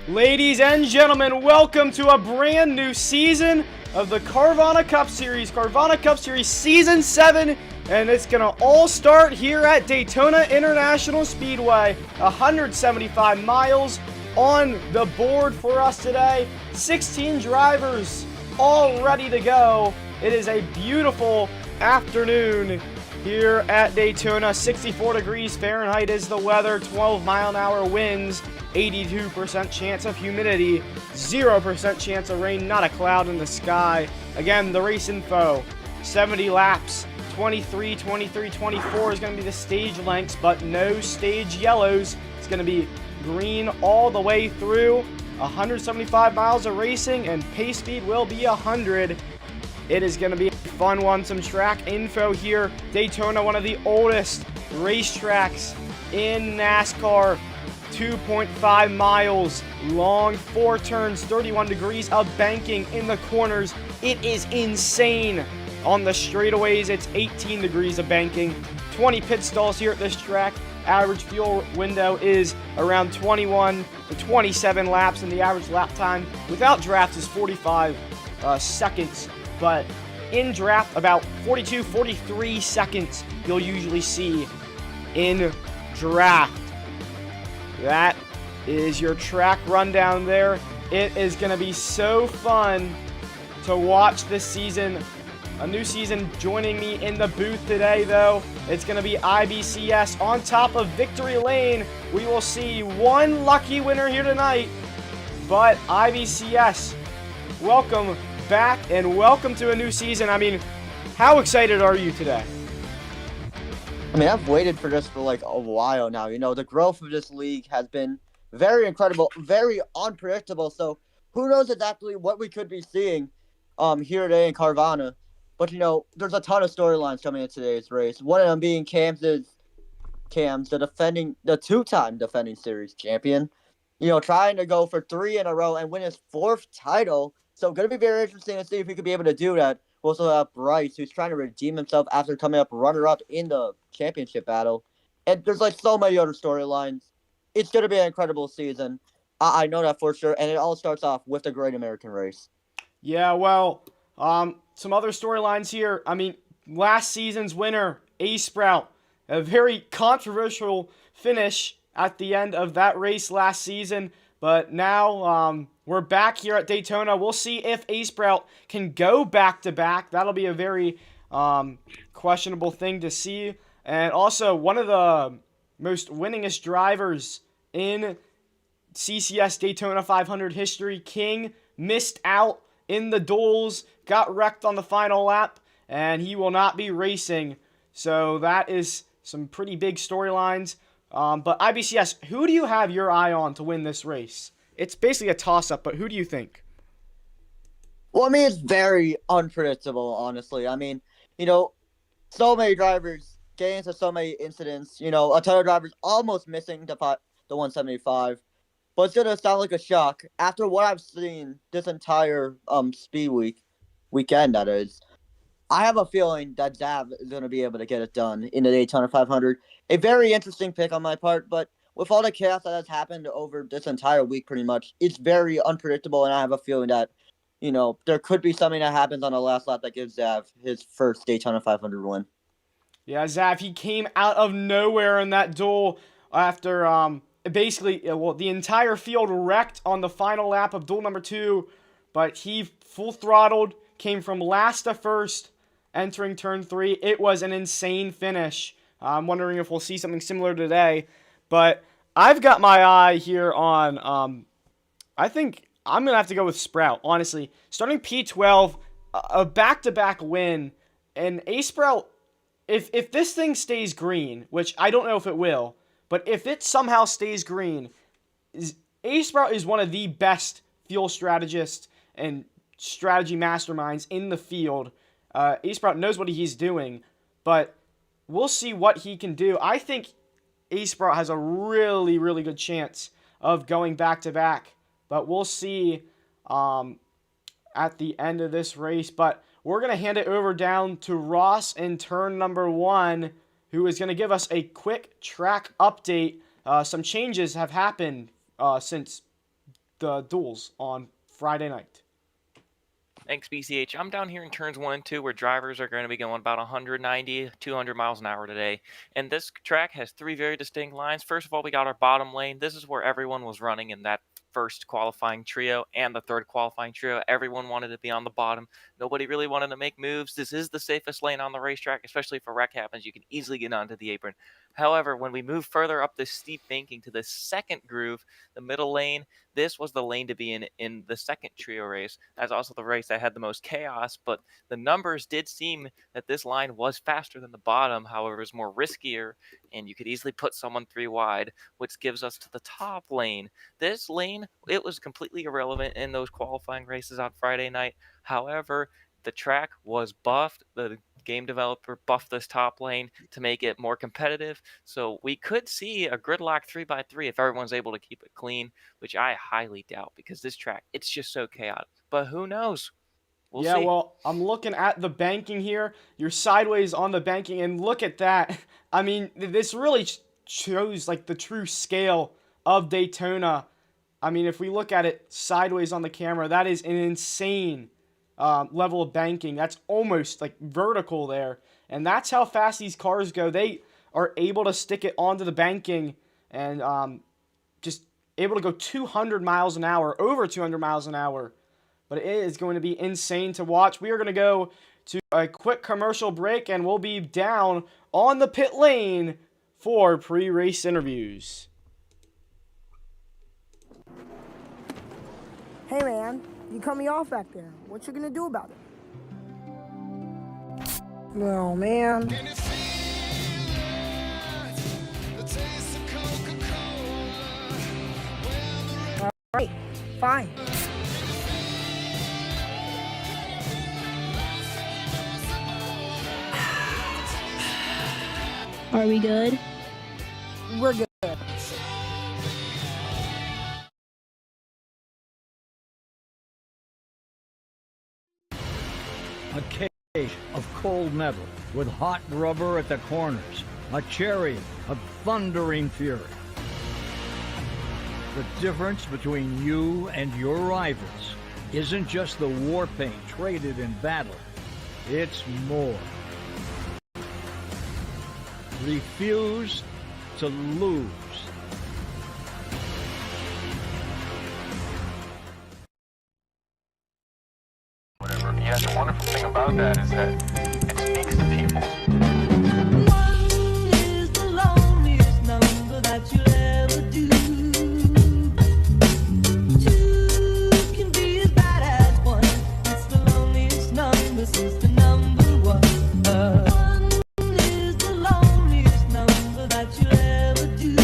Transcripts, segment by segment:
Ladies and gentlemen, welcome to a brand new season of the Carvana Cup Series. Carvana Cup Series Season 7, and it's going to all start here at Daytona International Speedway. 175 miles on the board for us today. 16 drivers all ready to go. It is a beautiful afternoon here at Daytona. 64 degrees Fahrenheit is the weather, 12-mile-an-hour winds, 82% chance of humidity, 0% chance of rain, not a cloud in the sky. Again, the race info, 70 laps, 23, 24 is going to be the stage lengths, but no stage yellows. It's going to be green all the way through. 175 miles of racing, and pace speed will be 100. It is going to be a fun one. Some track info here. Daytona, one of the oldest racetracks in NASCAR. 2.5 miles long, 4 turns, 31 degrees of banking in the corners. It is insane. On the straightaways, it's 18 degrees of banking. 20 pit stalls here at this track. Average fuel window is around 21 to 27 laps, and the average lap time without draft is 45 seconds. But in draft, about 42, 43 seconds you'll usually see in draft. That is your track rundown there. It is going to be so fun to watch this season. A new season joining me in the booth today, though. It's going to be IBCS on top of Victory Lane. We will see one lucky winner here tonight. But IBCS, welcome back and welcome to a new season. I mean, how excited are you today? I mean, I've waited for this for like a while now. You know, the growth of this league has been very incredible, very unpredictable. So who knows exactly what we could be seeing here today in Carvana. But, you know, there's a ton of storylines coming in today's race. One of them being Cam's, the two-time defending series champion. You know, trying to go for 3 in a row and win his 4th title. So going to be very interesting to see if he could be able to do that. We also have Bryce, who's trying to redeem himself after coming up runner-up in the championship battle. And there's like so many other storylines. It's going to be an incredible season. I know that for sure. And it all starts off with the Great American Race. Yeah, well, some other storylines here. I mean, last season's winner, A-Sprout, a very controversial finish at the end of that race last season. But now we're back here at Daytona. We'll see if A-Sprout can go back-to-back. That'll be a very questionable thing to see. And also, one of the most winningest drivers in CCS Daytona 500 history, King, missed out in the duels, got wrecked on the final lap, and he will not be racing. So that is some pretty big storylines. But IBCS, who do you have your eye on to win this race? It's basically a toss-up, but who do you think? Well, I mean, it's very unpredictable, honestly. I mean, you know, so many drivers getting into so many incidents. You know, a ton of drivers almost missing the 175. But it's going to sound like a shock. After what I've seen this entire speed week, weekend, that is. I have a feeling that Zav is going to be able to get it done in the Daytona 500. A very interesting pick on my part, but with all the chaos that has happened over this entire week, pretty much, it's very unpredictable, and I have a feeling that, there could be something that happens on the last lap that gives Zav his first Daytona 500 win. Yeah, Zav, he came out of nowhere in that duel after basically, the entire field wrecked on the final lap of duel number 2, but he full throttled, came from last to first, entering turn 3. It was an insane finish. I'm wondering if we'll see something similar today, but I've got my eye here on, I think I'm going to have to go with Sprout, honestly. Starting P12, a back-to-back win, and A-Sprout, if this thing stays green, which I don't know if it will, but if it somehow stays green, A-Sprout is one of the best fuel strategists and strategy masterminds in the field. A-Sprout knows what he's doing, but we'll see what he can do. I think A-Sprout has a really, really good chance of going back-to-back, but we'll see at the end of this race. But we're going to hand it over down to Ross in turn number 1, who is going to give us a quick track update. Some changes have happened since the duels on Friday night. Thanks, BCH. I'm down here in turns 1 and 2 where drivers are going to be going about 190, 200 miles an hour today. And this track has 3 very distinct lines. First of all, we got our bottom lane. This is where everyone was running in that first qualifying trio and the third qualifying trio. Everyone wanted to be on the bottom. Nobody really wanted to make moves. This is the safest lane on the racetrack, especially if a wreck happens. You can easily get onto the apron. However, when we move further up this steep banking to the second groove, the middle lane, this was the lane to be in the second trio race. That's also the race that had the most chaos, but the numbers did seem that this line was faster than the bottom. However, it was more riskier, and you could easily put someone 3 wide, which gives us to the top lane. This lane, it was completely irrelevant in those qualifying races on Friday night. However, the track was buffed. The game developer buffed this top lane to make it more competitive. So we could see a gridlock 3x3 if everyone's able to keep it clean, which I highly doubt because this track, it's just so chaotic. But who knows? We'll see. Well, I'm looking at the banking here. You're sideways on the banking, and look at that. I mean, this really shows like the true scale of Daytona. I mean, if we look at it sideways on the camera, that is an insane level of banking. That's almost like vertical there. And that's how fast these cars go. They are able to stick it onto the banking and just able to go 200 miles an hour, over 200 miles an hour. But it is going to be insane to watch. We are going to go to a quick commercial break, and we'll be down on the pit lane for pre-race interviews. Hey man, you cut me off back there. What you gonna do about it? Oh man. Alright, fine. Are we good? We're good. A cage of cold metal with hot rubber at the corners. A chariot of thundering fury. The difference between you and your rivals isn't just the war paint traded in battle. It's more. Refuse to lose. Whatever. Yeah, the wonderful thing about that is that it speaks to people. One is the loneliest number that you'll ever do. Two can be as bad as one. It's the loneliest number since the number one. One is the loneliest number that you'll ever do.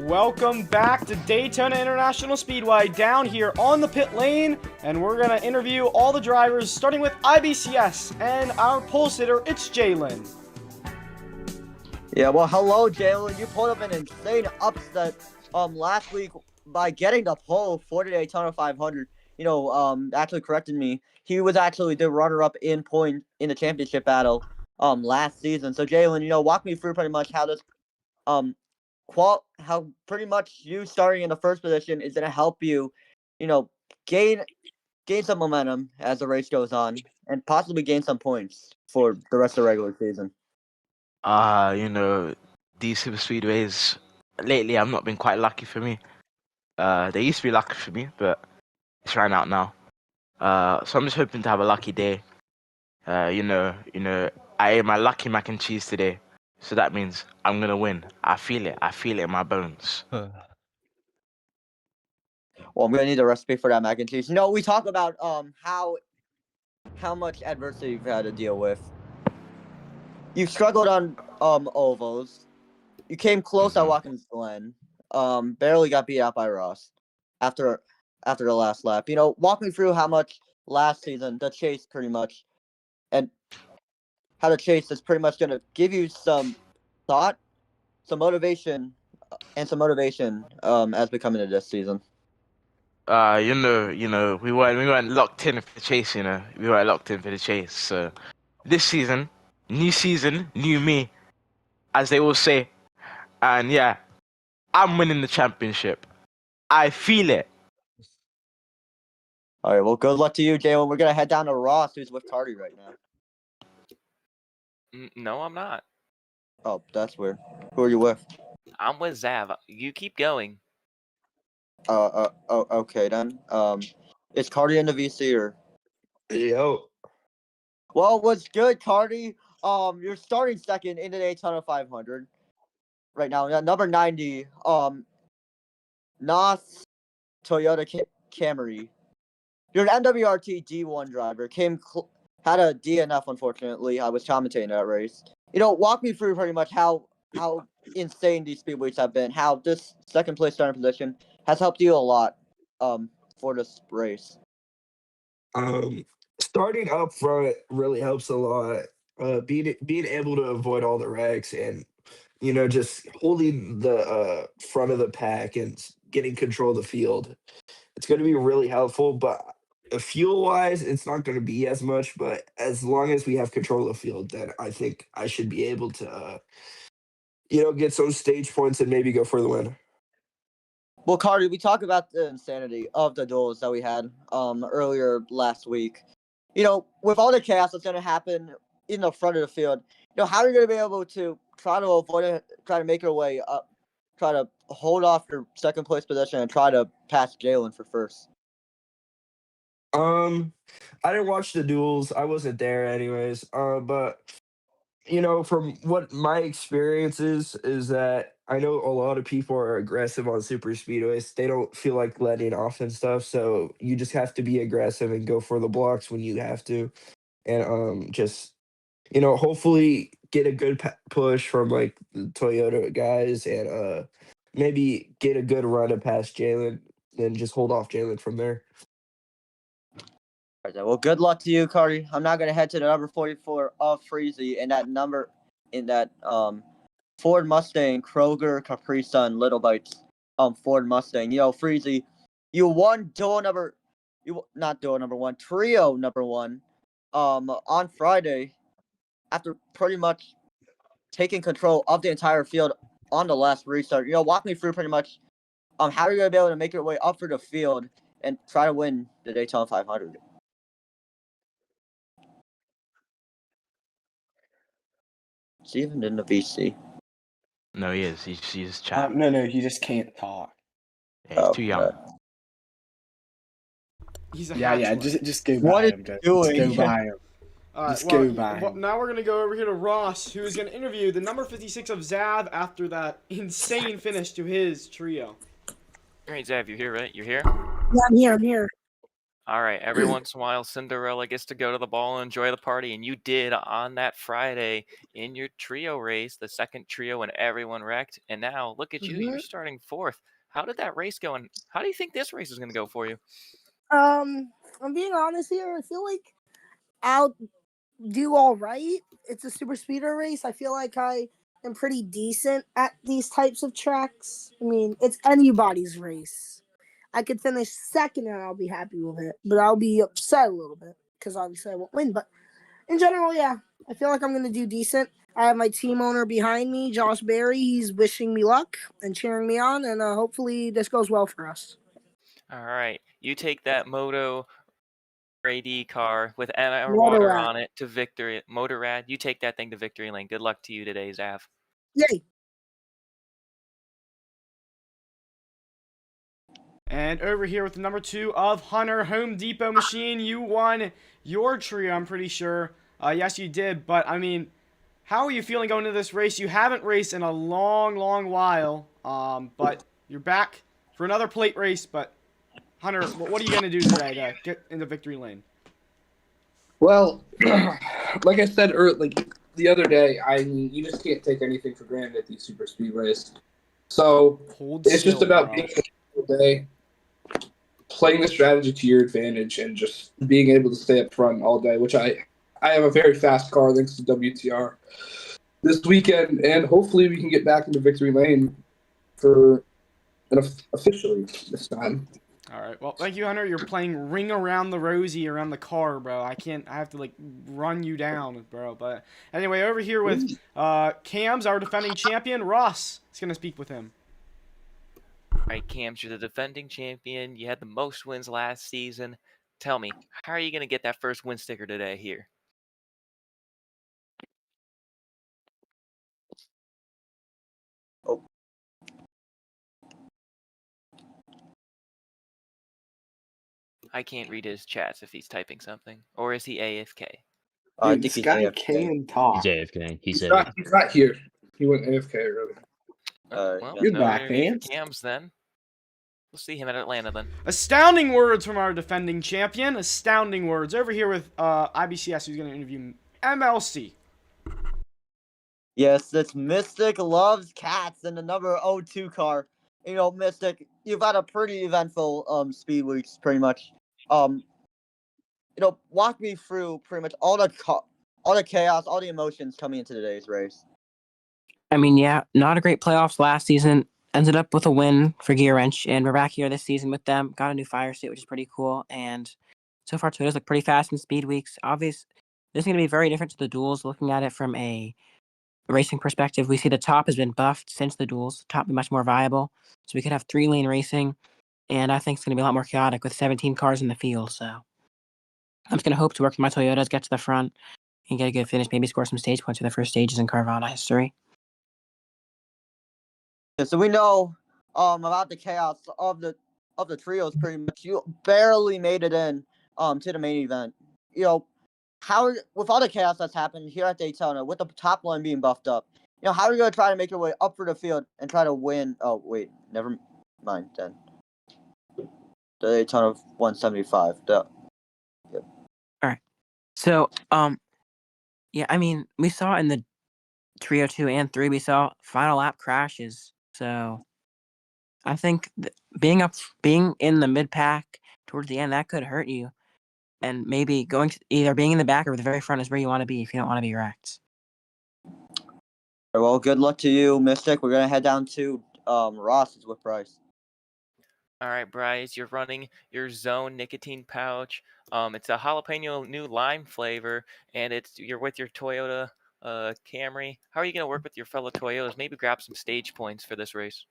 Welcome back to Daytona International Speedway down here on the pit lane, and we're going to interview all the drivers, starting with IBCS and our pole sitter, it's Jalen. Yeah, well, hello, Jalen. You pulled up an insane upset last week by getting the pole for the Daytona 500. Actually corrected me. He was actually the runner-up in point in the championship battle last season. So, Jalen, walk me through pretty much how this how pretty much you starting in the first position is going to help you, gain some momentum as the race goes on and possibly gain some points for the rest of the regular season. These super speedways lately have not been quite lucky for me. They used to be lucky for me, but it's ran out now. So I'm just hoping to have a lucky day. I ate my lucky mac and cheese today, so that means I'm gonna win. I feel it in my bones. Well, I'm gonna need a recipe for that mac and cheese. We talk about how much adversity you've had to deal with. You've struggled on ovals. You came close at Watkins Glen. Barely got beat out by Ross after the last lap. Walk me through how much last season the chase pretty much, and how the chase is pretty much gonna give you some thought, some motivation, and some motivation as we come into this season. We weren't locked in for the chase. We weren't locked in for the chase. So this season, new me, as they all say. And yeah, I'm winning the championship. I feel it. All right, well, good luck to you, Jalen. We're gonna head down to Ross, who's with Cardi right now. No, I'm not. Oh, that's weird. Who are you with? I'm with Zav. You keep going. Okay then. Is Cardi in the VC or? Yo. Well, what's good, Cardi? You're starting second in the Daytona 500 right now. Number 90. Nas Toyota Camry. You're an MWRT D1 driver. Had a DNF, unfortunately. I was commentating that race. Walk me through pretty much how insane these speedways have been. How this second place starting position has helped you a lot for this race. Starting up front really helps a lot. Being able to avoid all the wrecks and just holding the front of the pack and getting control of the field. It's going to be really helpful, but fuel wise, it's not going to be as much. But as long as we have control of the field, then I think I should be able to, get some stage points and maybe go for the win. Well, Cardi, we talked about the insanity of the duels that we had earlier last week. With all the chaos that's going to happen in the front of the field, how are you going to be able to try to avoid it, try to make your way up, try to hold off your second place position and try to pass Jalen for first? I didn't watch the duels. I wasn't there anyways. But from what my experience is that I know a lot of people are aggressive on super speedways. They don't feel like letting off and stuff. So you just have to be aggressive and go for the blocks when you have to. And just, hopefully get a good push from like the Toyota guys and maybe get a good run to pass Jalen, then just hold off Jalen from there. All right, well, good luck to you, Cardi. I'm now going to head to the number 44 of Freezy in that Ford Mustang Kroger Capri Sun Little Bites Ford Mustang. Freezy, you won trio number one on Friday after pretty much taking control of the entire field on the last restart. Walk me through pretty much how you're going to be able to make your way up through the field and try to win the Daytona 500. Is he even in the VC? No, he is. He's just chatting. No, he just can't talk. Yeah, he's too young. He's a Yeah, hatchling. just go What by is him. Just doing? go by him. All right, Just go by well, him. now we're going to go over here to Ross, who is going to interview the number 56 of Zav after that insane finish to his trio. All right, Zav, you're here, right? You're here? Yeah, I'm here. All right, every once in a while, Cinderella gets to go to the ball and enjoy the party, and you did on that Friday in your trio race, the second trio, and everyone wrecked. And now look at you, you're starting fourth. How did that race go, and how do you think this race is going to go for you? I'm being honest here. I feel like I'll do all right. It's a super speeder race. I feel like I am pretty decent at these types of tracks. I mean, it's anybody's race. I could finish second and I'll be happy with it, but I'll be upset a little bit because obviously I won't win. But in general, yeah, I feel like I'm going to do decent. I have my team owner behind me, Josh Berry. He's wishing me luck and cheering me on, and hopefully this goes well for us. All right, you take that Moto AD car with NR water Motorrad. on it to victory. Motorrad, you take that thing to victory lane. Good luck to you today, Zav. Yay. And over here with the number 2 of Hunter, Home Depot Machine, you won your trio, I'm pretty sure. Yes, you did, but I mean, how are you feeling going into this race? You haven't raced in a long, long while, but you're back for another plate race. But Hunter, what are you going to do today to get in the victory lane? Well, like I said like the other day, I mean, you just can't take anything for granted at these super speedways. So it's just about being a day, playing the strategy to your advantage, and just being able to stay up front all day. Which I have a very fast car thanks to WTR this weekend, and hopefully we can get back into victory lane for officially this time. All right. Well, thank you, Hunter. You're playing Ring Around the Rosie around the car, bro. I have to, like, run you down, bro. But anyway, over here with Cams, our defending champion, Ross is going to speak with him. All right, Cams, you're the defending champion. You had the most wins last season. Tell me, how are you going to get that first win sticker today here? Oh, I can't read his chats if he's typing something. Or is he AFK? I Dude, think this he's guy AFK. can talk. He's AFK. He's not here. He went AFK earlier. Well, You're no back, interview for Cams. Cams then. We'll see him at Atlanta then. Astounding words from our defending champion. Astounding words. Over here with IBCS, who's going to interview MLC. Yes, this Mystic loves cats in the number 02 car. You know, Mystic, you've had a pretty eventful speed weeks, pretty much. Walk me through pretty much all the chaos, all the emotions coming into today's race. I mean, yeah, not a great playoffs last season. Ended up with a win for Gear Wrench, and we're back here this season with them. Got a new fire suit, which is pretty cool. And so far, Toyotas look pretty fast in speed weeks. Obvious, this is going to be very different to the duels. Looking at it from a racing perspective, we see the top has been buffed since the duels. The top be much more viable, so we could have 3-lane racing, and I think it's going to be a lot more chaotic with 17 cars in the field. So I'm just going to hope to work with my Toyotas, get to the front, and get a good finish. Maybe score some stage points for the first stages in Carvana history. Yeah, so we know about the chaos of the trios. Pretty much, you barely made it in to the main event. You know, with all the chaos that's happened here at Daytona, with the top line being buffed up, how are you going to try to make your way up for the field and try to win? Oh wait, never mind then. The Daytona 175. Yep. All right. So yeah, I mean, we saw in the Trio 2 and 3, we saw final lap crashes. So I think being in the mid pack towards the end, that could hurt you. And maybe going to either being in the back or the very front is where you want to be if you don't want to be wrecked. Well, good luck to you, Mystic. We're gonna head down to Ross's with Bryce. All right, Bryce, you're running your Zone nicotine pouch. It's a jalapeno new lime flavor, and you're with your Toyota Camry. How are you going to work with your fellow Toyotas? Maybe grab some stage points for this race.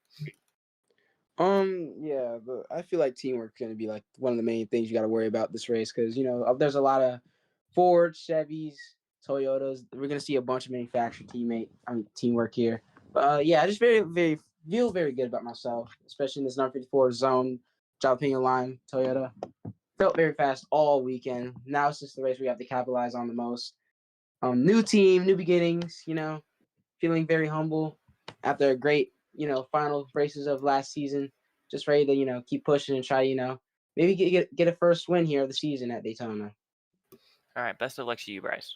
Yeah, but I feel like teamwork is going to be like one of the main things you got to worry about this race because there's a lot of Ford, Chevys, Toyotas. We're going to see a bunch of manufacturer teamwork here. But yeah, I just feel very good about myself, especially in this number 54 zone, jalapeno lime Toyota. Felt very fast all weekend. Now it's just the race we have to capitalize on the most. New team, new beginnings. Feeling very humble after a great final races of last season. Just ready to keep pushing and try maybe get a first win here of the season at Daytona. All right, best of luck to you, Bryce.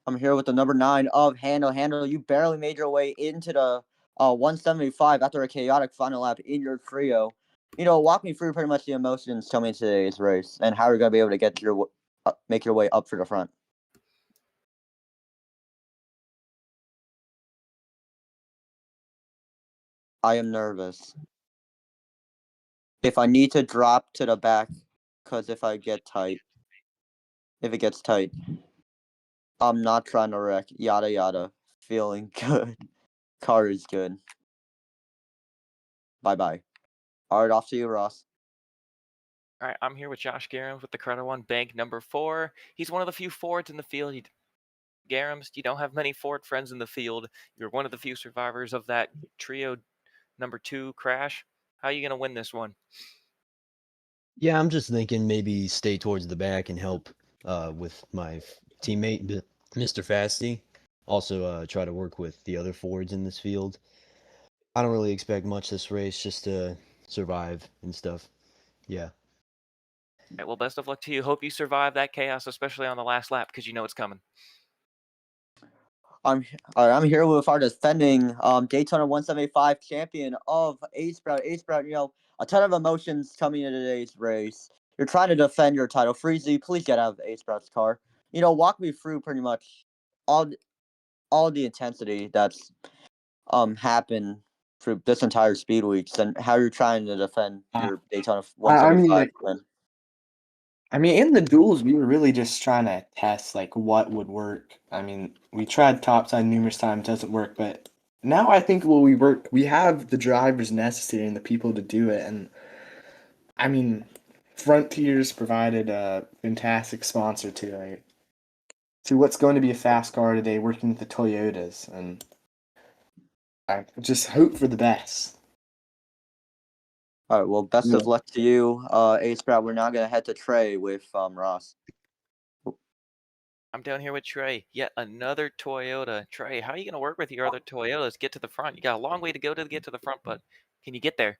I'm here with the number 9 of Handle. Handle, you barely made your way into the 175 after a chaotic final lap in your trio. Walk me through pretty much the emotions coming into today's race and how you're going to be able to make your way up for the front. I am nervous. If I need to drop to the back, because if it gets tight, I'm not trying to wreck. Yada yada. Feeling good. Car is good. Bye. All right, off to you, Ross. All right, I'm here with Josh Garams with the Credit One Bank number 4. He's one of the few Fords in the field. Garams, you don't have many Ford friends in the field. You're one of the few survivors of that trio number 2 crash. How are you going to win this one? Yeah, I'm just thinking maybe stay towards the back and help with my teammate, Mr. Fasty. Also, try to work with the other Fords in this field. I don't really expect much this race, just to survive and stuff. Yeah. All right, well, best of luck to you. Hope you survive that chaos, especially on the last lap, because you know it's coming. I'm here with our defending Daytona 175 champion of A Sprout. A Sprout, a ton of emotions coming into today's race. You're trying to defend your title. Freezy, please get out of A Sprout's car. Walk me through pretty much all the intensity that's happened through this entire speed weeks and how you're trying to defend your Daytona 175 win. I mean, in the duels, we were really just trying to test like what would work. I mean, we tried topside numerous times, doesn't work, but now I think we have the drivers necessary and the people to do it. And I mean, Frontiers provided a fantastic sponsor to what's going to be a fast car today, working with the Toyotas, and I just hope for the best. All right, well, best of luck to you, A Sprout. We're now gonna head to Trey with Ross. I'm down here with Trey. Yet another Toyota. Trey, how are you going to work with your other Toyotas? Get to the front. You got a long way to go to get to the front, but can you get there?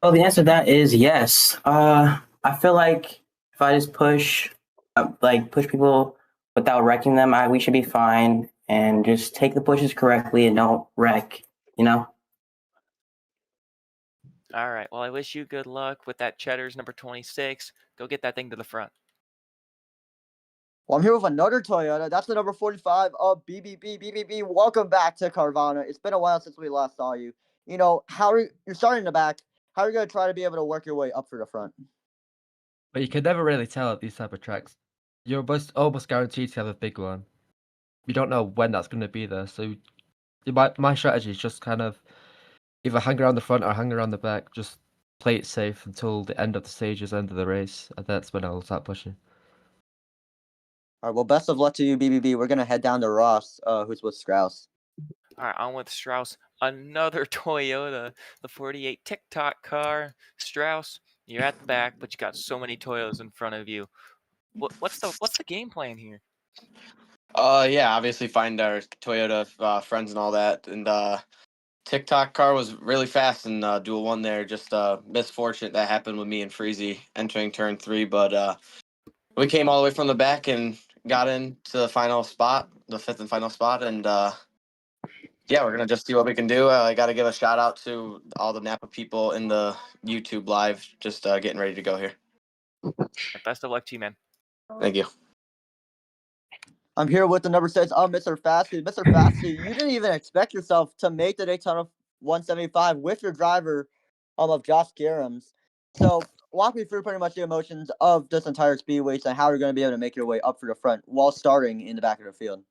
Well, the answer to that is yes. I feel like if I just push people without wrecking them, we should be fine. And just take the pushes correctly and don't wreck. All right. Well, I wish you good luck with that Cheddar's number 26. Go get that thing to the front. Well, I'm here with another Toyota. That's the number 45 of BBB. BBB, welcome back to Carvana. It's been a while since we last saw you. You're starting in the back. How are you going to try to be able to work your way up for the front? But you can never really tell at these type of tracks. You're almost guaranteed to have a big one. You don't know when that's going to be there. So my strategy is just kind of either hang around the front or hang around the back. Just play it safe until the end of the stages, end of the race. And that's when I'll start pushing. All right, well, best of luck to you, BBB. We're going to head down to Ross, who's with Strauss. All right, I'm with Strauss. Another Toyota, the 48 TikTok car. Strauss, you're at the back, but you got so many Toyotas in front of you. What's the game plan here? Yeah, obviously find our Toyota friends and all that. And TikTok car was really fast in Duel 1 there. Just misfortunate that happened with me and Freezy entering turn 3. But we came all the way from the back and got into the final spot, the 5th and final spot. And yeah, we're going to just see what we can do. I got to give a shout out to all the Napa people in the YouTube live, just getting ready to go here. Best of luck to you, man. Thank you. I'm here with the number 6 of Mr. Fasty. Mr. Fasty, you didn't even expect yourself to make the Daytona 175 with your driver of Josh Garams. So walk me through pretty much the emotions of this entire speedway and how you're going to be able to make your way up for the front while starting in the back of the field.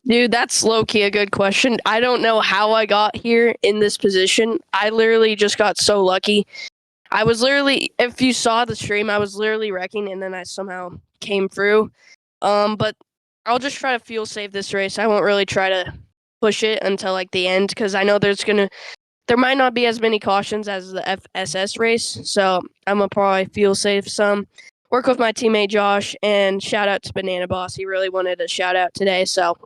Dude, that's low-key a good question. I don't know how I got here in this position. I literally just got so lucky. I was literally, if you saw the stream, I was literally wrecking, and then I somehow came through. But I'll just try to fuel save this race. I won't really try to push it until like the end because I know there might not be as many cautions as the FSS race. So I'm gonna probably fuel save some. Work with my teammate Josh, and shout out to Banana Boss. He really wanted a shout out today. So.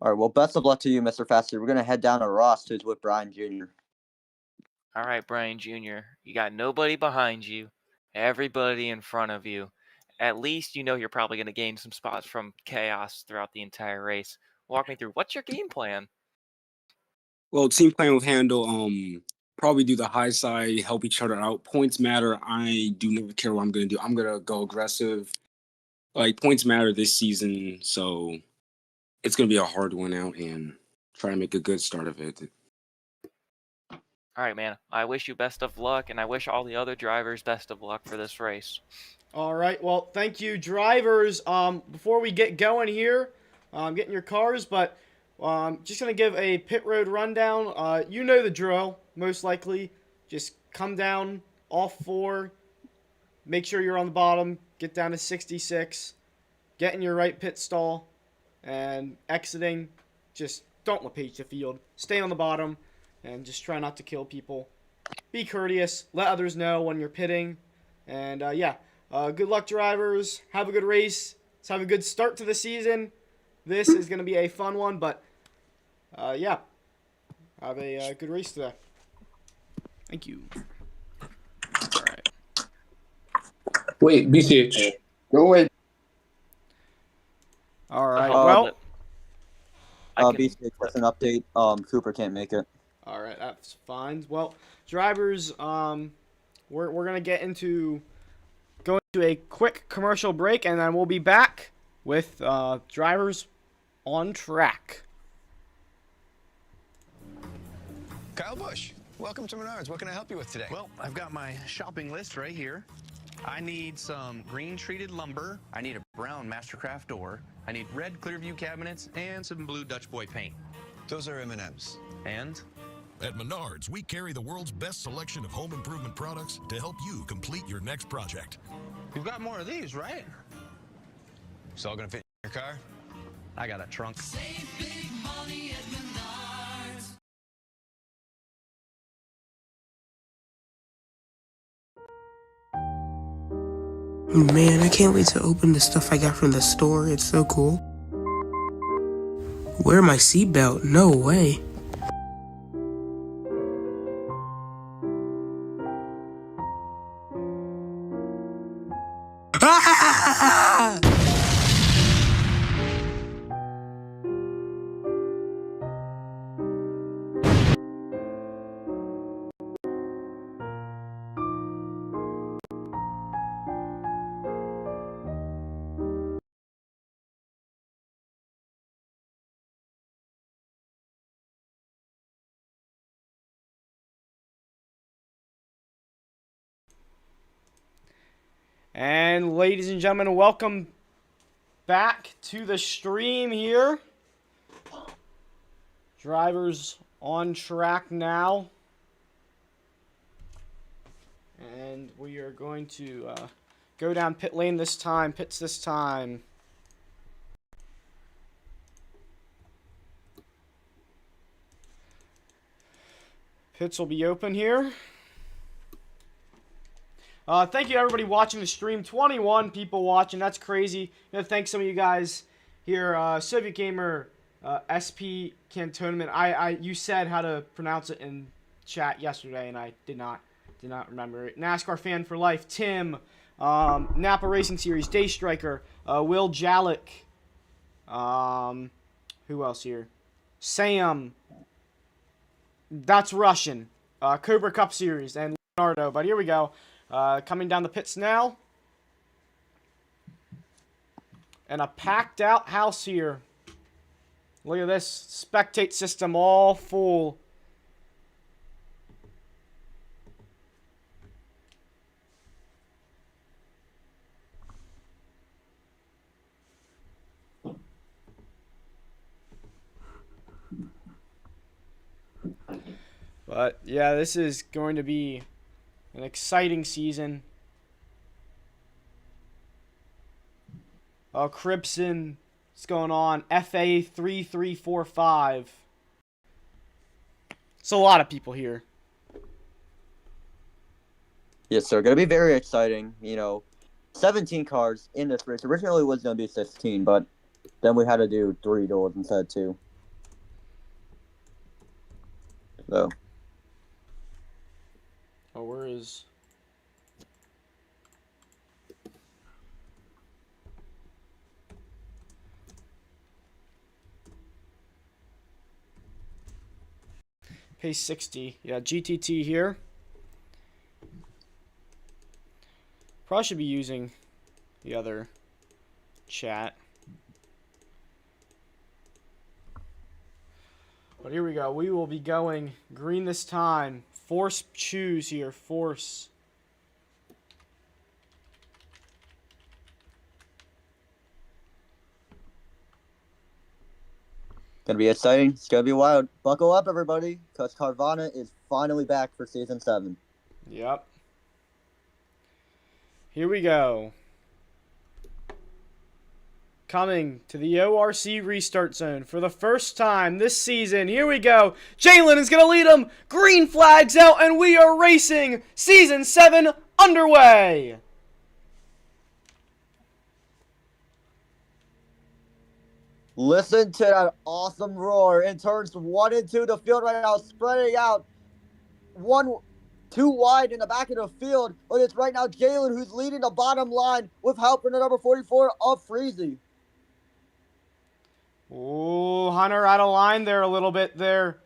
All right, well, best of luck to you, Mr. Fasty. We're going to head down to Ross, who's with Brian Jr. All right, Brian Jr., you got nobody behind you, everybody in front of you. At least you know you're probably going to gain some spots from chaos throughout the entire race. Walk me through. What's your game plan? Well, team plan with handle, probably do the high side, help each other out. Points matter. I do not care what I'm gonna do. I'm gonna go aggressive. Like points matter this season, so it's gonna be a hard one out and try to make a good start of it. All right, man. I wish you best of luck, and I wish all the other drivers best of luck for this race. All right. Well, thank you, drivers. Before we get going here, getting your cars, but just gonna give a pit road rundown. You know the drill, most likely. Just come down off 4. Make sure you're on the bottom. Get down to 66. Get in your right pit stall, and exiting. Just don't LePage the field. Stay on the bottom, and just try not to kill people. Be courteous. Let others know when you're pitting, and yeah. Good luck, drivers. Have a good race. Let's have a good start to the season. This is going to be a fun one, but yeah. Have a good race today. Thank you. All right. Wait, BCH. Go away. All right. Well, BCH, just an update. Cooper can't make it. all right. That's fine. Well, drivers, we're going to get into going to a quick commercial break, and then we'll be back with drivers on track. Kyle Busch, welcome to Menards. What can I help you with today? Well, I've got my shopping list right here. I need some green treated lumber. I need a brown Mastercraft door. I need red Clearview cabinets and some blue Dutch Boy paint. Those are M&Ms. And? At Menards, we carry the world's best selection of home improvement products to help you complete your next project. You've got more of these, right? It's all gonna fit in your car? I got a trunk. Save big money at Menards. Man, I can't wait to open the stuff I got from the store. It's so cool. Wear my seatbelt? No way. And ladies and gentlemen, welcome back to the stream here. Drivers on track now. And we are going to go down pit lane this time, pits this time. Pits will be open here. Thank you everybody watching the stream. 21 people watching. That's crazy. Thanks some of you guys here. Soviet Gamer, SP Cantonament. You said how to pronounce it in chat yesterday, and I did not remember it. NASCAR Fan for Life. Tim, Napa Racing Series. Day Striker. Will Jalik. Who else here? Sam. That's Russian. Cobra Cup Series and Leonardo. But here we go. Coming down the pits now. And a packed out house here. Look at this. Spectate system all full. But yeah, this is going to be an exciting season. Oh, Cribson, what's going on? FA 3345. It's a lot of people here. Yes, sir. Going to be very exciting. 17 cars in this race. Originally it was going to be 16, but then we had to do 3 doors instead of 2. So. Oh, where is... Pace 60. Yeah, GTT here. Probably should be using the other chat. But here we go. We will be going green this time. Force choose here. Force. Gonna be exciting. It's gonna be wild. Buckle up, everybody, because Carvana is finally back for season 7. Yep. Here we go. Coming to the ORC restart zone for the first time this season. Here we go. Jalen is going to lead them. Green flags out, and we are racing. Season 7 underway. Listen to that awesome roar in turns 1 and 2. The field right now spreading out. 2 wide in the back of the field, but it's right now Jalen who's leading the bottom line with help from the number 44 of Freezy. Ooh, Hunter out of line there a little bit there.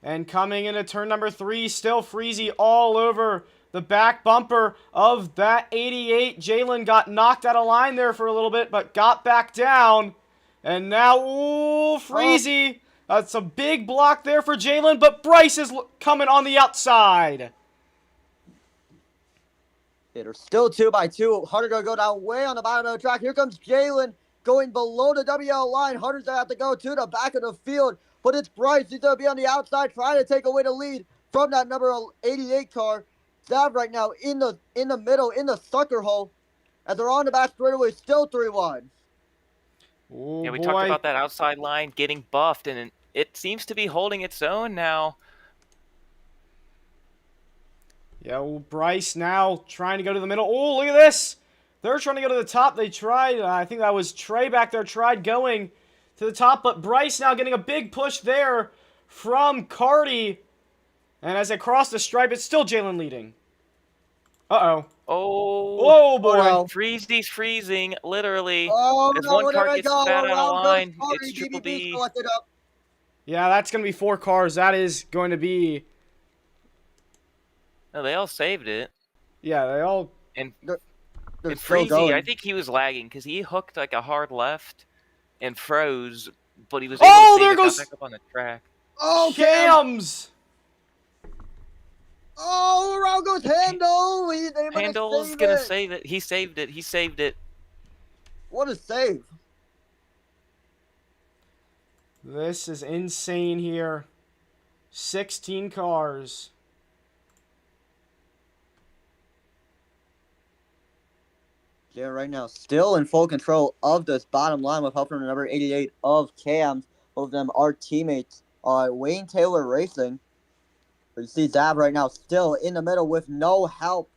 And coming into turn number 3, still Freezy all over the back bumper of that 88. Jalen got knocked out of line there for a little bit, but got back down. And now, ooh, Freezy. That's a big block there for Jalen, but Bryce is coming on the outside. They're still 2x2. Hunter gonna go down way on the bottom of the track. Here comes Jalen going below the WL line. Hunter's gonna have to go to the back of the field, but it's Bryce. He's gonna be on the outside trying to take away the lead from that number 88 car. Zav right now in the middle, in the sucker hole, as they're on the back straightaway, still 3 wide. Oh, yeah, we boy. talked about that outside line getting buffed, and it seems to be holding its own now. Yeah, well, Bryce now trying to go to the middle. Oh, look at this. They're trying to go to the top. They tried, I think that was Trey back there, tried going to the top, but Bryce now getting a big push there from Cardi. And as they cross the stripe, it's still Jalen leading. Uh-oh. Oh, boy. no. Freezy's freezing, literally. Oh, As no, one where car did I gets go? spat out of Around goes line, Cardi. it's Triple DBB's B. collected up. Yeah, that's going to be 4 cars. That is going to be... No, they all saved it. Yeah, they all... And They're still Freezy, going. I think he was lagging because he hooked like a hard left and froze, but he was able to save there it, got goes... back up on the track. Oh, Cams! Oh, around goes Handel. Handel's gonna save it. He saved it. He saved it. What a save. This is insane here. 16 cars. Yeah, right now still in full control of this bottom line with help from the number 88 of Cams. Both of them are teammates. Wayne Taylor Racing. But you see Zav right now still in the middle with no help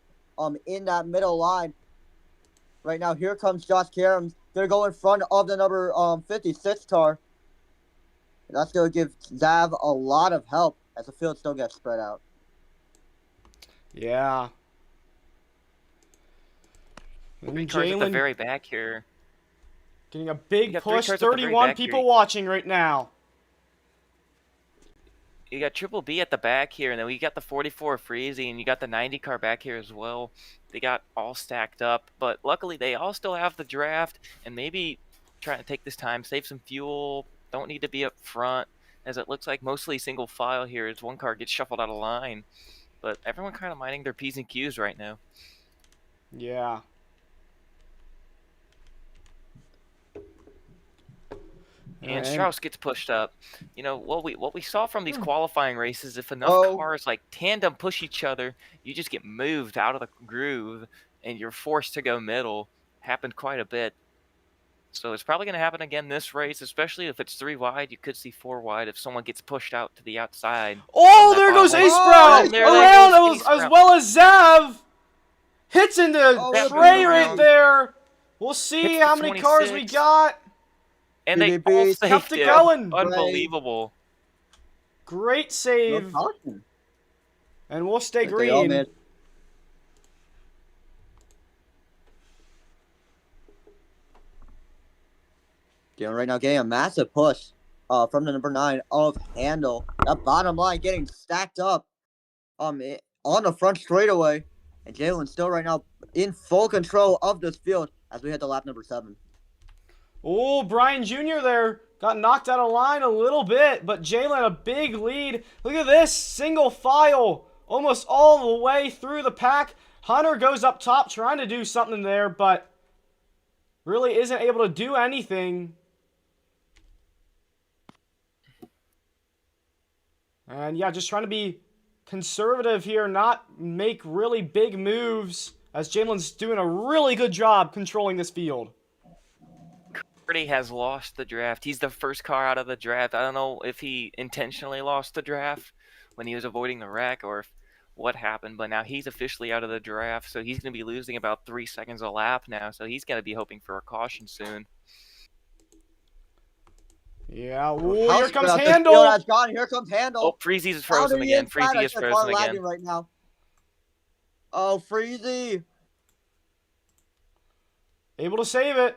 in that middle line. Right now, here comes Josh Karam. Gonna go in front of the number 56 car. And that's gonna give Zav a lot of help as the field still gets spread out. Yeah. 3 cars at the very back here. Getting a big got 3 push. cars at the very 31 back people here. watching right now. You got Triple B at the back here, and then we got the 44 Freezy, and you got the 90 car back here as well. They got all stacked up, but luckily they all still have the draft, and maybe trying to take this time, save some fuel, don't need to be up front, as it looks like mostly single file here as one car gets shuffled out of line. But everyone kind of minding their P's and Q's right now. Yeah. And Strauss gets pushed up. You know, what we saw from these qualifying races, if enough cars like tandem push each other, you just get moved out of the groove and you're forced to go middle. Happened quite a bit. So it's probably going to happen again this race, especially if it's 3 wide. You could see 4 wide if someone gets pushed out to the outside. Oh, there goes Ace Sprout! Around as well as Zav! Hits into Trey right there! We'll see how many cars we got. And they all kept saved it it. going. Unbelievable. Great save. And we'll stay green. Right now getting a massive push from the number 9 of Handel. That bottom line getting stacked up on the front straightaway. And Jalen still right now in full control of this field as we head to lap number 7. Oh, Brian Jr. there got knocked out of line a little bit, but Jalen a big lead. Look at this, single file, almost all the way through the pack. Hunter goes up top trying to do something there, but really isn't able to do anything. And yeah, just trying to be conservative here, not make really big moves, as Jalen's doing a really good job controlling this field. Carty has lost the draft. He's the first car out of the draft. I don't know if he intentionally lost the draft when he was avoiding the wreck or what happened, but now he's officially out of the draft, so he's going to be losing about 3 seconds a lap now, so he's going to be hoping for a caution soon. Yeah, ooh, here comes Handel. Here comes Handel. Oh, Freezy's frozen again. Freezy is frozen again. Right now. Oh, Freezy. Able to save it.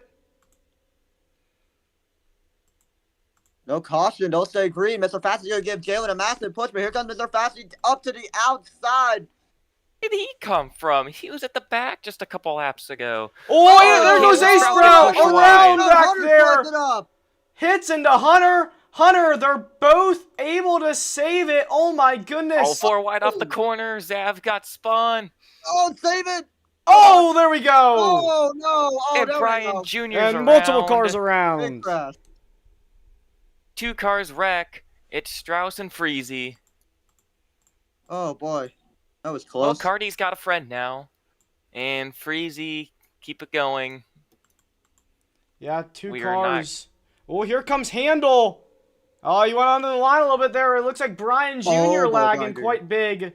No caution. Don't stay green. Mr. Fassy's going to give Jalen a massive push, but here comes Mr. Fassy up to the outside. Where did he come from? He was at the back just a couple laps ago. Oh, there goes Ace Sprout around back there. Hits into Hunter. Hunter, they're both able to save it. Oh my goodness. All 4 wide off the corner. Zav got spun. Oh, save it. Oh, there we go. Oh, no. Oh, and Brian Jr.'s and around. multiple cars around. Big crash. 2 cars wreck. It's Strauss and Freezy. Oh, boy. That was close. Well, Carty's got a friend now. And Freezy, keep it going. Yeah, 2 cars. Oh, here comes Handel. Oh, you went onto the line a little bit there. It looks like Brian Jr. lagging quite big.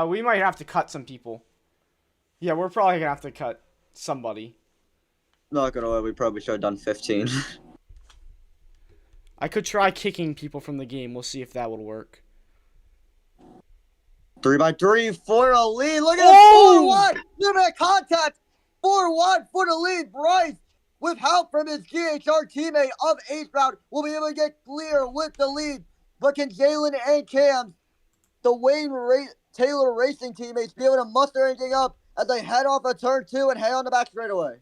We might have to cut some people. Yeah, we're probably going to have to cut somebody. Not gonna lie, we probably should have done 15. I could try kicking people from the game. We'll see if that would work. 3x3 for a lead. Look at it. 4-1. Limit contact. 4-1 for the lead. Bryce, with help from his GHR teammate of Ace Round, will be able to get clear with the lead. But can Jalen and Cam, the Wayne Taylor Racing teammates, be able to muster anything up as they head off of turn 2 and head on the back straightaway?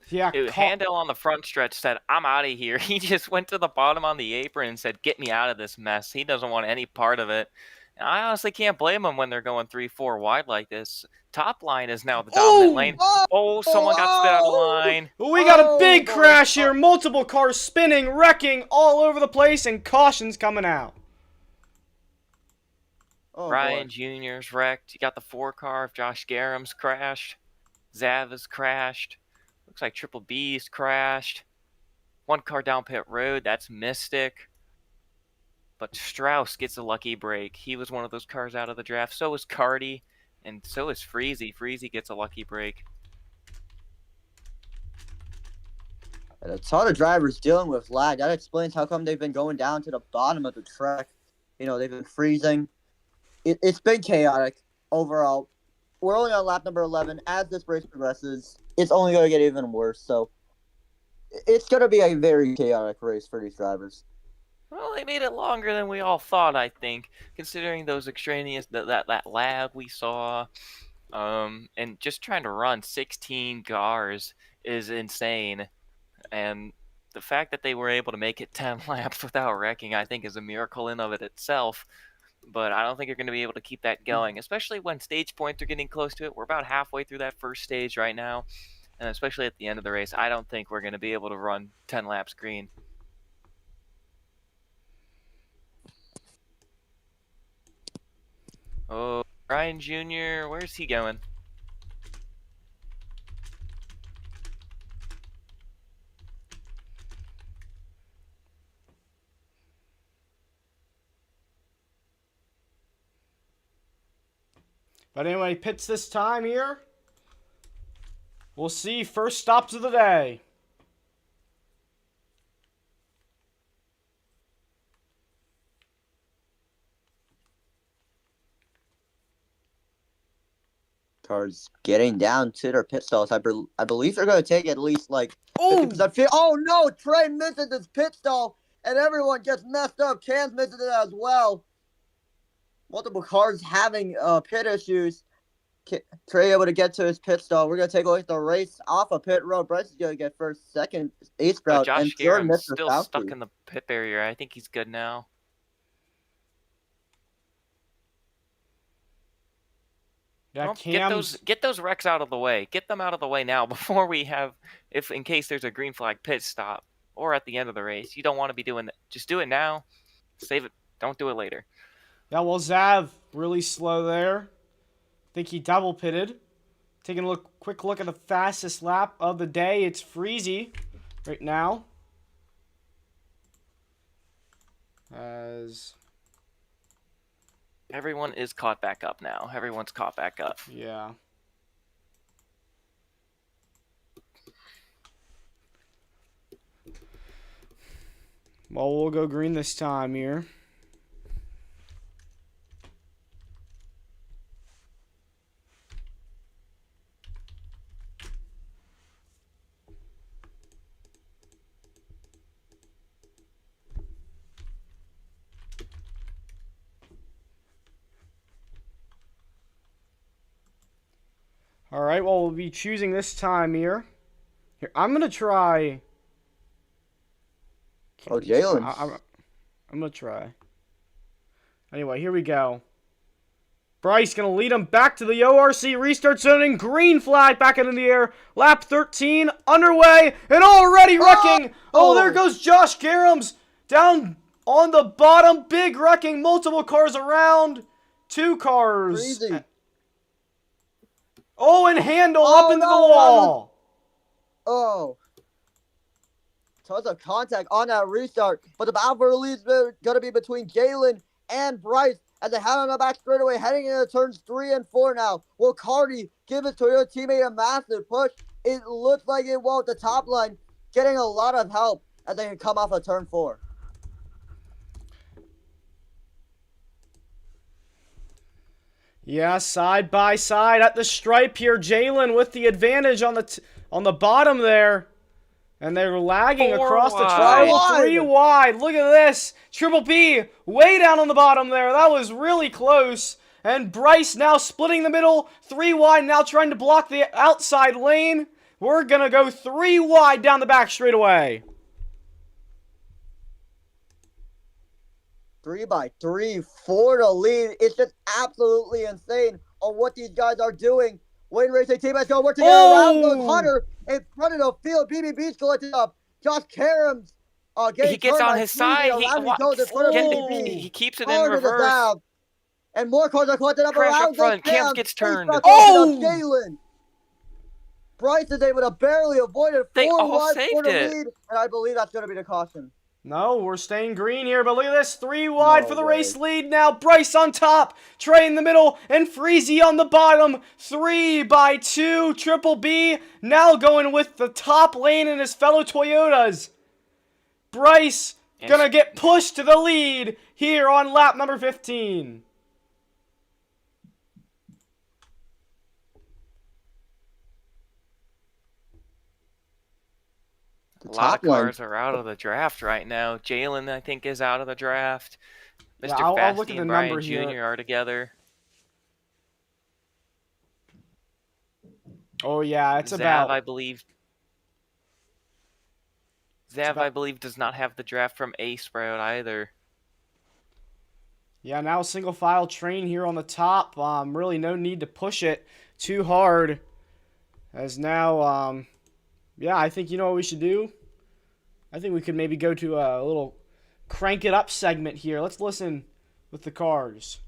Yeah, dude, Handel on the front stretch said, I'm out of here. He just went to the bottom on the apron and said, get me out of this mess. He doesn't want any part of it. And I honestly can't blame him when they're going 3-4 wide like this. Top line is now the dominant lane. Oh, someone got spit out of line. We got a big crash here. Multiple cars spinning, wrecking all over the place, and cautions coming out. Brian Jr.'s wrecked. You got the 4 car of Josh Garam's crashed. Zav has crashed. Looks like Triple B's crashed. 1 car down pit road. That's Mystic. But Strauss gets a lucky break. He was one of those cars out of the draft. So is Carty. And so is Freezy. Freezy gets a lucky break. And a ton of drivers dealing with lag. That explains how come they've been going down to the bottom of the track. You know, they've been freezing. It's been chaotic overall. We're only on lap number 11. As this race progresses, it's only going to get even worse. So it's going to be a very chaotic race for these drivers. Well, they made it longer than we all thought, I think, considering those extraneous, that lag we saw. And just trying to run 16 cars is insane. And the fact that they were able to make it 10 laps without wrecking, I think, is a miracle in of it itself. But I don't think you're going to be able to keep that going, especially when stage points are getting close to it. We're about halfway through that first stage right now. And especially at the end of the race, I don't think we're going to be able to run 10 laps green. Oh, Brian Jr., where's he going? But anyway, pits this time here. We'll see. First stops of the day. Cars getting down to their pit stalls. I believe they're going to take at least like 50%. Oh no! Trey misses his pit stall, and everyone gets messed up. Cam's misses it as well. Multiple cars having pit issues. Trey able to get to his pit stall. We're going to take a look at the race off of pit road. Bryce is going to get first, second, eighth sprout, and Josh third, Garen's Mr. still Fauci. stuck in the pit barrier. I think he's good now. Yeah, well, get those wrecks out of the way. Get them out of the way now before we have, in case there's a green flag pit stop or at the end of the race. You don't want to be doing that. Just do it now. Save it. Don't do it later. Yeah, well, Zav really slow there. I think he double pitted. Taking a quick look at the fastest lap of the day. It's Freezy right now. As everyone is caught back up now. Everyone's caught back up. Yeah. Well, we'll go green this time here. All right, well, we'll be choosing this time here. Here, I'm going to try. Oh, Jalen. I'm going to try. Anyway, here we go. Bryce going to lead him back to the ORC restart zone and green flag back into the air. Lap 13 underway and already wrecking. Oh, there goes Josh Garums down on the bottom. Big wrecking, multiple cars around. 2 cars. Freezy. Oh, and handle up into the wall. Oh. Tons of contact on that restart. But the battle for the lead is going to be between Jalen and Bryce as they head on the back straightaway, heading into turns 3 and 4 now. Will Cardi give his Toyota teammate a massive push? It looks like it won't. The top line getting a lot of help as they can come off of turn 4. Yeah, side by side at the stripe here. Jalen with the advantage on the bottom there. And they're lagging across the track. 3 wide. Look at this. Triple P way down on the bottom there. That was really close. And Bryce now splitting the middle. 3 wide, now trying to block the outside lane. We're going to go 3 wide down the back straightaway. 3x3 for the lead. It's just absolutely insane on what these guys are doing. Wayne Racing team has going to work together. Around goes Hunter in front of the field. BBB's collected up. Josh Karams he gets on his side. He keeps it in reverse. And more cars are collected up. Crash Around up front. goes Camps gets turned. Jalen. Bryce is able to barely avoid it. They 4 all wide saved for the it. lead. And I believe that's going to be the caution. No, we're staying green here, but look at this. 3 wide for the race lead now. Bryce on top, Trey in the middle, and Freezy on the bottom. 3x2. Triple B now going with the top lane in his fellow Toyotas. Bryce gonna get pushed to the lead here on lap number 15. A lot of cars are out of the draft right now. Jalen, I think, is out of the draft. Mr. Yeah, I'll look Fasty at the and Brian number Jr. here. are together. Oh yeah, it's Zav, about. I believe. Zav, I believe, does not have the draft from A Sprout either. Yeah, now single file train here on the top. Really no need to push it too hard. As now, yeah, I think you know what we should do? I think we could maybe go to a little crank it up segment here. Let's listen with the cars.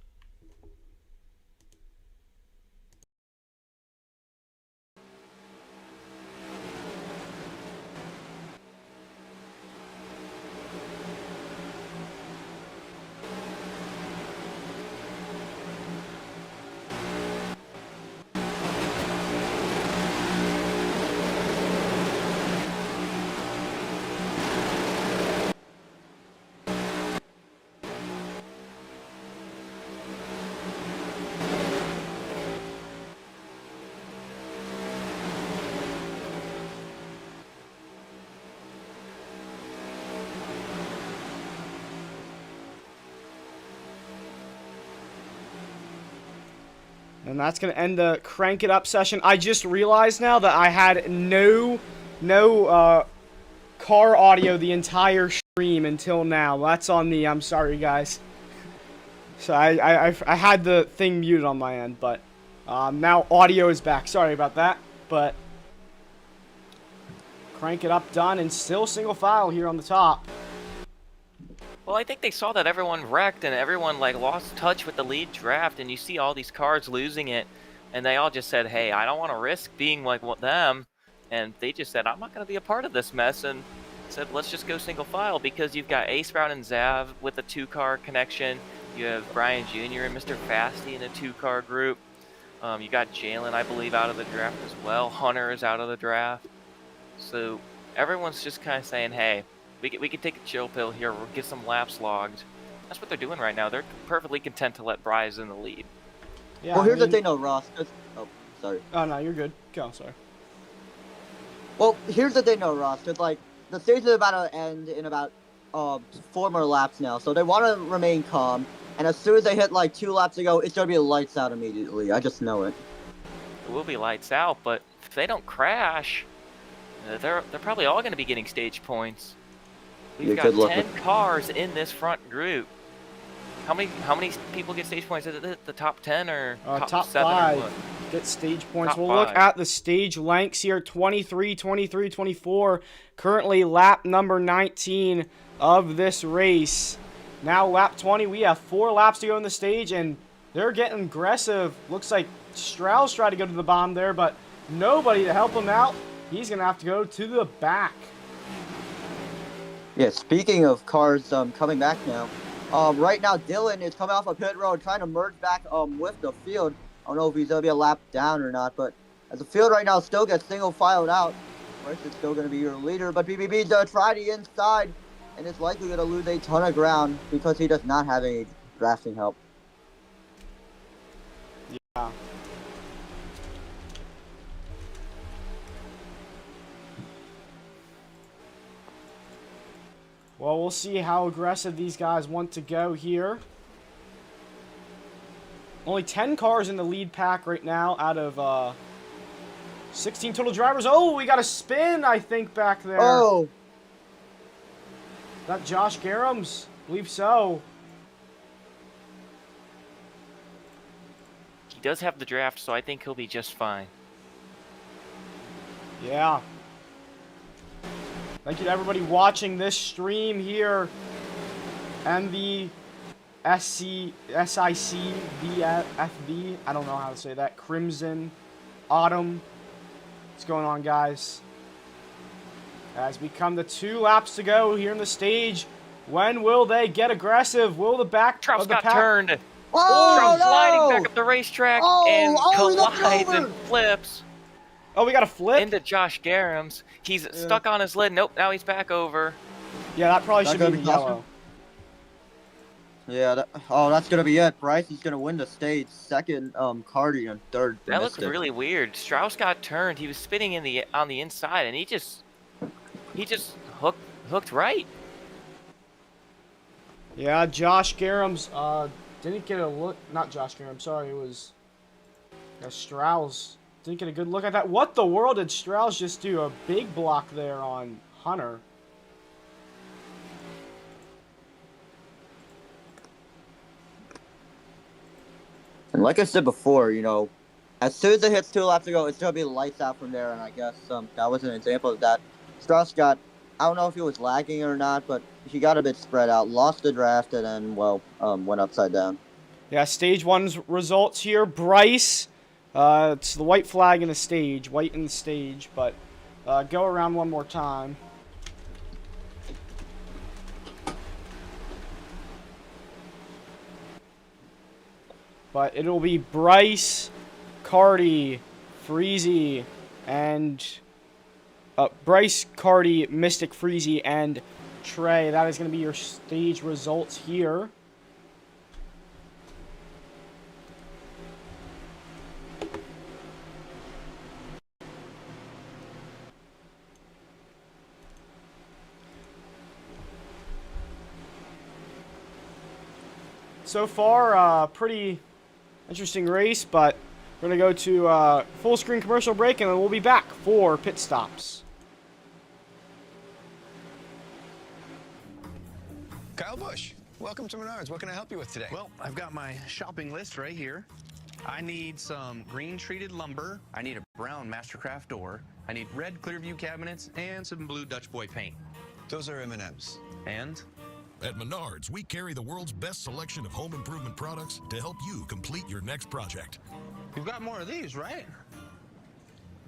And that's going to end the Crank It Up session. I just realized now that I had no car audio the entire stream until now. That's on me. I'm sorry, guys. So I had the thing muted on my end, but now audio is back. Sorry about that. But Crank It Up done, and still single file here on the top. Well, I think they saw that everyone wrecked and everyone like lost touch with the lead draft, and you see all these cars losing it, and they all just said, "Hey, I don't want to risk being like them," and they just said, "I'm not going to be a part of this mess," and said, "Let's just go single file," because you've got Ace Brown and Zav with a 2-car connection. You have Brian Jr. and Mr. Fasty in a 2-car group. You got Jalen, I believe, out of the draft as well. Hunter is out of the draft. So everyone's just kind of saying, "Hey, we can take a chill pill here. We'll get some laps logged." That's what they're doing right now. They're perfectly content to let Bryce in the lead. Yeah, well, here's the thing, though, Ross. Oh, sorry. Oh, no, you're good. Go, sorry. Well, here's the thing, though, Ross. Because, like, the season is about to end in about 4 more laps now. So they want to remain calm. And as soon as they hit, like, 2 laps to go, it's going to be lights out immediately. I just know it. It will be lights out, but if they don't crash, they're probably all going to be getting stage points. We've got 10 cars in this front group. How many people get stage points? Is it the top 10 or top 7 5 or what? get stage points. Top We'll 5. look at the stage lengths here. 23, 23, 24. Currently lap number 19 of this race. Now lap 20. We have 4 laps to go in the stage, and they're getting aggressive. Looks like Strauss tried to go to the bottom there, but nobody to help him out. He's going to have to go to the back. Yeah, speaking of cars coming back now, right now Dylan is coming off a pit road trying to merge back with the field. I don't know if he's going to be a lap down or not, but as the field right now still gets single filed out, Bryce is still going to be your leader, but BBB's going to try the inside, and is likely going to lose a ton of ground because he does not have any drafting help. Yeah. Well, we'll see how aggressive these guys want to go here. Only 10 cars in the lead pack right now out of 16 total drivers. Oh, we got a spin, I think, back there. Oh. That Josh Garums? I believe so. He does have the draft, so I think he'll be just fine. Yeah. Thank you to everybody watching this stream here. And the SICVFV. I don't know how to say that. Crimson. Autumn. What's going on, guys? As we come to 2 laps to go here in the stage. When will they get aggressive? Will the back Trout of the got pack... turned. Oh, Trout no! sliding back up the racetrack and collides and flips. Oh, we got a flip? Into Josh Garums. He's stuck on his lid. Nope, now he's back over. Yeah, that probably should be yellow. Yeah, that's going to be it. Bryce is going to win the stage. Second, Cardi, and third. That looks really weird. Strauss got turned. He was spinning on the inside, and he just hooked right. Yeah, Josh Garums didn't get a look. Not Josh Garums, sorry, it was Strauss. Didn't get a good look at that. What the world did Strauss just do? A big block there on Hunter. And like I said before, you know, as soon as it hits 2 laps to go, it's going to be lights out from there, and I guess that was an example of that. Strauss got, I don't know if he was lagging or not, but he got a bit spread out, lost the draft, and then, well, went upside down. Yeah, stage 1's results here. Bryce, it's the white flag in the stage, white in the stage, but go around one more time. But it'll be Bryce, Cardi, Freezy, and Bryce, Cardi, Mystic, Freezy, and Trey. That is going to be your stage results here. So far, pretty interesting race, but We're going to go to full screen commercial break, and then we'll be back for pit stops. Kyle Busch, welcome to Menards. What can I help you with today? Well, I've got my shopping list right here. I need some green treated lumber. I need a brown Mastercraft door. I need red Clearview cabinets and some blue Dutch Boy paint. Those are M&Ms. And? At Menards, we carry the world's best selection of home improvement products to help you complete your next project. You've got more of these, right?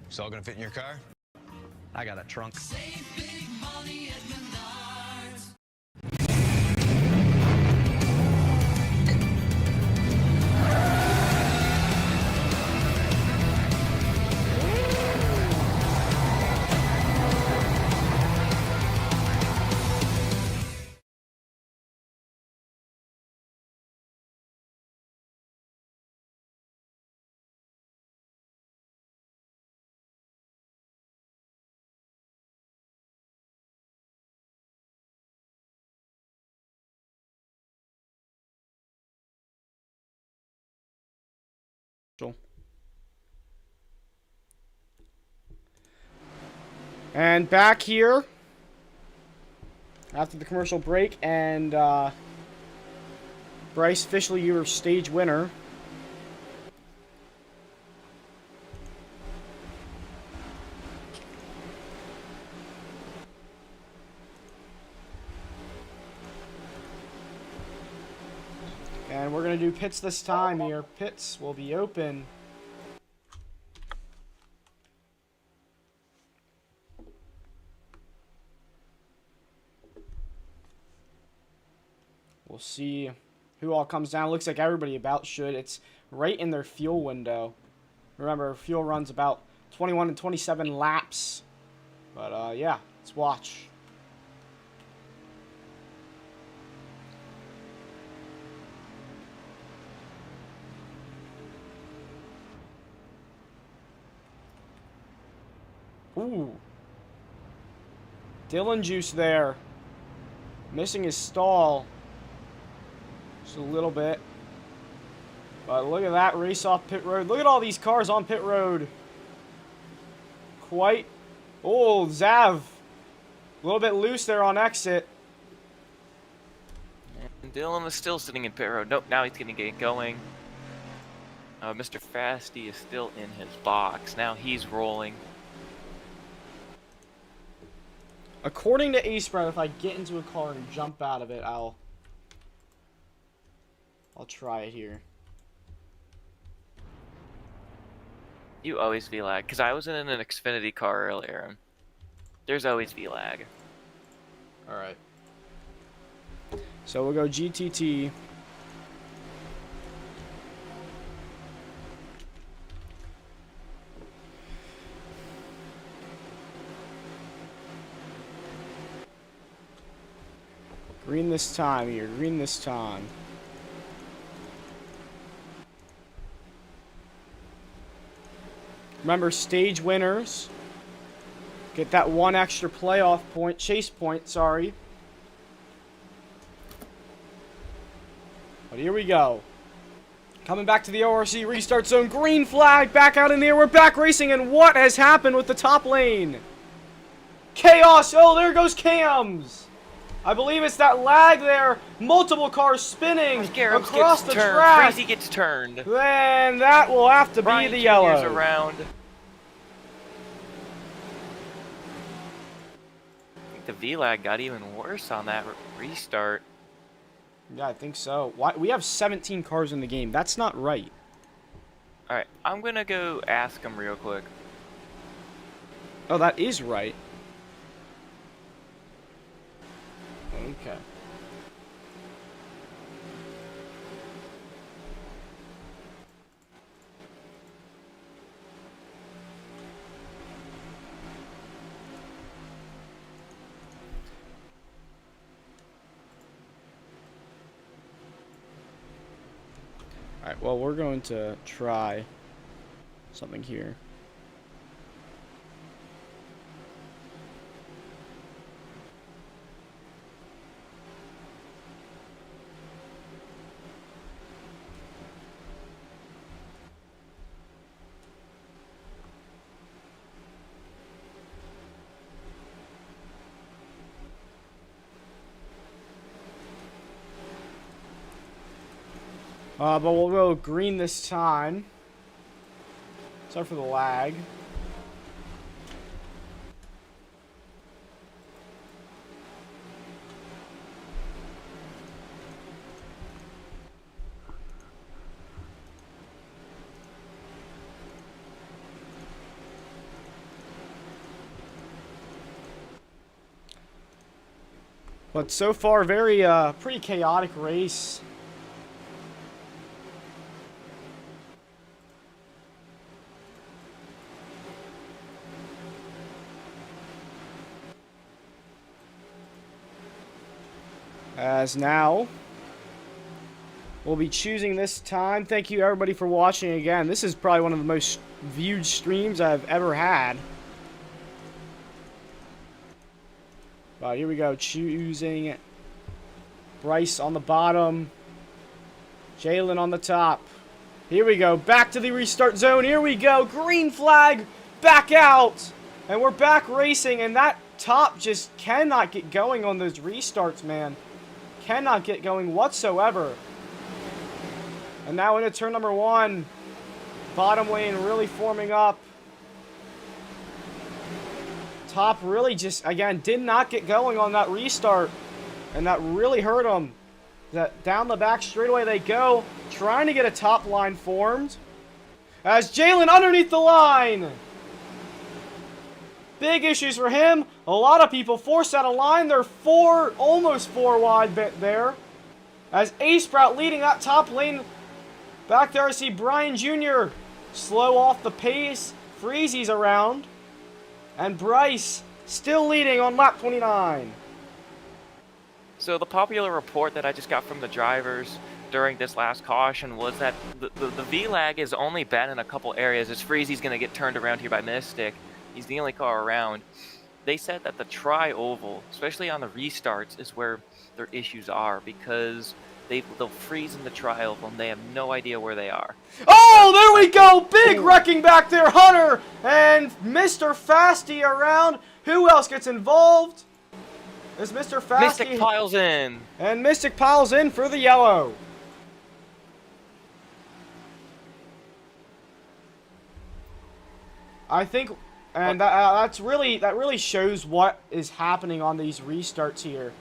It's all gonna fit in your car? I got a trunk. And back here after the commercial break, and Bryce, officially your stage winner. And we're going to do pits this time here. Pits will be open. We'll see who all comes down. Looks like everybody about should. It's right in their fuel window. Remember, fuel runs about 21 and 27 laps. But, yeah, let's watch. Ooh. Dylan Juice there. Missing his stall. Just a little bit. But look at that race off pit road. Look at all these cars on pit road. Quite. Oh, Zav. A little bit loose there on exit. And Dylan is still sitting in pit road. Nope, now he's going to get going. Mr. Fasty is still in his box. Now he's rolling. According to Ace Spread, if I get into a car and jump out of it, I'll try it here. You always VLAG, because I was in an Xfinity car earlier. There's always VLAG. Alright. So we'll go GTT. Green this time here. Green this time. Remember, stage winners get that one extra playoff point, chase point, sorry. But here we go. Coming back to the ORC restart zone. Green flag back out in the air. We're back racing, and what has happened with the top lane? Chaos. Oh, there goes Cams. I believe it's that lag there. Multiple cars spinning across the track. Crazy gets turned. Then that will have to be the yellow. Around. I think the VLAG got even worse on that restart. Yeah, I think so. Why? We have 17 cars in the game. That's not right. Alright, I'm gonna go ask him real quick. Oh, that is right. Okay. Alright, well, we're going to try something here. But we'll go green this time. Sorry for the lag. But so far, very pretty chaotic race. As now, we'll be choosing this time. Thank you everybody for watching again. This is probably one of the most viewed streams I've ever had. Here we go. Choosing Bryce on the bottom. Jalen on the top. Here we go. Back to the restart zone. Here we go. Green flag. Back out. And we're back racing. And that top just cannot get going on those restarts, man. Cannot get going whatsoever. And now into turn number 1. Bottom lane really forming up. Top really just, again, did not get going on that restart. And that really hurt them. That down the back straightaway they go. Trying to get a top line formed. As Jalen underneath the line. Big issues for him. A lot of people forced out of line. They're almost 4 wide there. As A-Sprout leading that top lane. Back there I see Brian Jr. slow off the pace. Freezy's around. And Bryce still leading on lap 29. So the popular report that I just got from the drivers during this last caution was that the V-lag is only bad in a couple areas. As Freezy's going to get turned around here by Mystic. He's the only car around. They said that the tri-oval, especially on the restarts, is where their issues are because they'll freeze in the tri-oval and they have no idea where they are. Oh, there we go! Big wrecking back there, Hunter and Mr. Fasty around. Who else gets involved? Is Mr. Fasty. Mystic piles in. And Mystic piles in for the yellow. I think, and that really shows what is happening on these restarts here.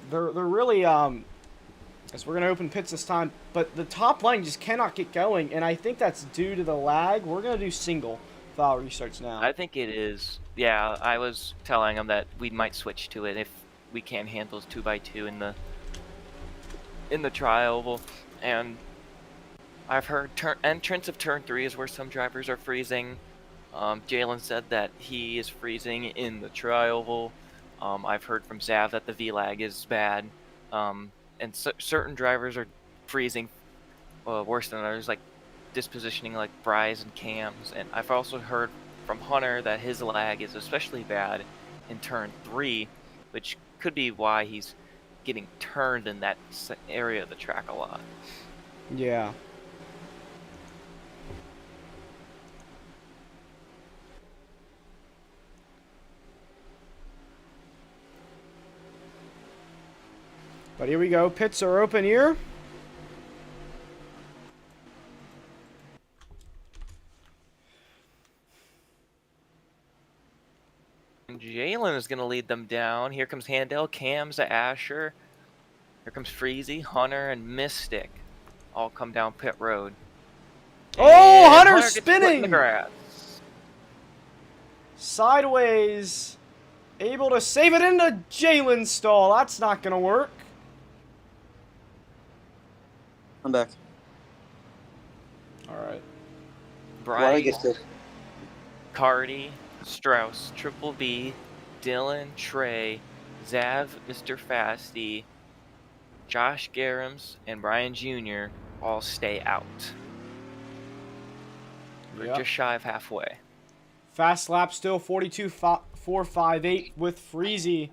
They're really as we're gonna open pits this time, but the top line just cannot get going, and I think that's due to the lag. We're gonna do single file restarts now. I think it is. Yeah, I was telling them that we might switch to it if we can't handle 2x2 in the tri-oval, and I've heard entrance of turn 3 is where some drivers are freezing. Jalen said that he is freezing in the tri-oval. I've heard from Zav that the V-lag is bad, and certain drivers are freezing worse than others, like dispositioning like Bryce and Cams. And I've also heard from Hunter that his lag is especially bad in turn 3, which could be why he's getting turned in that area of the track a lot. Yeah. But here we go. Pits are open here. And Jalen is going to lead them down. Here comes Handel, Cams to Asher. Here comes Freezy, Hunter, and Mystic. All come down pit road. Oh, And Hunter gets put in spinning! the grass. Sideways. Able to save it into Jalen's stall. That's not going to work. I'm back. All right. Bryce, Cardi, Strauss, Triple B, Dylan, Trey, Zav, Mr. Fasty, Josh Garams, and Brian Jr. all stay out. We're Yep. just shy of halfway. Fast lap still 42.458 with Freezy.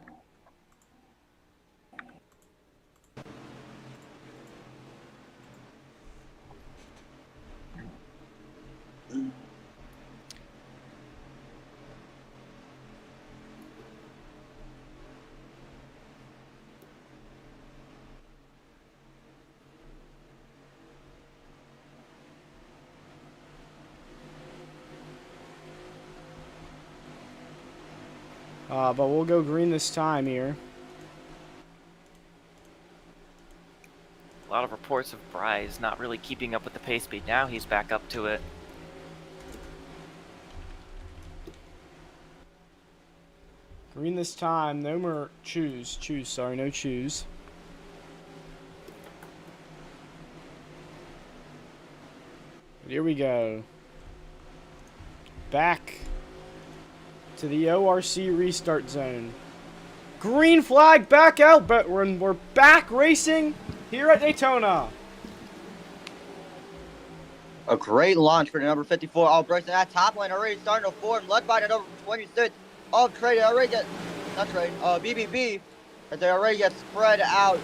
But we'll go green this time here. A lot of reports of Bryce not really keeping up with the pace speed. Now he's back up to it. Green this time. No more choose. Sorry, no choose. Here we go. Back to the ORC restart zone. Green flag back out, but we're back racing here at Daytona. A great launch for the number 54. All Bryson at top lane already starting to form, led by the number 26 of Trade. They already get, not Trade, BBB, as they already get spread out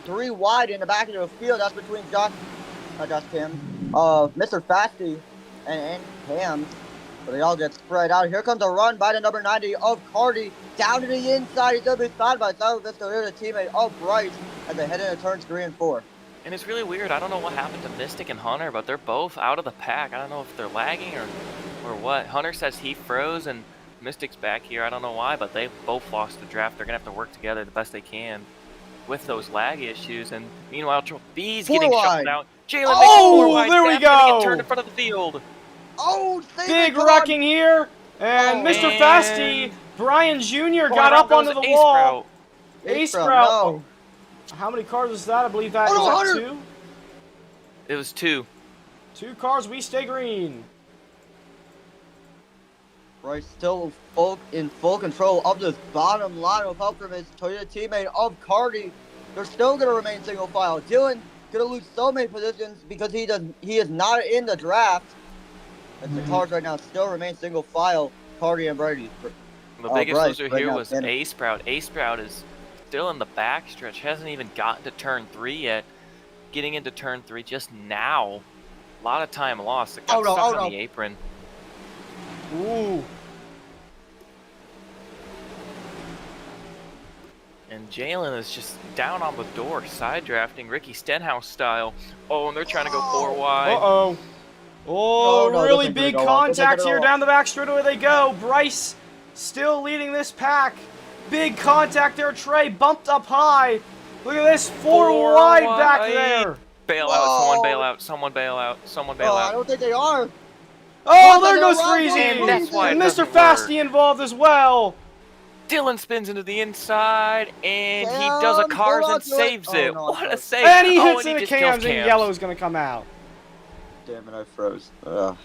3 wide in the back of the field. That's between Mr. Fasty and Cam. So they all get spread out. Here comes a run by the number 90 of Cardi down to the inside. He's going to be side by side with this teammate of Bryce as they head into turns 3 and 4. And it's really weird. I don't know what happened to Mystic and Hunter, but they're both out of the pack. I don't know if they're lagging or what. Hunter says he froze and Mystic's back here. I don't know why, but they both lost the draft. They're going to have to work together the best they can with those lag issues. And meanwhile, B's getting shuffled out. Jalen makes 4 wide. There we go. go. Turned in front of the field. Oh, big wrecking here. And Mr. Fasty, Brian Jr. got up onto the wall. Ace Sprout. No. How many cars is that? I believe that is that 2? It was 2. 2 cars. We stay green. Bryce still in full control of this bottom line with help from his Toyota teammate of Cardi. They're still going to remain single file. Dylan going to lose so many positions because he is not in the draft. And the cars right now still remain single file. Cardi and Brady. The biggest loser here was Ace Sprout. Ace Sprout is still in the backstretch. Hasn't even gotten to turn 3 yet. Getting into turn 3 just now. A lot of time lost. It got stuck on the apron. Ooh. And Jalen is just down on the door, side drafting Ricky Stenhouse style. Oh, and they're trying to go 4 wide. Uh-oh. Oh, no, really big contact here down the back straightaway they go. Bryce still leading this pack. Big contact there, Trey bumped up high. Look at this, 4 wide back there. Bail out, someone bail out, someone bail out, someone bail out. I don't think they are. Oh, there goes Freezy. And that's why and Mr. Fasty involved as well. Dylan spins into the inside, and he does a cars and saves it. What a save. And he hits and into just cams, kills and yellow is going to come out. Damn it, I froze. Ugh.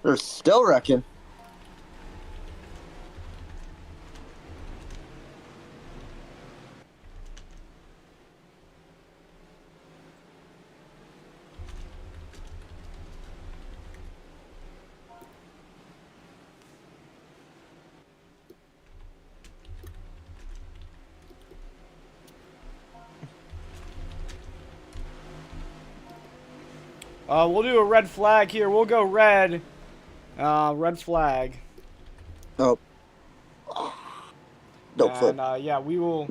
They're still wrecking. We'll do a red flag here. We'll go red. Red flag. Nope. Nope. And yeah, we will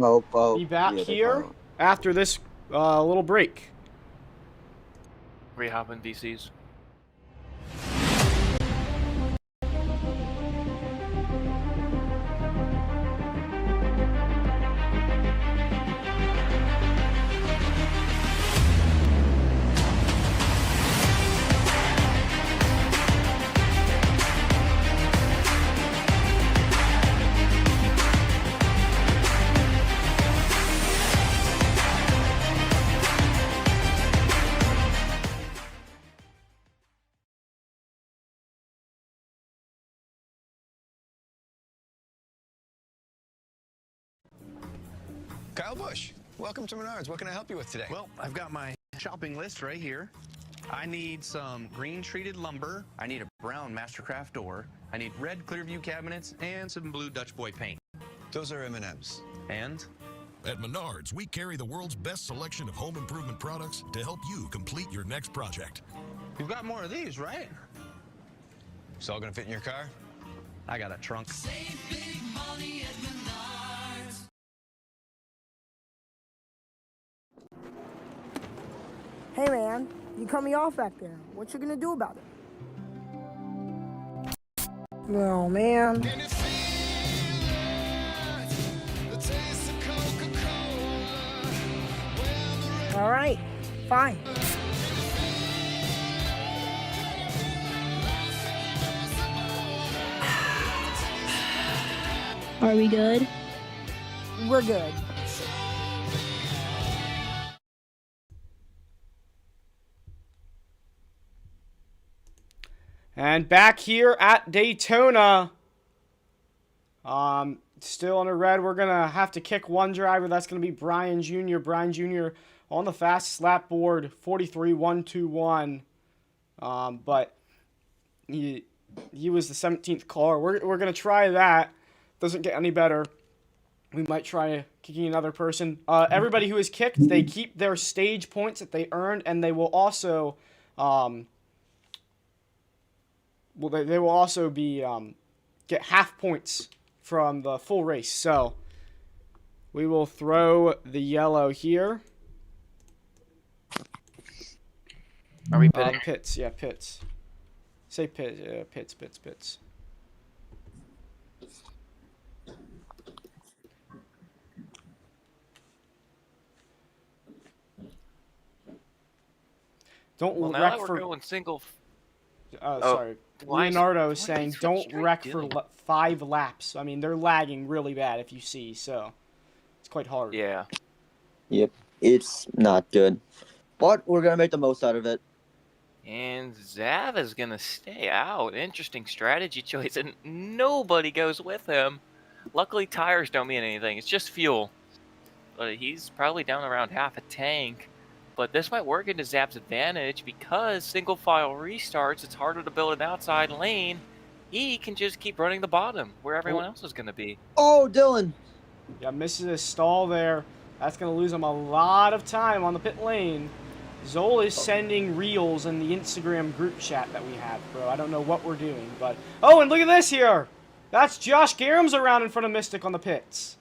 be back here after this little break. Rehopping VCs. Kyle Busch, welcome to Menards. What can I help you with today? Well, I've got my shopping list right here. I need some green treated lumber. I need a brown Mastercraft door. I need red Clearview cabinets and some blue Dutch Boy paint. Those are M&Ms. And? At Menards, we carry the world's best selection of home improvement products to help you complete your next project. You've got more of these, right? It's all gonna fit in your car? I got a trunk. Save big money at Menards. Hey man, You cut me off back there. What you gonna do about it? Oh, man. All right, fine. Are we good? We're good. And back here at Daytona, still in the red. We're going to have to kick one driver. That's going to be Brian Jr. Brian Jr. on the fastest lap board, 43.121. But he was the 17th car. We're going to try that. Doesn't get any better. We might try kicking another person. Everybody who is kicked, they keep their stage points that they earned, and they will also... they will also be get half points from the full race. So we will throw the yellow here. Are we pitting? Pits, yeah, pits. Say pit, pits. Don't Well, now wreck that we're for. going single. Sorry. Leonardo is saying don't wreck for 5 laps. I mean, they're lagging really bad if you see, so it's quite hard. Yeah. Yep, it's not good. But we're going to make the most out of it. And Zav is going to stay out. Interesting strategy choice, and nobody goes with him. Luckily, tires don't mean anything. It's just fuel. But he's probably down around half a tank. But this might work into Zap's advantage because single file restarts, it's harder to build an outside lane. He can just keep running the bottom where everyone else is going to be. Oh, Dylan. Yeah, misses his stall there. That's going to lose him a lot of time on the pit lane. Zol is sending reels in the Instagram group chat that we have, bro. I don't know what we're doing, but... Oh, and look at this here! That's Josh Garham's around in front of Mystic on the pits.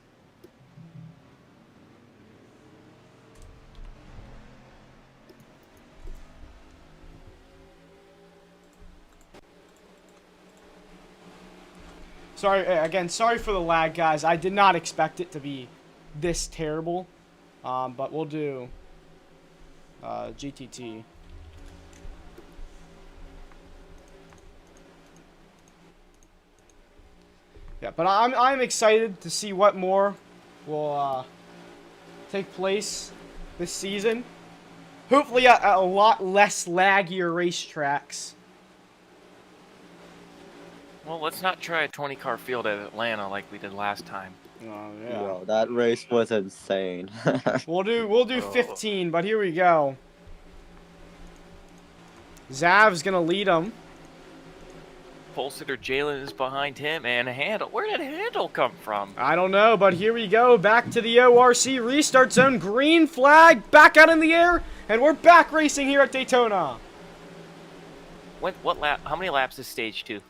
Sorry for the lag, guys. I did not expect it to be this terrible. But we'll do GTT. Yeah, but I'm excited to see what more will take place this season. Hopefully at a lot less laggier racetracks. Well, let's not try a 20-car field at Atlanta like we did last time. Oh, yeah. Bro, that race was insane. We'll do 15, but here we go. Zav's gonna lead him. Pole sitter Jalen is behind him, and Handle. Where did Handle come from? I don't know, but here we go. Back to the ORC restart zone. Green flag back out in the air, and we're back racing here at Daytona. What lap? How many laps is stage 2?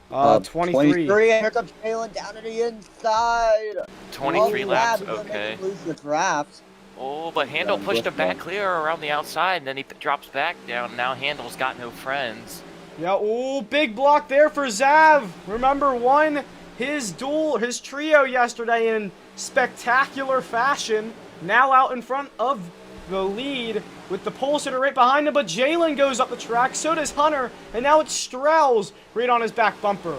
23. 23, and here comes Jalen down to the inside. 23 laps, okay. Lose the draft. Oh, but Handle pushed him back clear around the outside, and then he drops back down. Now Handle's got no friends. Yeah, ooh, big block there for Zav. Remember, won his trio yesterday in spectacular fashion. Now out in front of the lead with the pole sitter right behind him, but Jalen goes up the track, so does Hunter, and now it's Strauss right on his back bumper.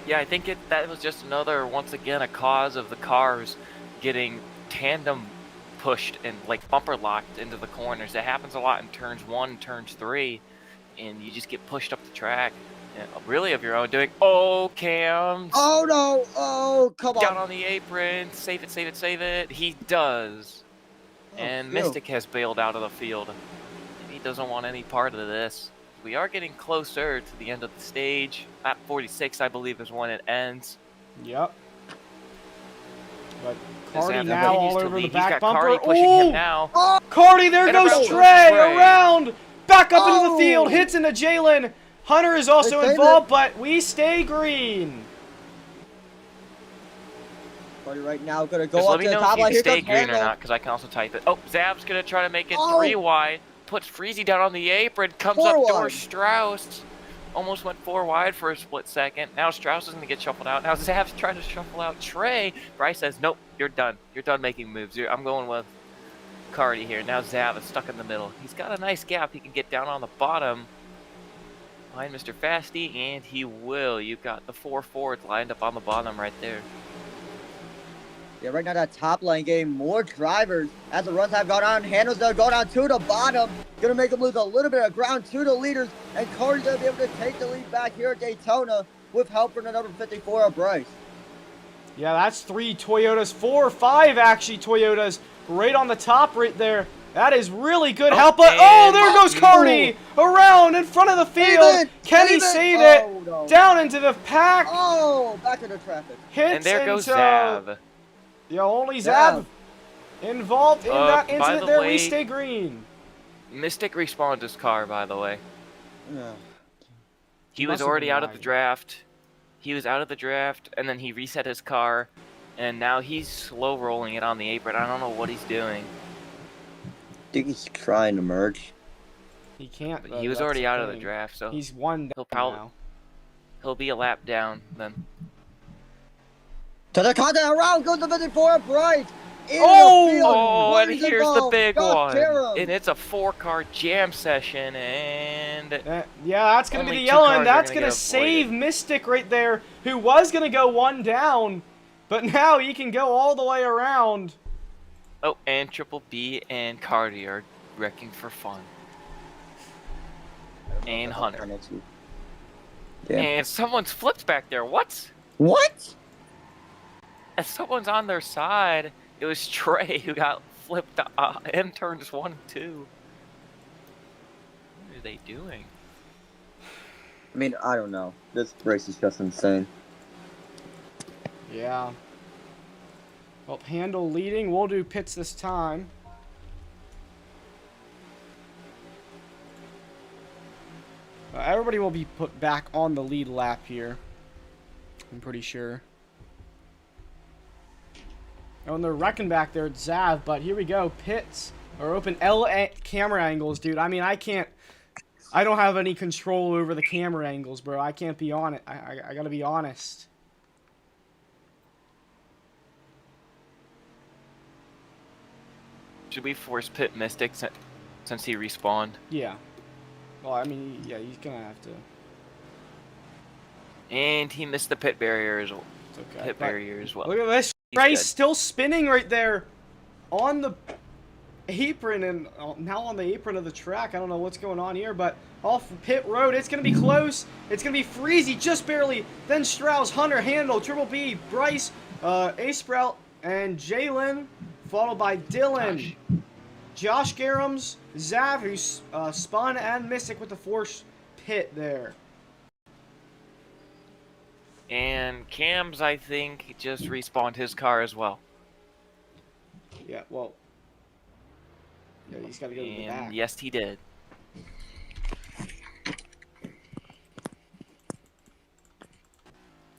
Yeah, I think that was just another, once again, a cause of the cars getting tandem pushed and like bumper locked into the corners. That happens a lot in turns 1 and turns 3, and you just get pushed up the track. And really of your own doing. Oh, Cam. Oh, no. Oh, come on. Down on the apron. Save it, save it, save it. He does. And Mystic has bailed out of the field. He doesn't want any part of this. We are getting closer to the end of the stage. Lap 46, I believe, is when it ends. Yep. But Cardi now all over the back bumper. Cardi pushing him now. Oh, Cardi, there goes Trey around. Back up into the field. Hits into Jalen. Hunter is also involved, but we stay green. Cardi right now going to go up to the top line. line. Let me know if you stay green or not, because I can also type it. Oh, Zab's going to try to make it 3 wide. puts Freezy down on the apron, comes Four up wide. door Strauss. Almost went 4 wide for a split second. Now Strauss is going to get shuffled out. Now Zav's trying to shuffle out Trey. Bryce says, nope, you're done. You're done making moves. I'm going with Cardi here. Now Zav is stuck in the middle. He's got a nice gap. He can get down on the bottom behind Mr. Fasty, and he will. You've got the 4 forwards lined up on the bottom right there. Yeah, right now that top lane getting more drivers as the runs have gone on. Handles are going on to the bottom. Gonna make them lose a little bit of ground to the leaders. And Cardi's gonna be able to take the lead back here at Daytona with help from the number 54 of Bryce. Yeah, that's 3 Toyotas, 4 or 5 actually Toyotas right on the top right there. That is really good help. But oh, there goes Cardi around in front of the field. Can he save it? No. Down into the pack. Oh, back into traffic. Hits And there goes into... Zav. Yeah, only Zav involved in that by incident the there. way, We stay green. Mystic respawned his car, by the way. Yeah. He was must have already been out of the lagging. draft. He was out of the draft, and then he reset his car, and now he's slow rolling it on the apron. I don't know what he's doing. I think he's trying to merge. He can't. But though, he was that's already out of the thing. draft, so He's one he'll down probably now. he'll be a lap down then. To the contact around goes the 54 of Bryce. Oh, and here's the big Josh one. Karam. And it's a 4-car jam session, and Yeah, that's going to be only the 2 yellow, cars and are that's gonna going to get save avoided. Mystic right there, who was going to go one down, but now he can go all the way around. Oh, and Triple B and Cardi are wrecking for fun. And Hunter. Yeah. And someone's flipped back there. What? What? And someone's on their side. It was Trey who got flipped in turns 1 and 2. What are they doing? I mean, I don't know. This race is just insane. Yeah. Well, Handle leading. We'll do pits this time. Everybody will be put back on the lead lap here. I'm pretty sure. Oh, and they're wrecking back there at Zav, but here we go. Pits are open. Camera angles, dude. I mean, I don't have any control over the camera angles, bro. I can't be on it. I gotta be honest. Should we force pit Mystic since he respawned? Yeah. Well, I mean, yeah, he's gonna have to. And he missed the pit barrier as well. It's okay. Pit barrier as well. Look at this. He's Race good. still spinning right there on the apron and now on the apron of the track. I don't know what's going on here, but off pit road, it's going to be close. It's going to be Freezy just barely. Then Strauss, Hunter, Handle, Triple B, Bryce, A-Sprout, and Jalen, followed by Dylan, Josh Garums, Zav, who's spun, and Mystic with the force pit there. And Cam's, I think, just respawned his car as well. Yeah, well. Yeah, he's got to go to the back. And yes, he did.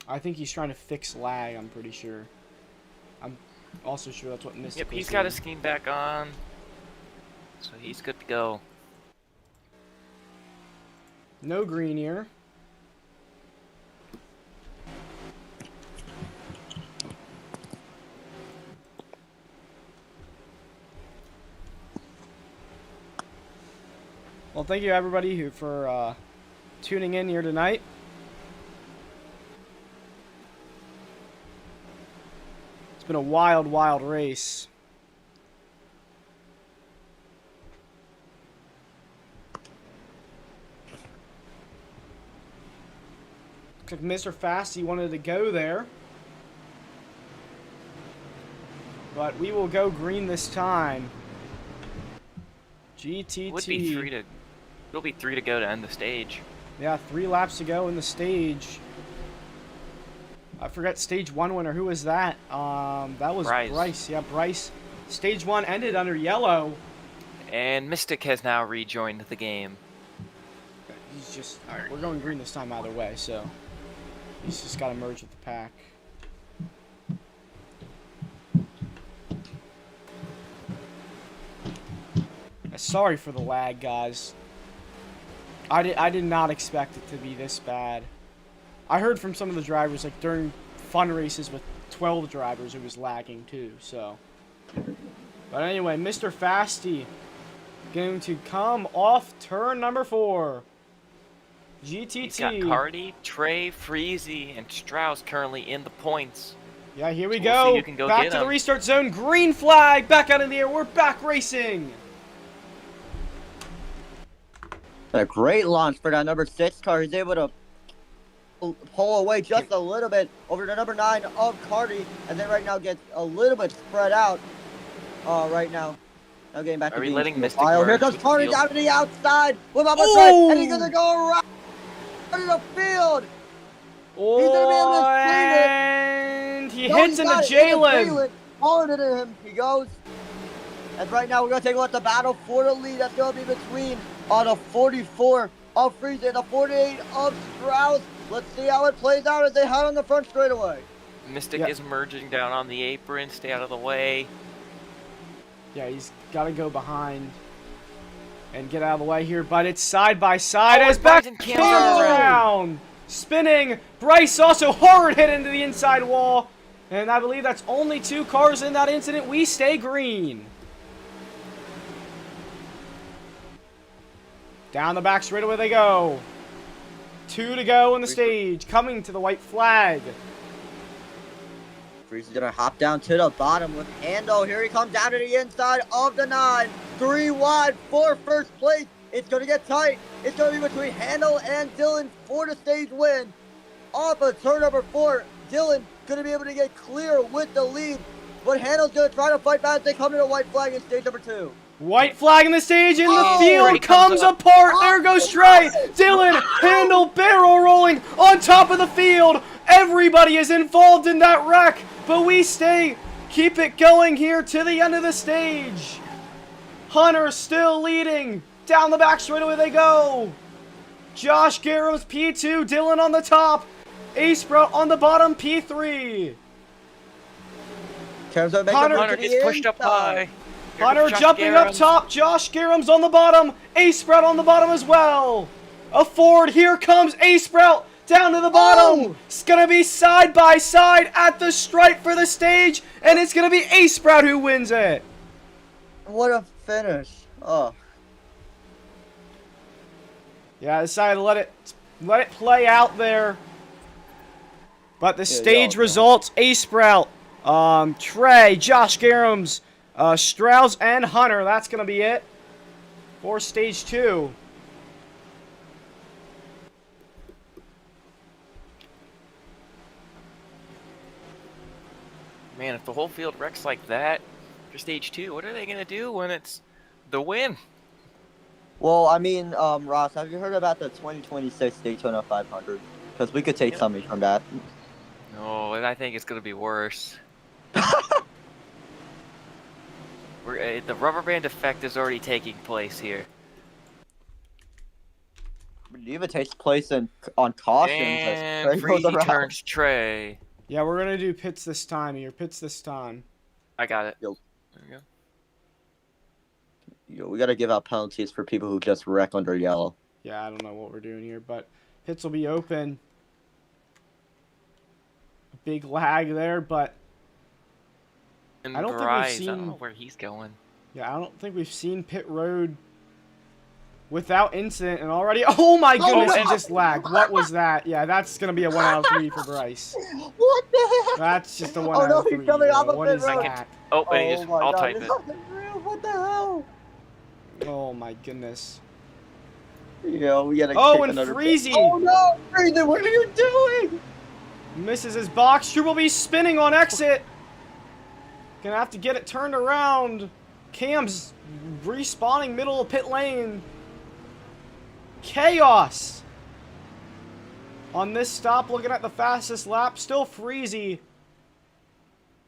I think he's trying to fix lag, I'm pretty sure. I'm also sure that's what Mystic Yep, was he's got his doing. scheme back on. So he's good to go. No green here. Well, thank you everybody for tuning in here tonight. It's been a wild, wild race. Looks like Mr. Fasty wanted to go there. But we will go green this time. GTT. Would be 3 to. It'll be 3 to go to end the stage. Yeah, 3 laps to go in the stage. I forgot stage 1 winner. Who was that? That was Bryce. Yeah, Bryce. Stage 1 ended under yellow. And Mystic has now rejoined the game. He's just... Alright, we're going green this time either way, so... He's just got to merge with the pack. Sorry for the lag, guys. I did not expect it to be this bad. I heard from some of the drivers, like during fun races with 12 drivers, it was lagging too, so. But anyway, Mr. Fasty going to come off turn number 4. GTT. He's got Cardi, Trey, Freezy, and Strauss currently in the points. Yeah, here we So go. we'll see who can go Back get to the him. restart zone. Green flag. Back out in the air. We're back racing. A great launch for that number 6 car. He's able to pull away just a little bit over to number 9 of Cardi, and then right now gets a little bit spread out. Right now. Now getting back Are to we being letting Mystic Here merge comes with Cardi field? down to the outside with Mama Trey, and he's gonna go right into the field. Oh, He's gonna be able to clean it. and he No, hits he's into got it. Jalen. Harder to him. He goes. And right now we're gonna take a look at the battle for the lead. That's gonna be between the 44 of Freeze and the 48 of Strauss. Let's see how it plays out as they head on the front straightaway. Mystic is merging down on the apron. Stay out of the way. Yeah, he's got to go behind and get out of the way here, but it's side by side as back comes around. Spinning. Bryce also hard hit into the inside wall. And I believe that's only 2 cars in that incident. We stay green. Down the back straightaway they go. 2 to go in the stage. Coming to the white flag. Freeze is gonna hop down to the bottom with Handel. Here he comes down to the inside of the 9. 3 wide for first place. It's gonna get tight. It's gonna be between Handel and Dylan for the stage win. Off of turn number 4, Dylan gonna be able to get clear with the lead. But Handel's gonna try to fight back as they come to the white flag in stage number 2. White flag in the stage, and the field comes apart. There goes Trey. Dylan, Handel, barrel rolling on top of the field. Everybody is involved in that wreck, but we keep it going here to the end of the stage. Hunter still leading. Down the back straightaway they go. Josh Garrow's P2, Dylan on the top. Ace Sprout on the bottom, P3. Hunter gets pushed up high. Hunter jumping up top. Josh Garum's on the bottom. Ace Sprout on the bottom as well. A Ford. Here comes Ace Sprout down to the bottom. It's going to be side by side at the stripe for the stage. And it's going to be Ace Sprout who wins it. What a finish. Oh. Yeah, I decided to let it play out there. But the stage results, Ace Sprout, Trey, Josh Garums, Strauss, and Hunter. That's going to be it for stage 2. Man, if the whole field wrecks like that for stage 2, what are they going to do when it's the win? Well, I mean, Ross, have you heard about the 2026 Daytona 500? Because we could take something from that. No, and I think it's going to be worse. The rubber band effect is already taking place here. It even takes place on cautions. And as Trey goes Freezy around. turns Trey. Yeah, we're going to do pits this time here. Pits this time. I got it. Yo. There we go. Yo, we got to give out penalties for people who just wreck under yellow. Yeah, I don't know what we're doing here, but pits will be open. A big lag there, but And I don't think we've Bryce, seen. I don't know where he's going. Yeah, I don't think we've seen pit road without incident, and already. Oh my goodness, he just lagged. What was that? Yeah, that's gonna be a 1 out of 3 for Bryce. What the heck? That's just a 1 Oh, out no, of he's 3. coming off bro. of What pit is road. that? Oh, and he just, my I'll God, type this it. isn't real. What the hell? Oh my goodness. Yo, we gotta Oh, kick and another Freezy. Oh no, Freezy, what are you doing? Misses his box. Triple B spinning on exit. Gonna have to get it turned around. Cam's respawning middle of pit lane. Chaos on this stop. Looking at the fastest lap, still Freezy.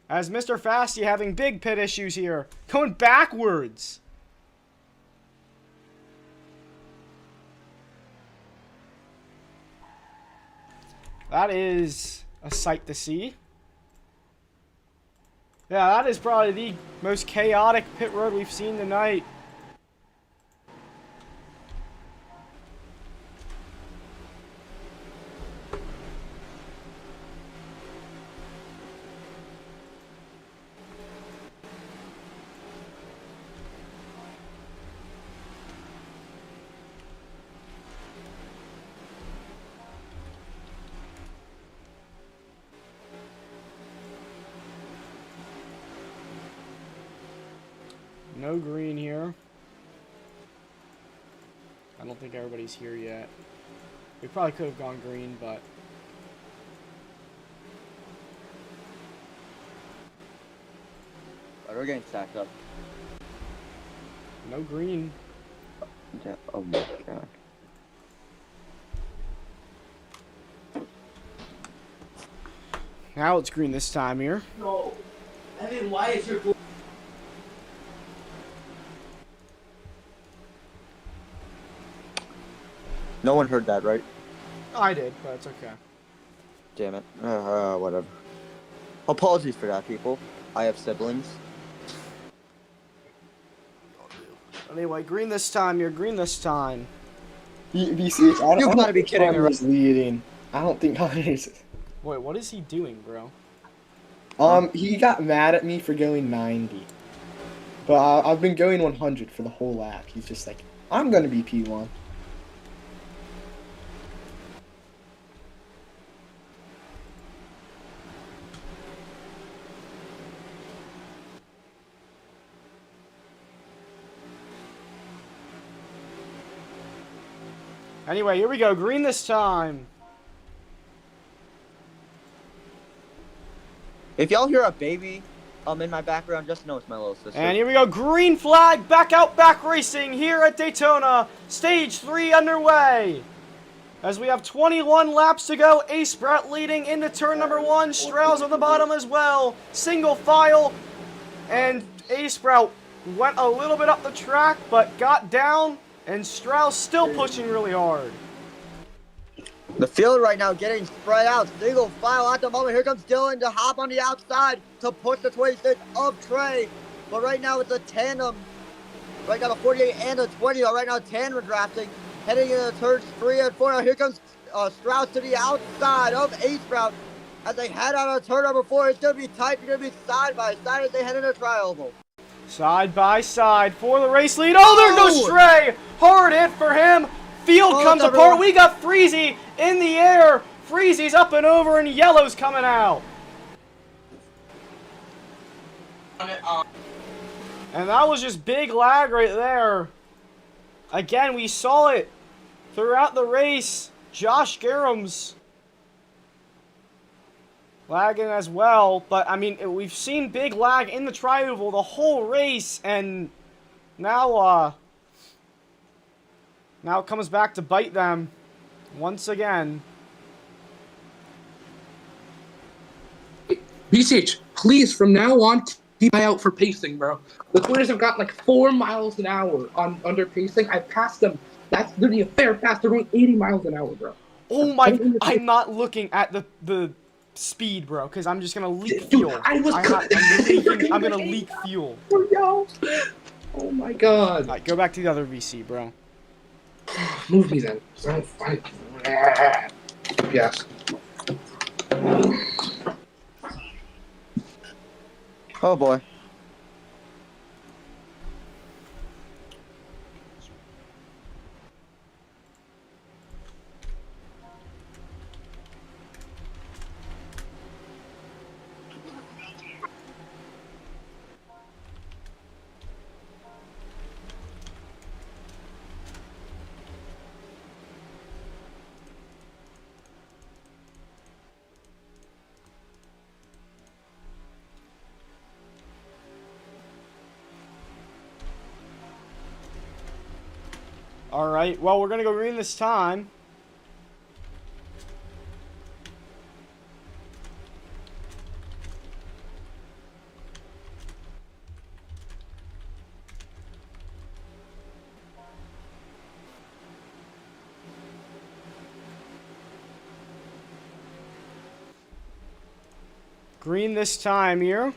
As Mr. Fasty having big pit issues here. Going backwards. That is a sight to see. Yeah, that is probably the most chaotic pit road we've seen tonight. No green here. I don't think everybody's here yet. We probably could have gone green, but... We're getting stacked up. No green. Yeah, oh my god. Now it's green this time here. No. Evan, why is your... No one heard that, right? I did, but it's okay. Damn it. Whatever. Apologies for that, people. I have siblings. Anyway, green this time. You're green this time. BCH, I You don't gotta be think kidding me, Connor's leading. I don't think Connor's... Wait, what is he doing, bro? He got mad at me for going 90. But I've been going 100 for the whole lap. He's just like, I'm gonna be P1. Anyway, here we go. Green this time. If y'all hear a baby in my background, just know it's my little sister. And here we go. Green flag. Back out, back racing here at Daytona. Stage 3 underway. As we have 21 laps to go. Ace Sprout leading into turn number 1. Strauss on the bottom as well. Single file. And Ace Sprout went a little bit up the track, but got down. And Strauss still pushing really hard. The field right now getting spread out. Single file at the moment. Here comes Dylan to hop on the outside to push the 26 of Trey. But right now it's a tandem. Right now the 48 and the 20 are right now tandem drafting. Heading into turns 3 and 4. Now here comes Strauss to the outside of Ace Sprout. As they head out of turn number 4, it's going to be tight. It's going to be side by side as they head into tri-oval. Side by side for the race lead. Oh, there goes Trey. Hard hit for him. Field comes apart. We got Freezy in the air. Freezy's up and over, and yellow's coming out. And that was just big lag right there. Again, we saw it throughout the race. Josh Garham's lagging as well, but I mean, we've seen big lag in the tri-oval the whole race, and now it comes back to bite them once again. BCH, please, from now on, keep an eye out for pacing, bro. The Twitters have got like 4 miles an hour on under pacing. I passed them. That's literally a fair pass. They're going 80 miles an hour, bro. Oh my! I'm not looking at the speed, bro, because I'm just gonna leak fuel. I'm gonna leak fuel. Oh my god! Alright, go back to the other VC, bro. Move me then. Don't fight. Yes. Oh boy. Alright, well, we're gonna go green this time. Green this time here.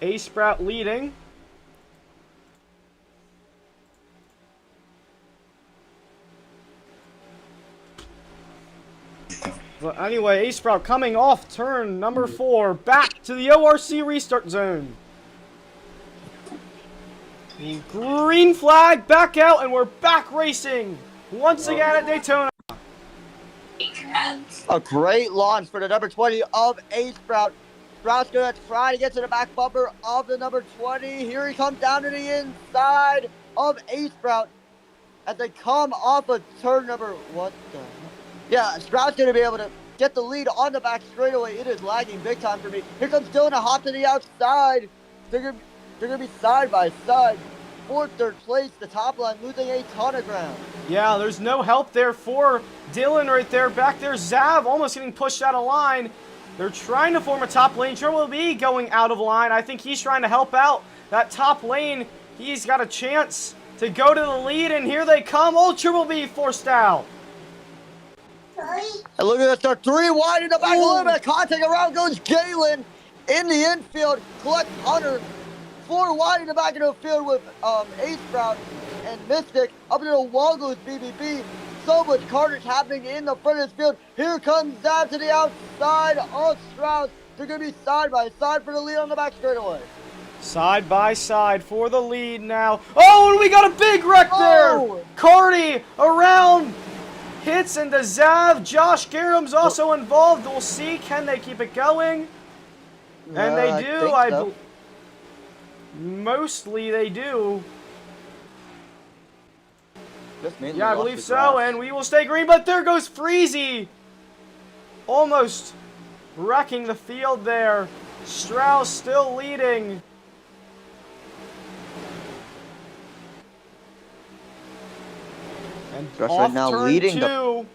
Ace Sprout leading. But anyway, Ace Sprout coming off turn number 4, back to the ORC restart zone. The green flag back out, and we're back racing once again at Daytona. A great launch for the number 20 of Ace Sprout. Sprout's going to try to get to the back bumper of the number 20. Here he comes down to the inside of A-Sprout as they come off of turn number, what the hell? Yeah, Sprout's going to be able to get the lead on the back straightaway. It is lagging big time for me. Here comes Dylan to hop to the outside. They're going to be side by side. For third place, the top line losing a ton of ground. Yeah, there's no help there for Dylan right there. Back there, Zav almost getting pushed out of line. They're trying to form a top lane. Triple B going out of line. I think he's trying to help out that top lane. He's got a chance to go to the lead, and here they come. Oh, Triple B forced out. And look at this, they're 3 wide in the back. A little bit of contact. Around goes Galen in the infield. Collects Hunter. 4 wide in the back of the field with A-Sprout and Mystic. Up into the wall goes BBB. So much carnage happening in the front of this field. Here comes Zav to the outside of Strauss. They're going to be side by side for the lead on the back straightaway. Side by side for the lead now. Oh, and we got a big wreck there. Cardi around. Hits into Zav. Josh Garam's also involved. We'll see. Can they keep it going? And they do. Mostly they do. Yeah, I believe so. And we will stay green. But there goes Freezy. Almost wrecking the field there. Strauss still leading. And Strauss off right now turn leading 2,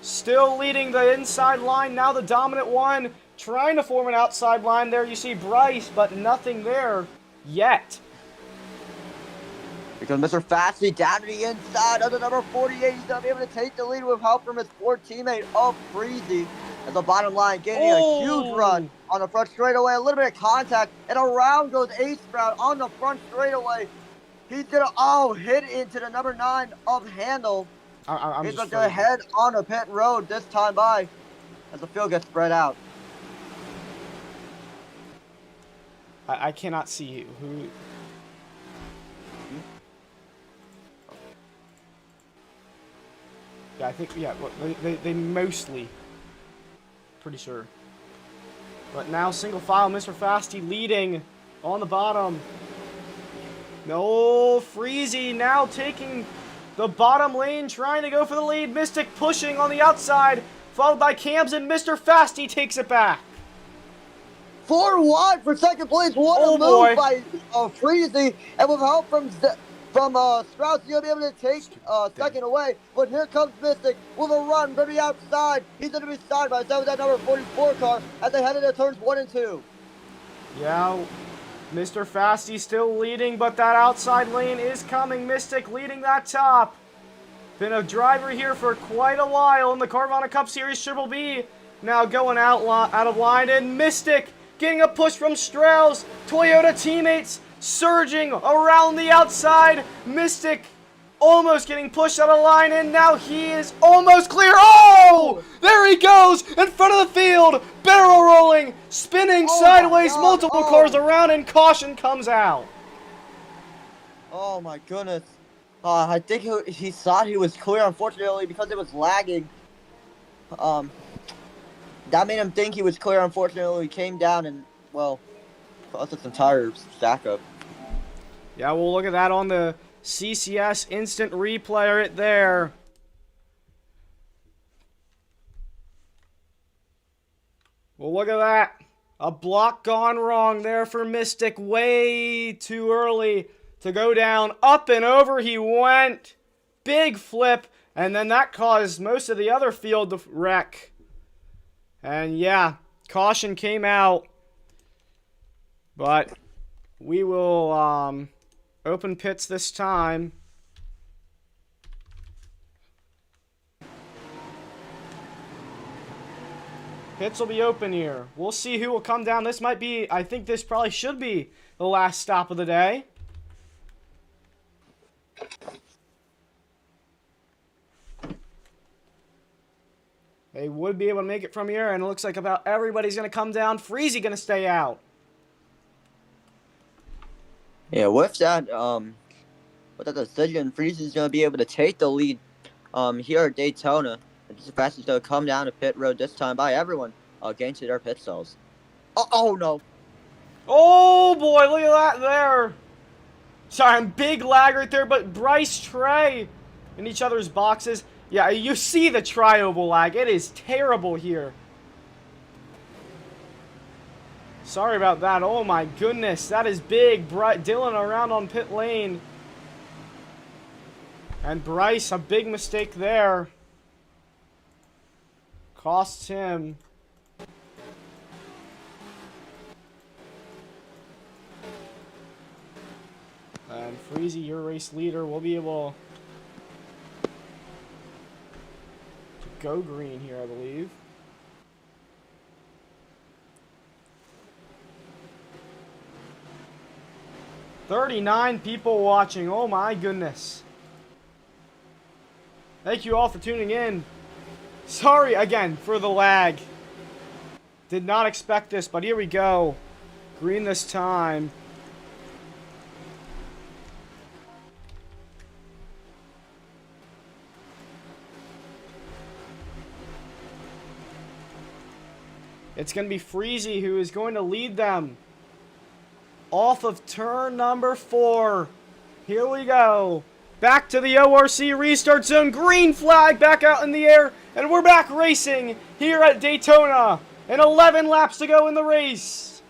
still leading the inside line. Now the dominant one trying to form an outside line there. You see Bryce, but nothing there yet. Here comes Mr. Fasty down to the inside of the number 48. He's going to be able to take the lead with help from his 4th teammate of Freezy. At the bottom line, gaining a huge run on the front straightaway. A little bit of contact, and around goes A-Sprout on the front straightaway. He's going to, hit into the number 9 of Handle. He's going to head on the pit road this time by as the field gets spread out. I cannot see you. Who? Yeah, I think, yeah, they mostly, pretty sure. But now single file, Mr. Fasty leading on the bottom. No, Freezy now taking the bottom lane, trying to go for the lead. Mystic pushing on the outside, followed by Cams, and Mr. Fasty takes it back. 4 wide for second place. What a move by Freezy, and with help from Strauss, you'll be able to take second away. But here comes Mystic with a run from the outside. He's going to be side by side with that number 44 car as they head into turns 1 and 2. Yeah, Mr. Fasty still leading, but that outside lane is coming. Mystic leading that top. Been a driver here for quite a while in the Carvana Cup Series. Triple B now going out of line, and Mystic getting a push from Strauss. Toyota teammates surging around the outside. Mystic almost getting pushed out of line, and now he is almost clear. Oh! There he goes in front of the field. Barrel rolling, spinning sideways, multiple cars around, and caution comes out. Oh my goodness. I think he thought he was clear, unfortunately, because it was lagging. That made him think he was clear, unfortunately. He came down and, well, caused its entire stack up. Yeah, we'll look at that on the CCS instant replay right there. Well, look at that. A block gone wrong there for Mystic. Way too early to go down. Up and over he went. Big flip. And then that caused most of the other field to wreck. And yeah, caution came out. But we will open pits this time. Pits will be open here. We'll see who will come down. This might be, I think this probably should be the last stop of the day. They would be able to make it from here, and it looks like about everybody's going to come down. Freezy going to stay out. Yeah, with that decision, Freezy's going to be able to take the lead here at Daytona. It's the fastest to come down to pit road this time by everyone getting to their pit stalls. Oh no. Oh boy, look at that there. Sorry, I'm big lag right there, but Bryce, Trey in each other's boxes. Yeah, you see the tri-oval lag. It is terrible here. Sorry about that. Oh my goodness, that is big. Dylan around on pit lane. And Bryce, a big mistake there. Costs him. And Freezy, your race leader, will be able to go green here, I believe. $39 people watching. Oh my goodness. Thank you all for tuning in. Sorry again for the lag. Did not expect this, but here we go. Green this time. It's going to be Freezy who is going to lead them off of turn number 4. Here we go. Back to the ORC restart zone. Green flag back out in the air. And we're back racing here at Daytona. And 11 laps to go in the race.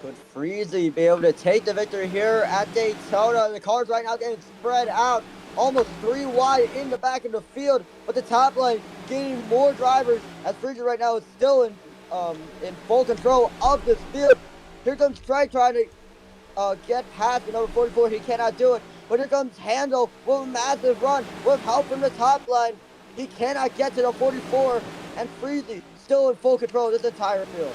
Could Freezy be able to take the victory here at Daytona? The cars right now getting spread out. Almost 3 wide in the back of the field. But the top lane gaining more drivers as Freezy right now is still in full control of this field. Here comes Trey trying to get past the number 44. He cannot do it. But here comes Handel with a massive run with help from the top line. He cannot get to the 44. And Freezy still in full control of this entire field.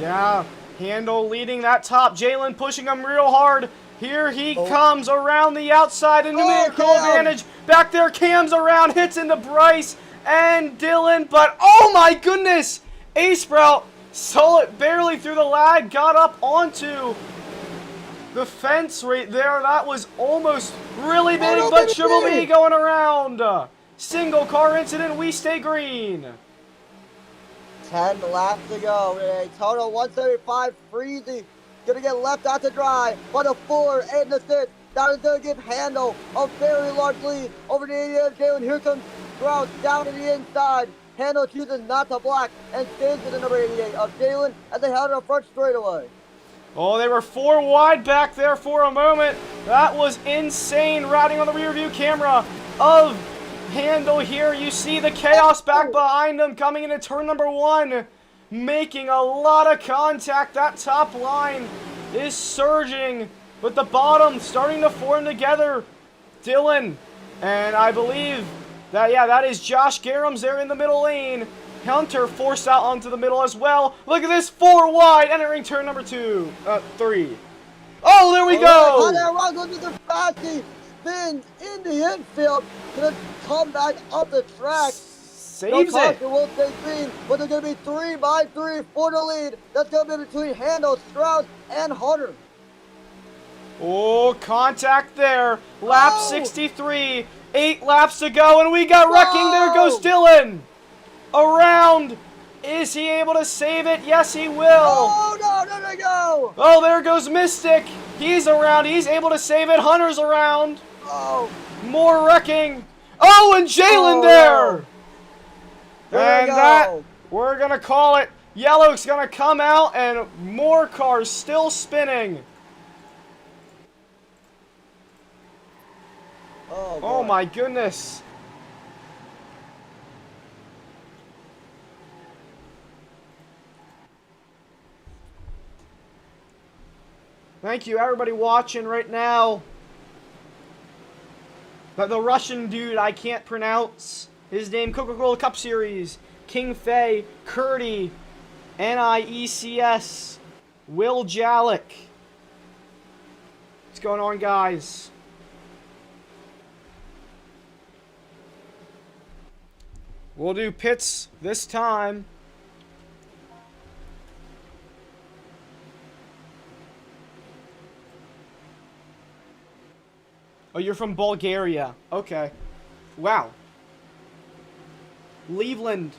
Yeah, Handel leading that top. Jalen pushing him real hard. Here he comes around the outside. A numerical advantage. Back there, Cam's around. Hits into Bryce and Dylan. But, oh my goodness! A-Sprout saw it barely through the lag. Got up onto the fence right there. That was almost really big. But Triple B going around. Single car incident. We stay green. 10 laps to go. Daytona 175. Freezy gonna get left out to dry. But a 4 and the 6. That is gonna give Handel a very large lead over the 88 of Jalen. Here comes Strauss down to the inside. Handel chooses not to block and stays with the number 88 of Jalen as they head on front straightaway. Oh, they were 4 wide back there for a moment. That was insane. Riding on the rear view camera of Handel here. You see the chaos back behind him coming into turn number 1. Making a lot of contact. That top line is surging. But the bottom starting to form together. Dylan. And I believe that, yeah, that is Josh Garums there in the middle lane. Hunter forced out onto the middle as well. Look at this, 4 wide, entering turn number 3. Oh, there we go! Hunter goes to the fastest, spins in the infield, gonna come back up the track. Saves it. Will stay green, but they're gonna be 3 by 3 for the lead. That's gonna be between Handel, Strauss, and Hunter. Oh, contact there. Lap 63. 8 laps to go, and we got wrecking. There goes Dylan. Around. Is he able to save it? Yes, he will. Oh, no, there they go. Oh, there goes Mystic. He's around. He's able to save it. Hunter's around. Oh. More wrecking. Oh, and Jalen there. And that, we're going to call it. Yellow's going to come out, and more cars still spinning. Oh my goodness. Thank you, everybody watching right now. But the Russian dude I can't pronounce. His name, Coca-Cola Cup Series. King Fei, Curdy, NIECS, Will Jalik. What's going on, guys? We'll do pits this time. Oh, you're from Bulgaria. Okay. Wow. Cleveland.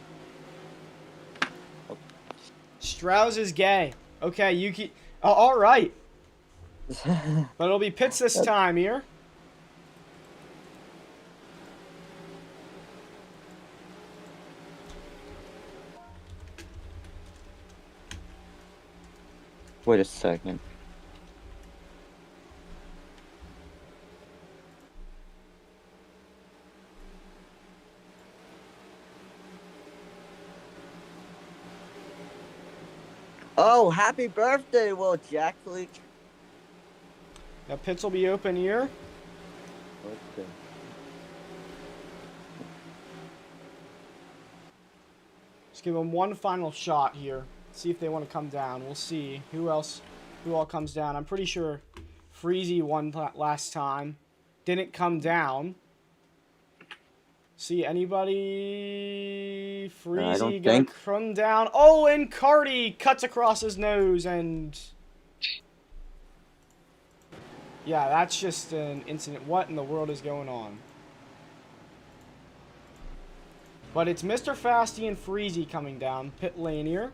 Strauss is gay. Okay, you keep. Oh, all right. But it'll be pits this time here. Wait a second. Oh, happy birthday, Will Jack Leak. Now pits will be open here. Okay. Just give them one final shot here. See if they want to come down. We'll see who all comes down. I'm pretty sure Freezy won last time. Didn't come down. See anybody? Freezy don't gonna think. come down. Oh, and Cardi cuts across his nose and... Yeah, that's just an incident. What in the world is going on? But it's Mr. Fasty and Freezy coming down pit lane here.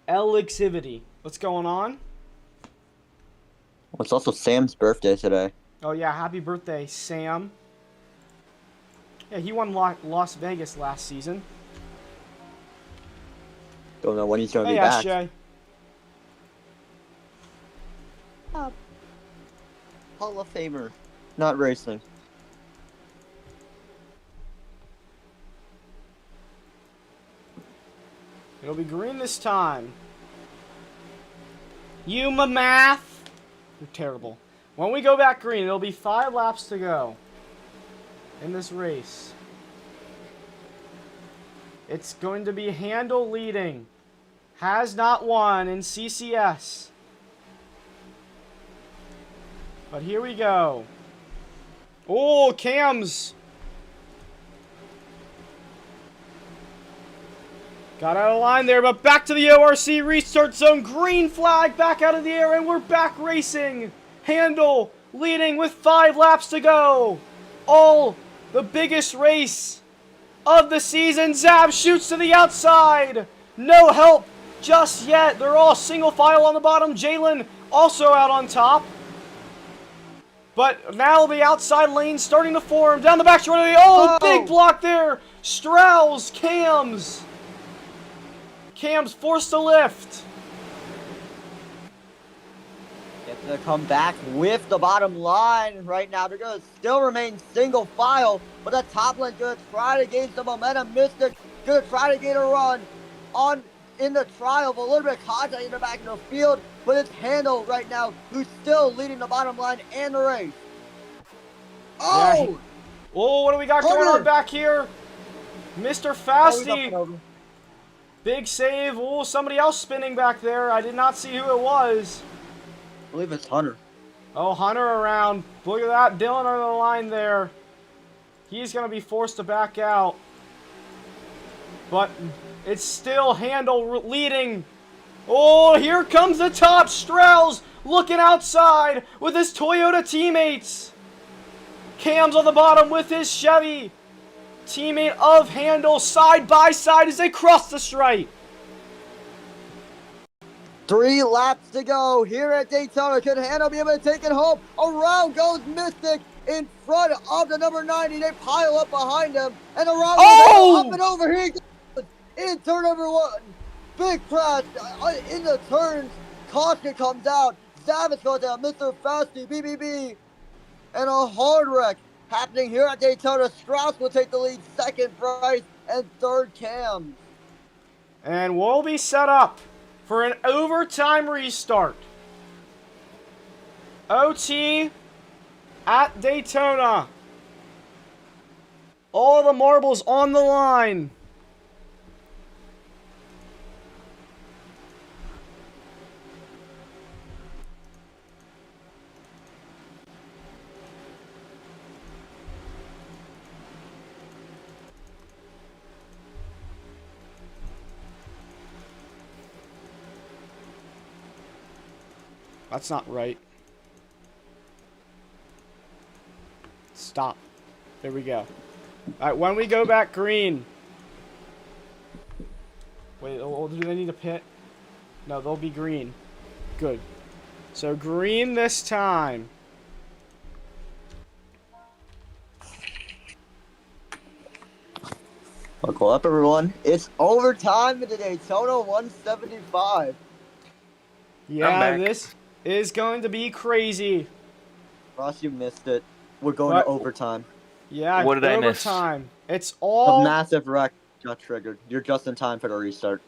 Elixivity. What's going on? Well, it's also Sam's birthday today. Oh yeah, happy birthday, Sam. Yeah, he won Las Vegas last season. Don't know when he's going to Hey, be back. SJ. Hall of Famer, not racing. It'll be green this time. Yuma math. You're terrible. When we go back green, it'll be 5 laps to go in this race. It's going to be Handel leading. Has not won in CCS. But here we go. Oh, Cam's. Got out of line there, but back to the ORC restart zone. Green flag back out of the air, and we're back racing. Handel leading with 5 laps to go. All the biggest race of the season. Zab shoots to the outside. No help just yet. They're all single file on the bottom. Jalen also out on top. But now the outside lane starting to form. Down the backstretch. Oh, big block there. Strauss, Cam's forced to lift. Gets to come back with the bottom line right now. They're going to still remain single file, but the top lane's going to try to gain some momentum. Mystic going to try to get a run on in the trial, but a little bit of contact in the back of the field, but it's Handel right now who's still leading the bottom line and the race. Oh! Oh, what do we got going on back here? Mr. Fasty. Big save. Oh, somebody else spinning back there. I did not see who it was. I believe it's Hunter. Oh, Hunter around. Look at that. Dylan on the line there. He's going to be forced to back out. But it's still Handel leading. Oh, here comes the top. Strauss looking outside with his Toyota teammates. Cam's on the bottom with his Chevy. Teammate of Handel side by side as they cross the stripe. 3 laps to go here at Daytona. Could Handel be able to take it home? Around goes Mystic in front of the number 90. They pile up behind him. And around goes up and over. Here he goes in turn number 1. Big crash in the turns. Caution comes out. Savage goes down. Mr. Fasty, BBB. And a hard wreck happening here at Daytona. Strauss will take the lead. Second, Bryce. And third, Cam. And we'll be set up for an overtime restart. OT at Daytona. All the marbles on the line. That's not right. Stop. There we go. All right, when we go back green. Wait, do they need a pit? No, they'll be green. Good. So green this time. Buckle up, everyone. It's overtime in the Daytona 175. Yeah, this is going to be crazy. Ross, you missed it. We're going to overtime. Yeah, What did I miss? overtime. It's A all... massive wreck got triggered. You're just in time for the restart.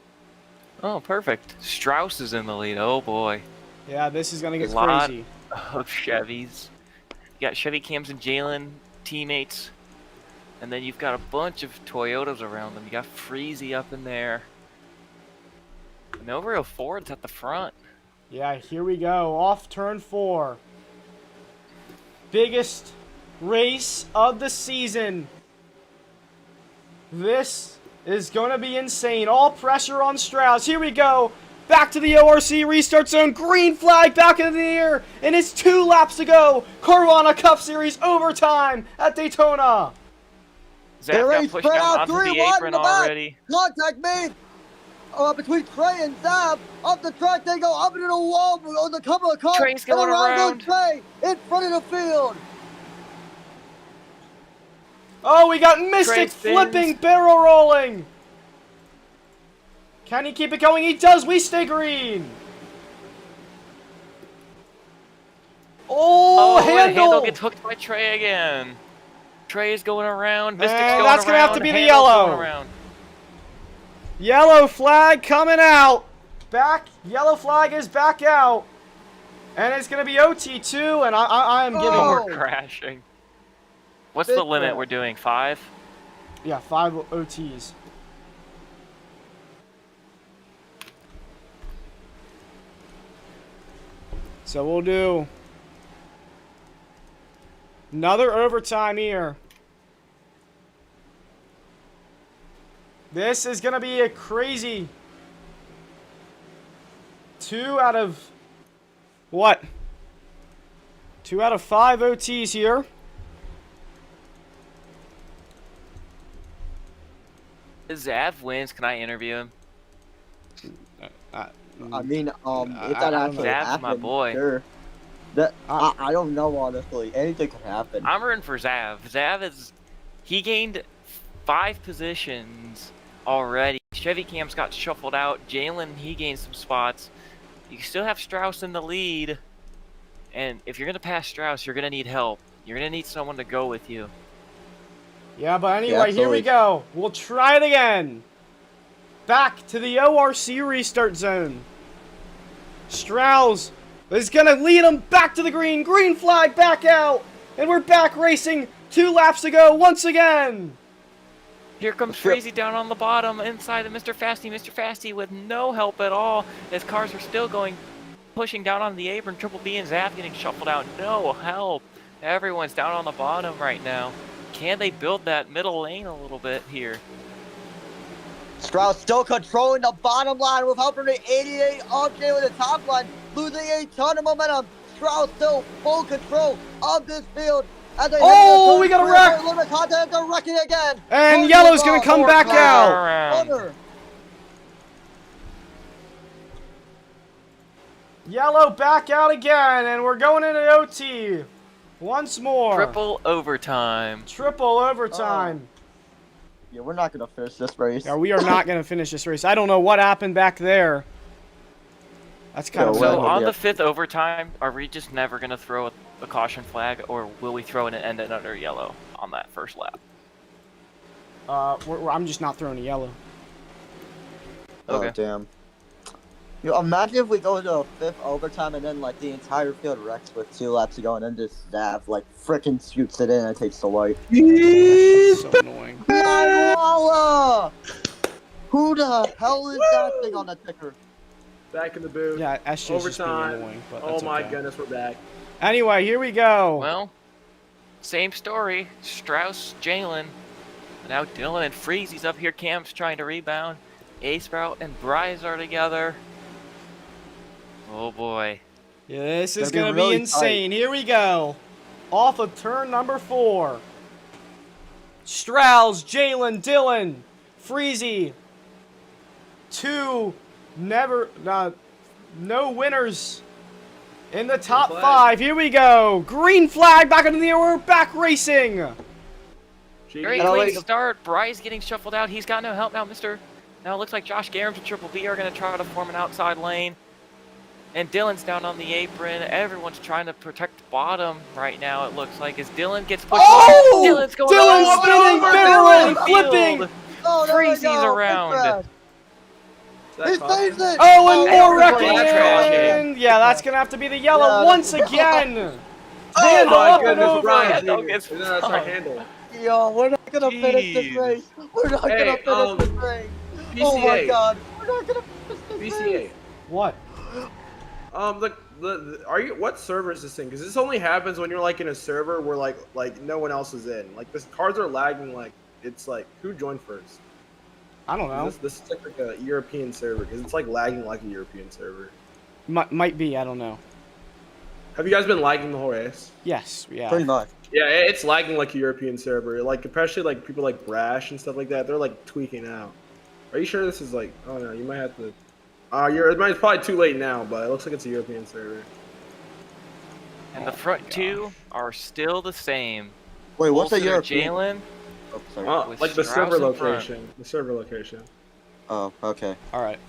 Oh, perfect. Strauss is in the lead. Oh, boy. Yeah, this is going to get A lot crazy. of Chevys. You got Chevy Cams and Jalen teammates. And then you've got a bunch of Toyotas around them. You got Freezy up in there. No real Fords at the front. Yeah, here we go. Off turn 4. Biggest race of the season. This is going to be insane. All pressure on Strauss. Here we go. Back to the ORC restart zone. Green flag back in the air. And it's 2 laps to go. Carvana Cup Series overtime at Daytona. Zach got pushed down onto the apron already. Contact made between Trey and Zab. Up the track, they go up into the wall on the couple of cars. Trey's going around. Goes Trey in front of the field. Oh, we got Mystic flipping, barrel rolling. Can he keep it going? He does. We stay green. Oh, Handle gets hooked by Trey again. Trey is going around. Mystic's going that's going to have to be the yellow. Yellow flag coming out. Yellow flag is back out. And it's going to be OT2, and I'm giving... We're crashing. What's the limit we're doing? 5? Yeah, 5 OTs. So we'll do another overtime here. This is going to be a crazy 2 out of what? 2 out of 5 OTs here. If Zav wins, can I interview him? I mean, if that actually Zav's happens, my boy. sure. I don't know, honestly. Anything could happen. I'm rooting for Zav. He gained 5 positions already. Chevy Cam's got shuffled out. Jalen, he gained some spots. You still have Strauss in the lead. And if you're going to pass Strauss, you're going to need help. You're going to need someone to go with you. Yeah, but anyway, here we go. We'll try it again. Back to the ORC restart zone. Strauss is going to lead him back to the green. Green flag back out. And we're back racing. 2 laps to go once again. Here comes Freezy down on the bottom inside of Mr. Fasty. Mr. Fasty with no help at all. His cars are still pushing down on the apron. Triple B and Zap getting shuffled out. No help. Everyone's down on the bottom right now. Can they build that middle lane a little bit here? Strauss still controlling the bottom line with help from the 88 OJ with the top line, losing a ton of momentum. Strauss still full control of this field. As they we got a wreck! Limit contact, they're wrecking again. And yellow's going to come back out. Yellow back out again, and we're going into OT. Once more. Triple overtime. Triple overtime. Yeah, we're not going to finish this race. Yeah, we are not going to finish this race. I don't know what happened back there. That's kind of So on the 5th overtime, are we just never going to throw a caution flag, or will we throw it and end it under yellow on that first lap? I'm just not throwing a yellow. Okay. Oh, damn. You know, imagine if we go into a 5th overtime and then, like, the entire field wrecks with 2 laps to go and then just Zav, like, frickin' shoots it in and takes the white. That's so annoying. Who the hell is that thing on the ticker? Back in the booth. Yeah, SJ's overtime. just being annoying, but Oh that's my okay. goodness, we're back. Anyway, here we go. Well, same story. Strauss, Jalen. Now Dylan and Freezy's up here. Cam's trying to rebound. A-Sprout and Bryce are together. Oh boy. Yeah, this is going to be insane. Here we go. off of turn number 4. Strauss, Jalen, Dylan, Freezy. No winners in the top 5. Here we go. Green flag back into the air. We're back racing. Very clean start. Bryce getting shuffled out. He's got no help now, Now it looks like Josh Garams and Triple B are going to try to form an outside lane. And Dylan's down on the apron. Everyone's trying to protect the bottom right now, it looks like, as Dylan gets pushed. Oh! Dylan's going Dylan spinning, barreling, flipping. Freezy's around. He saves it! Oh, and more wrecking. And yeah, that's going to have to be the yellow once again. Handle up and over. That's our handle. Yo, we're not gonna finish this race. We're not gonna finish this race. BCA. Oh my god, we're not gonna finish this BCA. race. What? What server is this thing? Because this only happens when you're like in a server where like no one else is in. Like, this cars are lagging. Like, it's like, who joined first? I don't know. This is like a European server because it's like lagging like a European server. Might be. I don't know. Have you guys been lagging the whole race? Yes, yeah. Pretty much. Yeah, it's lagging like a European server. Like, especially like people like Brash and stuff like that. They're like tweaking out. Are you sure this is like? Oh no, you might have to. It's probably too late now, but it looks like it's a European server. And the front two are still the same. Wait, what's the European? European? Jalen. Oh, sorry. Like the server location. The server location. Oh, okay. All right.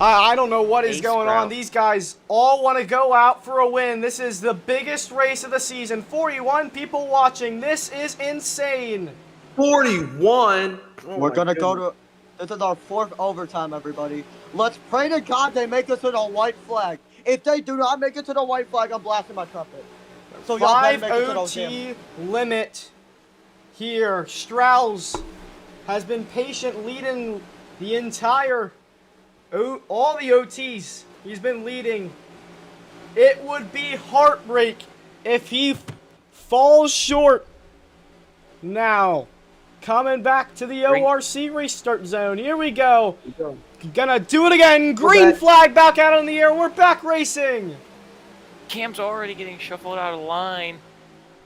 I don't know what is going on. These guys all want to go out for a win. This is the biggest race of the season. 41 people watching. This is insane. 41? We're gonna go to. This is our 4th overtime, everybody. Let's pray to God they make us to the white flag. If they do not make it to the white flag, I'm blasting my trumpet. So y'all better 5 make it to those OT limit here. Strauss has been patient, leading the entire, all the OTs. He's been leading. It would be heartbreak if he falls short. Now, coming back to the ORC restart zone. Here we go. Gonna do it again. Green flag back out in the air. We're back racing. Cam's already getting shuffled out of line.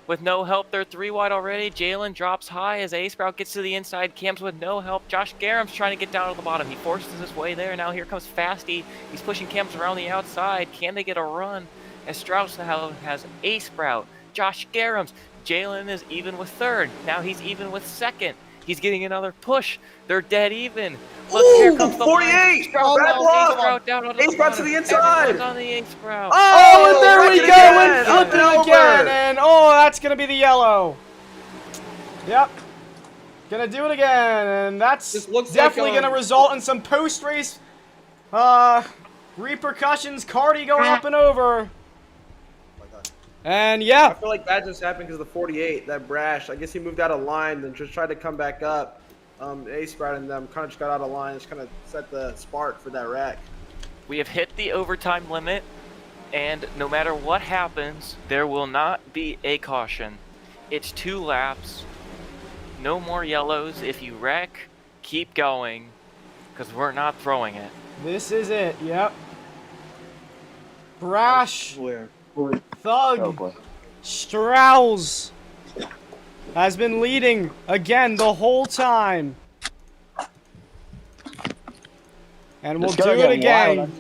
With no help, they're 3 wide already. Jalen drops high as A-Sprout gets to the inside. Cam's with no help. Josh Garam's trying to get down to the bottom. He forces his way there. Now here comes Fasty. He's pushing Cam's around the outside. Can they get a run? As Strauss now has A-Sprout. Josh Garam's. Jalen is even with 3rd. Now he's even with 2nd. He's getting another push. They're dead even. Look, here comes the 48! A-Sprout down on the A-Sprout to the inside! Everyone's on the A-Sprout. Oh, and there we go, and flipping again, and oh, that's gonna be the yellow. Yep, gonna do it again, and that's definitely gonna result in some post-race repercussions. Cardi going up and over. And yeah, I feel like that just happened because of the 48, that Brash. I guess he moved out of line and just tried to come back up. A-Sprout and them kind of just got out of line. Just kind of set the spark for that wreck. We have hit the overtime limit, and no matter what happens, there will not be a caution. It's 2 laps. No more yellows. If you wreck, keep going, because we're not throwing it. this is it. Yep. Brash. Thug. Strauss has been leading again the whole time. And we'll do it again.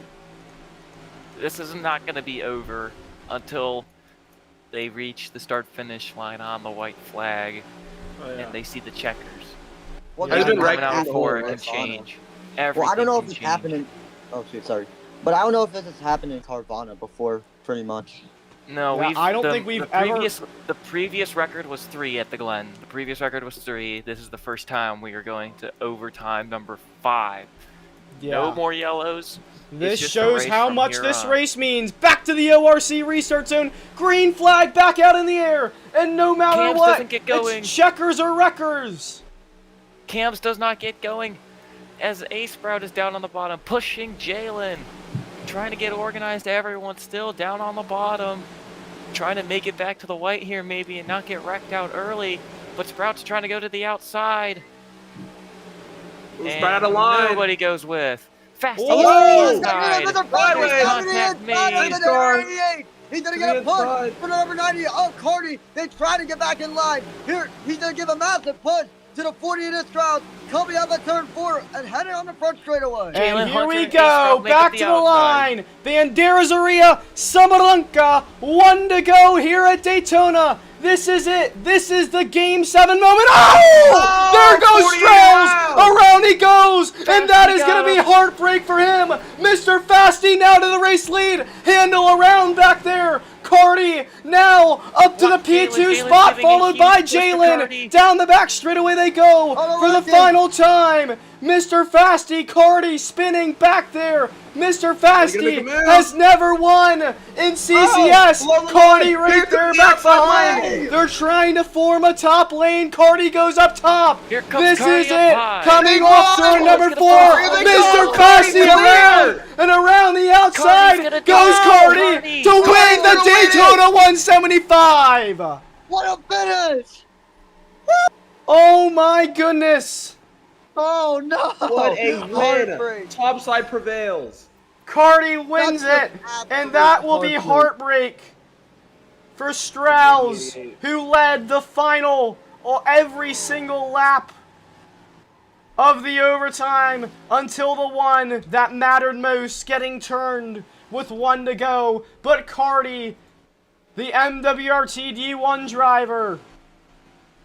This is not going to be over until they reach the start-finish line on the white flag and they see the checkers. Well, Everything coming out for it can change. Well, I don't know if it's happening. Oh, shit, sorry. But I don't know if this has happened in Carvana before, pretty much. No, Yeah, I don't think we've the previous record was 3 at the Glen. The previous record was 3. This is the first time we are going to overtime number 5. Yeah. No more yellows. This shows how much this race means. Back to the ORC restart zone. Green flag back out in the air. And no matter Cams what, doesn't get going. it's checkers or wreckers. Cams does not get going as A-Sprout is down on the bottom, pushing Jalen. Trying to get organized. Everyone's still down on the bottom. Trying to make it back to the white here maybe and not get wrecked out early. But Sprout's trying to go to the outside. Who's out of line? Nobody goes with. Fast Oh! inside. Contact Contact made. He's going to To get the a push inside. for number 90. Oh, Cardi, they try to get back in line. Here, he's going to give a massive push to the 40 in this crowd, coming up at turn 4 and heading on the front straightaway. And here we go, back to the line. Bandera Samaranka, 1 to go here at Daytona. This is it. This is the Game 7 moment. Oh! There goes Strauss. Around he goes. And that is going to be heartbreak for him. Mr. Fasty now to the race lead. Handle around back there. Cardi now up to the P2 spot, followed by Jalen. Down the back straightaway they go for the final time. Mr. Fasty, Cardi spinning back there. Mr. Fasty has never won in CCS. Cardi right there back behind. They're trying to form a top lane. Cardi goes up top. This is it. Coming off turn number 4. Mr. Fasty around and around the outside goes Cardi to win the Daytona 175. What a finish! Oh my goodness. Oh no! What a win! Heartbreak. Topside prevails. Cardi wins it, and that will be heartbreak for Strauss, who led the final every single lap of the overtime until the one that mattered most, getting turned with 1 to go. But Cardi, the MWRT D1 driver,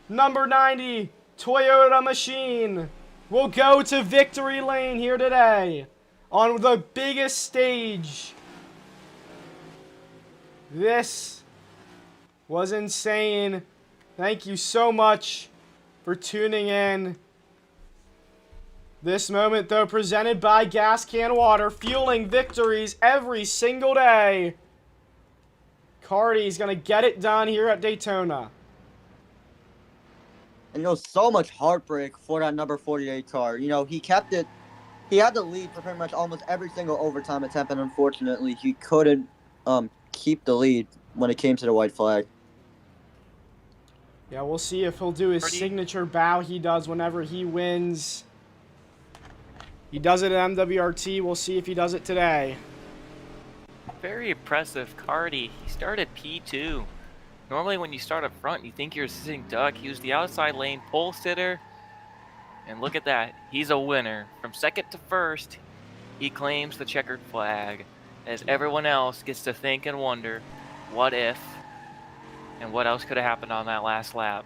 number 90, Toyota machine, will go to victory lane here today on the biggest stage. This was insane. Thank you so much for tuning in. This moment, though, presented by Gas Can Water, fueling victories every single day. Cardi's going to get it done here at Daytona. And so much heartbreak for that number 48 car. He kept it. He had the lead for pretty much almost every single overtime attempt, and unfortunately, he couldn't keep the lead when it came to the white flag. Yeah, we'll see if he'll do his signature bow he does whenever he wins. He does it at MWRT. We'll see if he does it today. Very impressive, Cardi. He started P2. Normally when you start up front, you think you're a sitting duck. He was the outside lane pole sitter. And look at that. He's a winner. From second to first, he claims the checkered flag. As everyone else gets to think and wonder, what if? And what else could have happened on that last lap?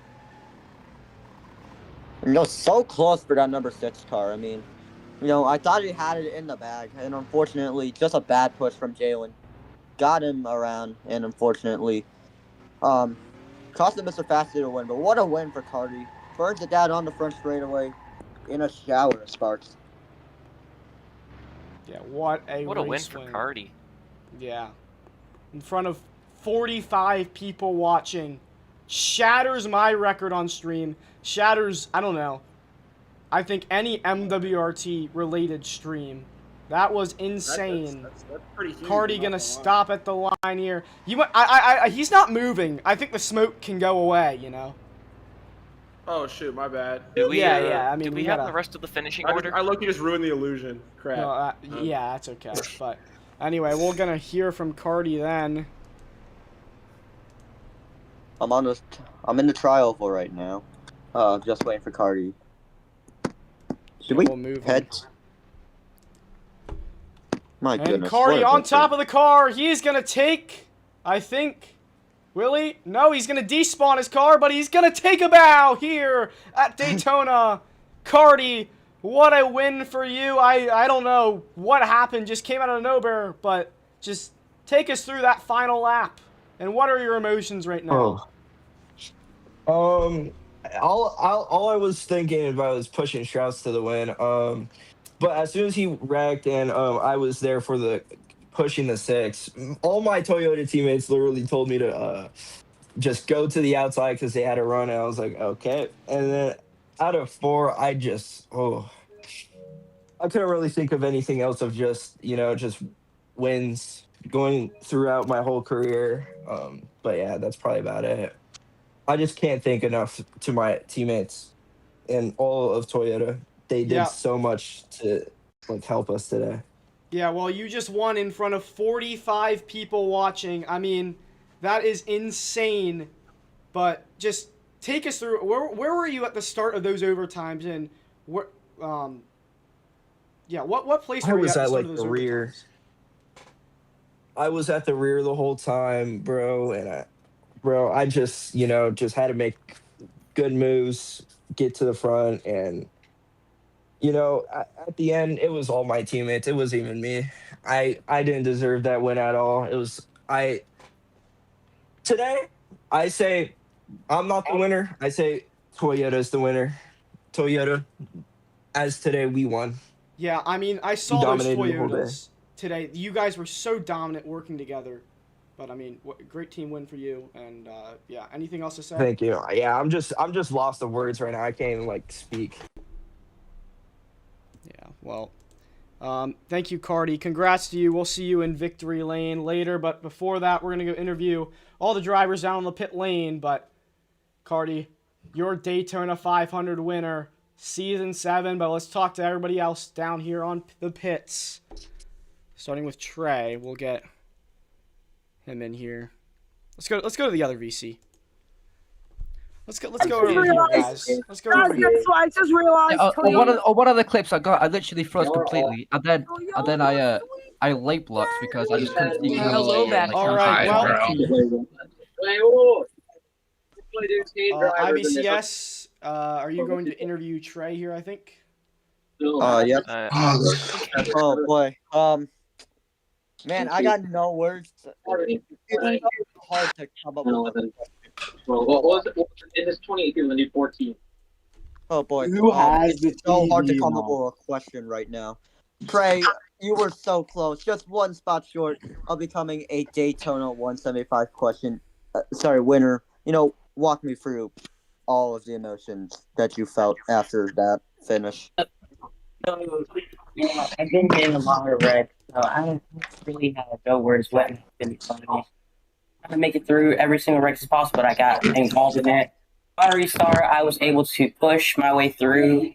So close for that number 6 car. I thought he had it in the bag. And unfortunately, just a bad push from Jalen got him around. And unfortunately, cost him Mr. Fasty to win, but what a win for Cardi. Burns it down on the front straightaway in a shower of sparks. Yeah, what a win for Cardi. Yeah. In front of 45 people watching. Shatters my record on stream. Shatters, I don't know, I think any MWRT related stream. That was insane. That's pretty huge. Cardi gonna stop at the line here. He's not moving. I think the smoke can go away, Oh shoot, my bad. Do we, yeah. I mean, do we have the rest of the finishing order? I low-key just ruined the illusion. Crap. No, yeah, that's okay. But anyway, we're gonna hear from Cardi then. I'm in the trial for right now. Just waiting for Cardi. Should we head? My goodness. And Cardi on top of the car. He's gonna take, I think. Will he? No, he's going to despawn his car, but he's going to take a bow here at Daytona. Cardi, what a win for you. I don't know what happened, just came out of nowhere, but just take us through that final lap. And what are your emotions right now? All I was thinking about was pushing Strauss to the win. But as soon as he wrecked and I was there for the pushing the 6, all my Toyota teammates literally told me to just go to the outside because they had a run, and I was like, okay. And then out of 4, I couldn't really think of anything else of just wins going throughout my whole career. But yeah, that's probably about it. I just can't thank enough to my teammates and all of Toyota. They did so much to help us today. Yeah, well, you just won in front of 45 people watching. I mean, that is insane. But just take us through. Where were you at the start of those overtimes, and what? Yeah, what place I were you was at the at start of like those the rear. overtimes? I was at the rear the whole time, bro, and I just, just had to make good moves, get to the front, and at the end, it was all my teammates. It wasn't even me. I didn't deserve that win at all. It was I today. I say I'm not the winner. I say Toyota's the winner. Toyota, as today we won. Yeah, I mean, I We saw those dominated the whole day. Toyotas today. You guys were so dominant working together. But I mean, great team win for you. And yeah, anything else to say? Thank you. Yeah, I'm just lost of words right now. I can't even like speak. Yeah, well, thank you, Cardi. Congrats to you. We'll see you in victory lane later. But before that, we're going to go interview all the drivers down on the pit lane. But, Cardi, your Daytona 500 winner, Season 7. But let's talk to everybody else down here on the pits. Starting with Trey. We'll get him in here. Let's go to the other VC. Let's go over here, guys. Let's go over here. I just realized. One of the clips I got, I literally froze completely, and then I late blocked because I just couldn't see. Hello back. All right, well, IBCS, are you going to interview Trey here, I think? Yep. Oh boy. Man, I got no words. It's so hard to come up with. What was it? In this 2018, when you 14. Oh boy. Who has it's so hard to come up with a question right now. Trey, you were so close, just one spot short of becoming a Daytona 175 winner. Walk me through all of the emotions that you felt after that finish. So, I've been in a lot of wrecks, so I don't really have no words when in front of me. I'm trying to make it through every single race as possible that I got involved in it. On a restart, I was able to push my way through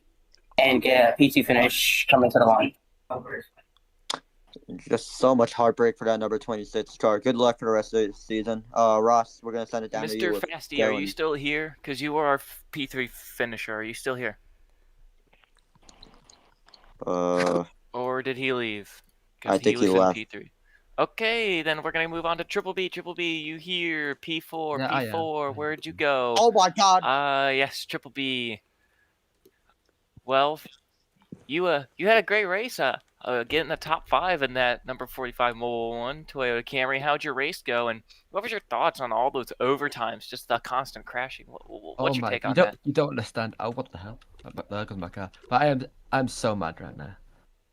and get a P2 finish coming to the line. Just so much heartbreak for that number 26 car. Good luck for the rest of the season. Ross, we're going to send it down to you. Mr. Fasty, are you still here? Because you were our P3 finisher. Are you still here? Or did he leave? I think he left. P3. Okay, then we're gonna move on to Triple B. Triple B, you here? P4, Yeah, P4. Where'd you go? Oh my God! Yes, Triple B. Well, you had a great race. Getting the top 5 in that number 45 Mobile 1 Toyota Camry. How'd your race go? And what was your thoughts on all those overtimes? Just the constant crashing. What's your take on that? You don't understand. Oh, what the hell? There goes my car. But I'm so mad right now.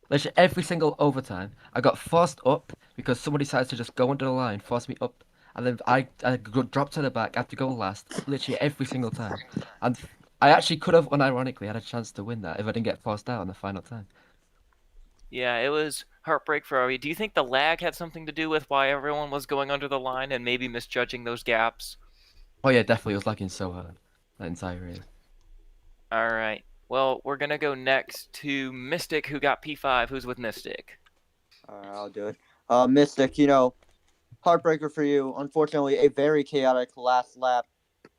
Literally every single overtime, I got forced up because somebody decided to just go under the line, force me up, and then I dropped to the back. I had to go last, literally every single time. And I actually could have, unironically, had a chance to win that if I didn't get forced out on the final time. Yeah, it was heartbreak for Ari. Do you think the lag had something to do with why everyone was going under the line and maybe misjudging those gaps? Oh yeah, definitely. It was lagging so hard that entire race. All right. Well, we're going to go next to Mystic, who got P5. Who's with Mystic? I'll do it. Mystic, heartbreaker for you. Unfortunately, a very chaotic last lap.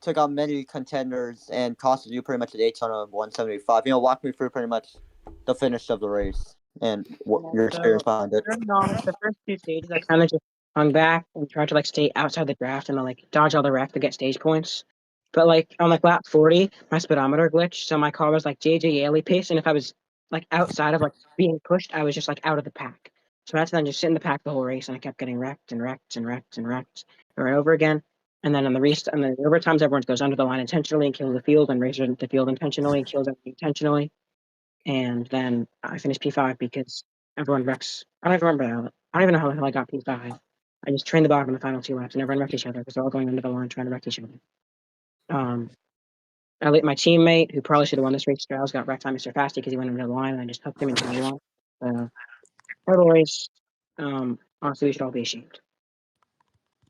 Took out many contenders and costed you pretty much a Daytona 175. Walk me through pretty much the finish of the race and what your experience behind it. The first 2 stages, I kind of just hung back and tried to stay outside the draft and dodge all the wreck to get stage points. But on lap 40, my speedometer glitched, so my car was JJ Yaley pace, and if I was outside of being pushed, I was just out of the pack. So I had to then just sit in the pack the whole race, and I kept getting wrecked and wrecked and wrecked and wrecked over and over again. And then on the overtimes, everyone goes under the line intentionally and kills the field, and races the field intentionally and kills everything intentionally. And then I finished P5 because everyone wrecks. I don't even remember. I don't even know how the hell I got P5. I just trained the bottom in the final 2 laps, and everyone wrecked each other because they're all going under the line trying to wreck each other. My teammate, who probably should have won this race, Strauss, got wrecked by Mr. Fasty because he went under the line, and I just hooked him into the wall. Horrible race. Honestly, we should all be ashamed.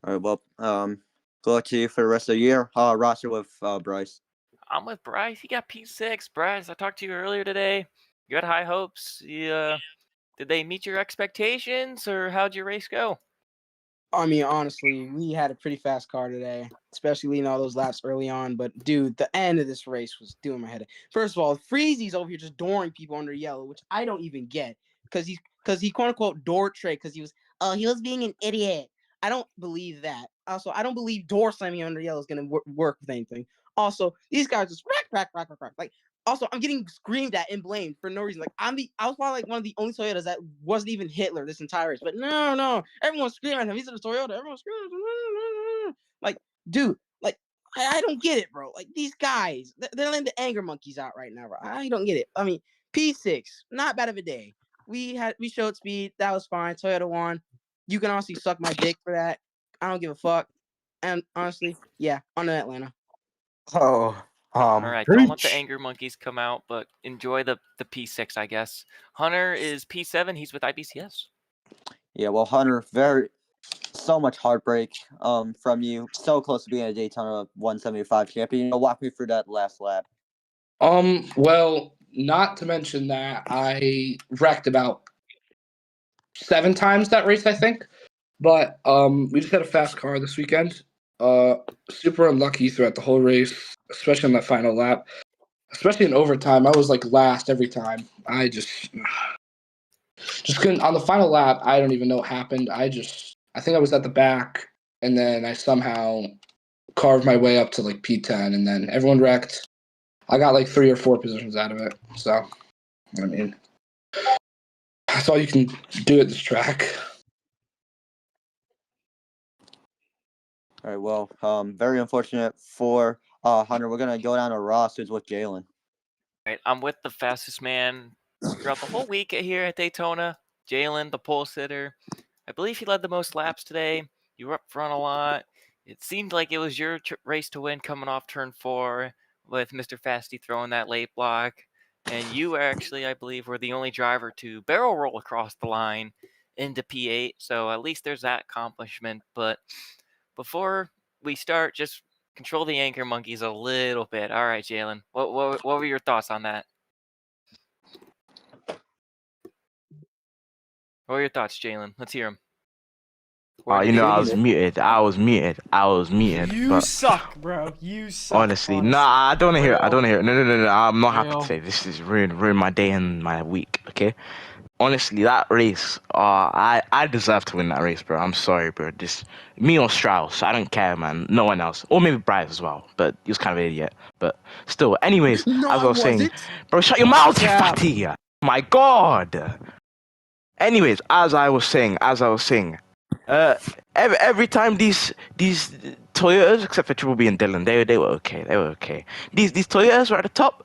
All right, well, good luck to you for the rest of the year. Ross, you're with Bryce. I'm with Bryce. He got P6. Bryce, I talked to you earlier today. You had high hopes. Did they meet your expectations, or how'd your race go? I mean, honestly, we had a pretty fast car today, especially leading all those laps early on. But dude, the end of this race was doing my head in. First of all, Freezy's over here just dooring people under yellow, which I don't even get because he quote unquote door trade because he was being an idiot. I don't believe that. Also, I don't believe door slamming under yellow is gonna work with anything. Also, these guys just rack. Like, also, I'm getting screamed at and blamed for no reason. Like, I was probably like one of the only Toyotas that wasn't even Hitler this entire race. But no, everyone's screaming at him. He's in a Toyota. Everyone's screaming at him. Like, dude, like, I don't get it, bro. Like, these guys, they're letting the anger monkeys out right now, bro. I don't get it. I mean, P6, not bad of a day. We showed speed. That was fine. Toyota won. You can honestly suck my dick for that. I don't give a fuck. And honestly, yeah, on to Atlanta. Oh, All right, don't let the preach. anger monkeys come out, but enjoy the P6, I guess. Hunter is P7. He's with IBCS. Yeah, well, Hunter, so much heartbreak from you. So close to being a Daytona 175 champion. Walk me through that last lap. Well, not to mention that I wrecked about 7 times that race, I think. But we just had a fast car this weekend. Super unlucky throughout the whole race, especially on that final lap. Especially in overtime, I was like last every time. I just couldn't. On the final lap, I don't even know what happened. I think I was at the back, and then I somehow carved my way up to like P10, and then everyone wrecked. I got like 3 or 4 positions out of it. So, I mean, that's all you can do at this track. All right, well, very unfortunate for Hunter. We're gonna go down to Ross, who's with Jalen. All right, I'm with the fastest man throughout the whole week here at Daytona. Jalen, the pole sitter. I believe he led the most laps today. You were up front a lot. It seemed like it was your race to win coming off turn 4 with Mr. Fasty throwing that late block. And you actually, I believe, were the only driver to barrel roll across the line into P8. So at least there's that accomplishment. But before we start, just control the anchor monkeys a little bit. All right, Jalen. What were your thoughts on that? What were your thoughts, Jalen? Let's hear them. I was muted. You but suck, bro. You suck. honestly, nah, I don't want to hear it. I don't want to hear it. No. I'm not happy Real. to say this is ruin my day and my week. Okay. Honestly, that race, I deserve to win that race, bro. I'm sorry, bro. Just me or Strauss, I don't care, man. No one else, or maybe Bryce as well, but he was kind of an idiot. But still, anyways, No, as I I was saying, wasn't. bro, shut your mouth, you Yeah. fatty. My God. Anyways, as I was saying, every time these Toyotas, except for Triple B and Dylan, they were okay. These Toyotas were at the top.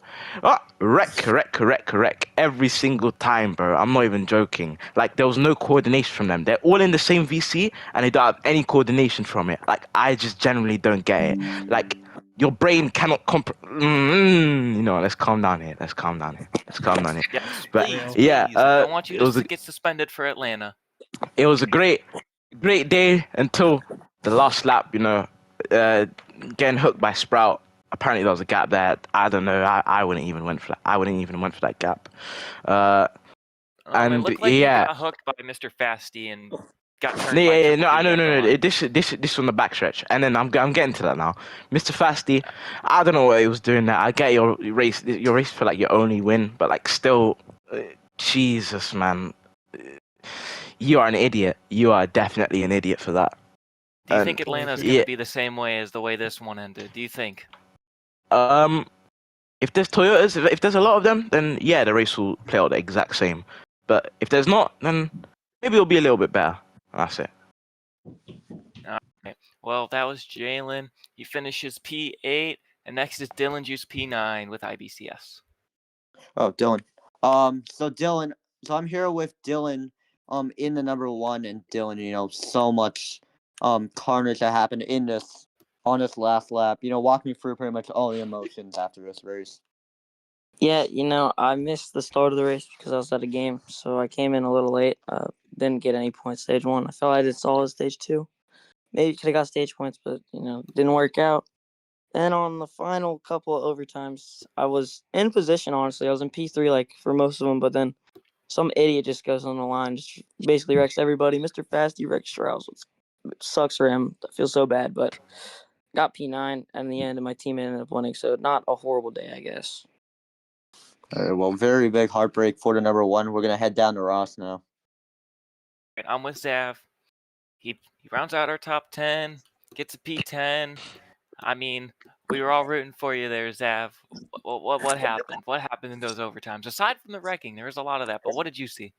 Correct. Every single time, bro. I'm not even joking. Like, there was no coordination from them. They're all in the same VC, and they don't have any coordination from it. Like, I just generally don't get it. Like, your brain cannot let's calm down here. Yes, But please. yeah, I don't want you it was to get suspended for Atlanta. it was a great day until the last lap, getting hooked by Sprout. Apparently there was a gap there. I don't know. I wouldn't even went for that. I wouldn't even went for that gap. It And looked like you got hooked by Mr. Fasty and got turned by yeah, Triple B at the no. line. This on the backstretch, and then I'm getting to that now. Mr. Fasty, I don't know what he was doing there. I get your race for like your only win, but like still, Jesus, man, you are an idiot. You are definitely an idiot for that. Do you think Atlanta's going to be the same way as the way this one ended? Do you think? If there's Toyotas, if there's a lot of them, then yeah, the race will play out the exact same. But if there's not, then maybe it'll be a little bit better. That's it. All right. Well, that was Jalen. He finishes P8, and next is Dylan Juice P9 with IBCS. Oh, Dylan. So Dylan, I'm here with Dylan, in the number 1, and Dylan, so much, carnage that happened on this last lap. Walk me through pretty much all the emotions after this race. Yeah, I missed the start of the race because I was at a game, so I came in a little late. Didn't get any points stage 1. I felt I did solid stage 2. Maybe could have got stage points, but didn't work out. Then on the final couple of overtimes, I was in position. Honestly, I was in P3 like for most of them, but then some idiot just goes on the line, just basically wrecks everybody. Mr. Fasty wrecks Strauss. It sucks for him. I feel so bad, but got P9 in the end, and my team ended up winning. So not a horrible day, I guess. Well, very big heartbreak for the number 1. We're gonna head down to Ross now. I'm with Zav. He rounds out our top 10, gets a P10. I mean, we were all rooting for you there, Zav. What happened? What happened in those overtimes? Aside from the wrecking, there was a lot of that, but what did you see?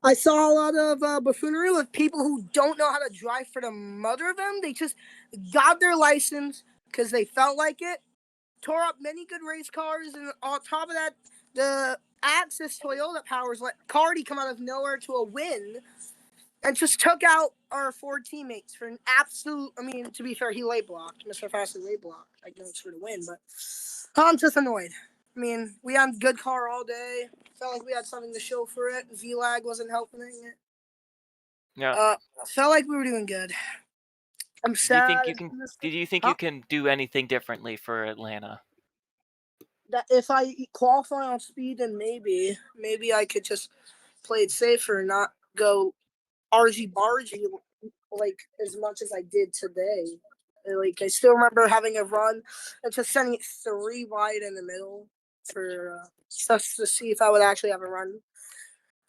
I saw a lot of buffoonery with people who don't know how to drive for the mother of them. They just got their license because they felt like it, tore up many good race cars, and on top of that, the Axis Toyota powers let Cardi come out of nowhere to a win and just took out our 4 teammates for an absolute. I mean, to be fair, he late blocked. Mr. Fastly late blocked. I know it's for the win, but I'm just annoyed. I mean, we had a good car all day. Felt like we had something to show for it. V-Lag wasn't helping it. Yeah. Felt like we were doing good. I'm Do you think sad. you think you can do anything differently for Atlanta? That if I qualify on speed, then maybe I could just play it safer and not go RG bargy like as much as I did today. Like I still remember having a run and just sending it 3 wide in the middle for just to see if I would actually have a run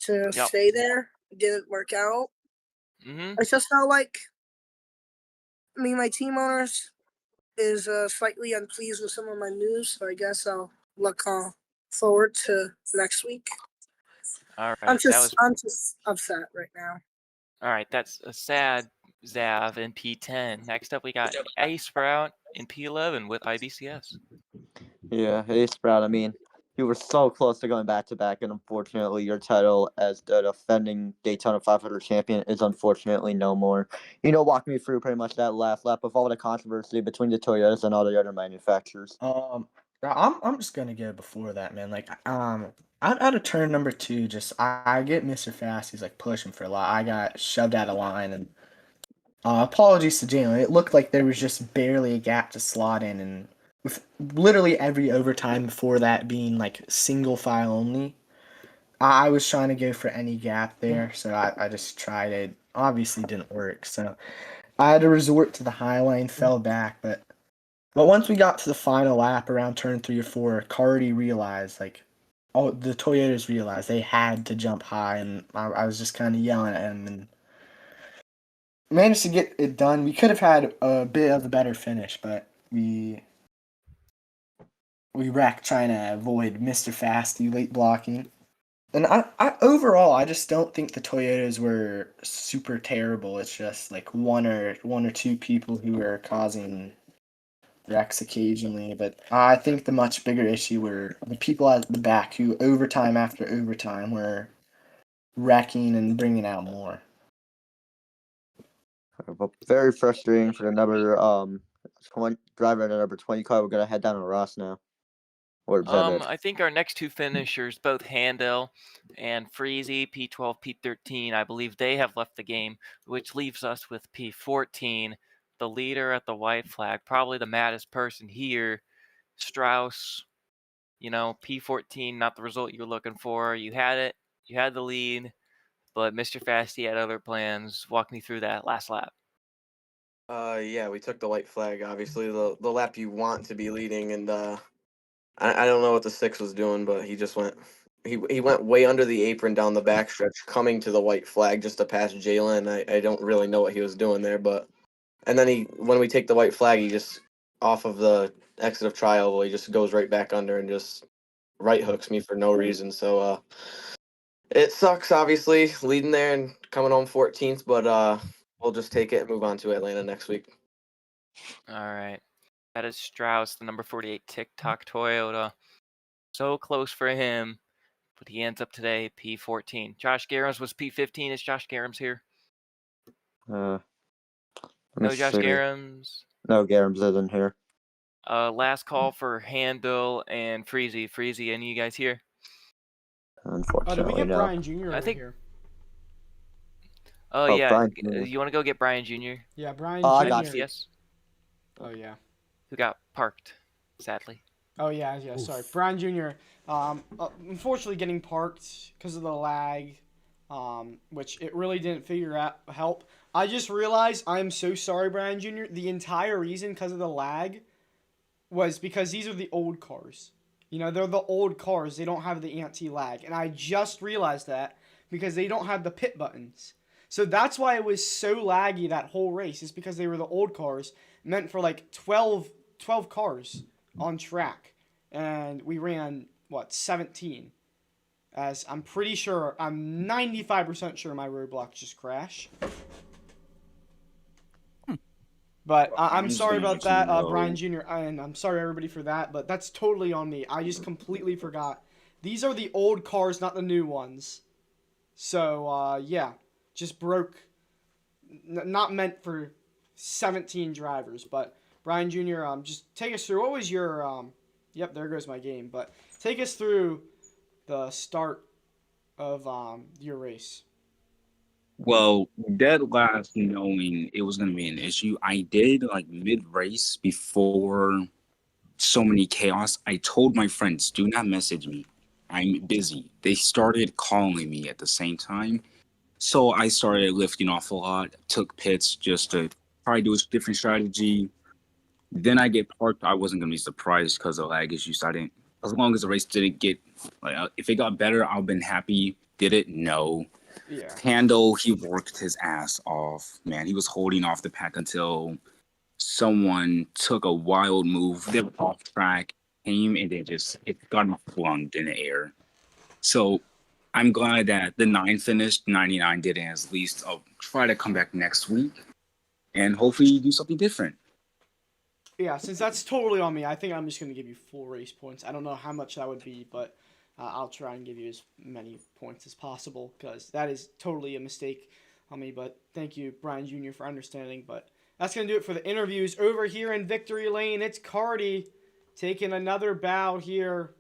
to stay there. It didn't work out. I just felt like, I mean, my team owners is slightly unpleased with some of my moves, so I guess I'll look forward to next week. All right, I'm just upset right now. All right, that's a sad Zav in P10. Next up, we got A Sprout in P11 with IBCS. Yeah, hey Sprout. I mean, you were so close to going back to back, and unfortunately, your title as the defending Daytona 500 champion is unfortunately no more. Walk me through pretty much that last lap of all the controversy between the Toyotas and all the other manufacturers. I'm just gonna go before that, man. Like, out of turn number 2, just I get Mr. Fast. He's like pushing for a lot. I got shoved out of line, and apologies to Jalen. It looked like there was just barely a gap to slot in, and with literally every overtime before that being like single file only, I was trying to go for any gap there. So I just tried it. Obviously didn't work. So I had to resort to the high line, fell back, but once we got to the final lap around turn 3 or 4, Cardi realized, like, the Toyotas realized they had to jump high, and I was just kind of yelling at him and managed to get it done. We could have had a bit of a better finish, but we wrecked trying to avoid Mr. Fasty late blocking. And I overall, I just don't think the Toyotas were super terrible. It's just like one or 2 people who were causing wrecks occasionally, but I think the much bigger issue were the people at the back who overtime after overtime were wrecking and bringing out more. Well, very frustrating for the number 20 driver in the number 20 car. We're gonna head down to Ross now. Or is that it? I think our next 2 finishers, both Handel and Freezy, P12, P13, I believe they have left the game, which leaves us with P14, the leader at the white flag, probably the maddest person here, Strauss. P14, not the result you were looking for. You had it, you had the lead, but Mr. Fasty had other plans. Walk me through that last lap. Yeah, we took the white flag. Obviously, the lap you want to be leading, and I don't know what the 6 was doing, but he just went. He went way under the apron down the backstretch, coming to the white flag just to pass Jalen. I don't really know what he was doing there, but and then when we take the white flag, he just off of the exit of trial, he just goes right back under and just right hooks me for no reason. So it sucks, obviously, leading there and coming home 14th, but we'll just take it and move on to Atlanta next week. All right. That is Strauss, the number 48 TikTok Toyota. So close for him, but he ends up today P14. Josh Garams was P15. Is Josh Garams here? Let me No Josh see. Garams. No, Garams isn't here. Last call for Handel and Freezy. Freezy, any of you guys here? Oh, did we get Brian Jr. over here? Oh, yeah. Brian Jr. You want to go get Brian Jr.? Yeah, Brian Oh, Jr. I got you. Yes. Oh, yeah. Who got parked, sadly. Oh, yeah, sorry. Brian Jr., unfortunately getting parked because of the lag, which it really didn't help. I just realized I'm so sorry, Brian Jr. The entire reason because of the lag was because these are the old cars. You know, they're the old cars. They don't have the anti-lag. And I just realized that because they don't have the pit buttons. So that's why it was so laggy that whole race. It's because they were the old cars meant for like 12 cars on track. And we ran, 17? As I'm 95% sure my roadblocks just crashed. But I'm sorry about that, Brian Jr., and I'm sorry everybody for that, but that's totally on me. I just completely forgot. These are the old cars, not the new ones. So, yeah, just broke. Not meant for 17 drivers, but Brian Jr., just take us through. What was your, yep, there goes my game, but take us through the start of your race. Well, dead last knowing it was going to be an issue, I did like mid race before so many chaos. I told my friends, do not message me. I'm busy. They started calling me at the same time. So I started lifting off a lot, took pits just to try to do a different strategy. Then I get parked. I wasn't going to be surprised because of lag issues. I didn't, as long as the race didn't get, like, if it got better, I've been happy. Did it? No. Yeah. Handle, he worked his ass off, man. He was holding off the pack until someone took a wild move. They were off track, came, and it got flung in the air. So I'm glad that the 9 finished, 99 didn't. At least I'll try to come back next week and hopefully do something different. Yeah, since that's totally on me, I think I'm just going to give you full race points. I don't know how much that would be, but I'll try and give you as many points as possible because that is totally a mistake on me. But thank you, Brian Jr., for understanding. But that's going to do it for the interviews. Over here in Victory Lane, it's Cardi taking another bow here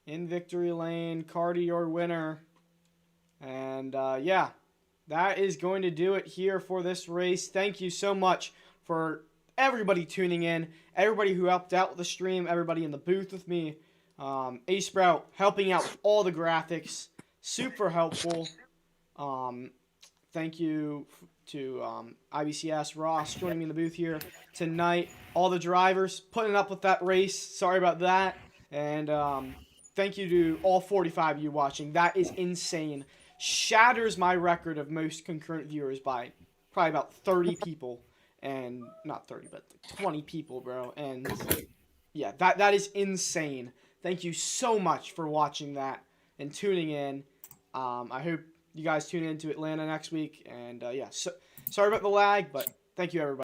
in Victory Lane. Cardi, your winner. And yeah, that is going to do it here for this race. Thank you so much for everybody tuning in, everybody who helped out with the stream, everybody in the booth with me. A-Sprout helping out with all the graphics. Super helpful. Thank you to IBCS, Ross joining me in the booth here tonight. All the drivers putting up with that race. Sorry about that. And thank you to all 45 of you watching. That is insane. Shatters my record of most concurrent viewers by probably about 30 people. And not 30, but 20 people, bro. And yeah, that is insane. Thank you so much for watching that and tuning in. I hope you guys tune in to Atlanta next week. And yeah, sorry about the lag, but thank you, everybody.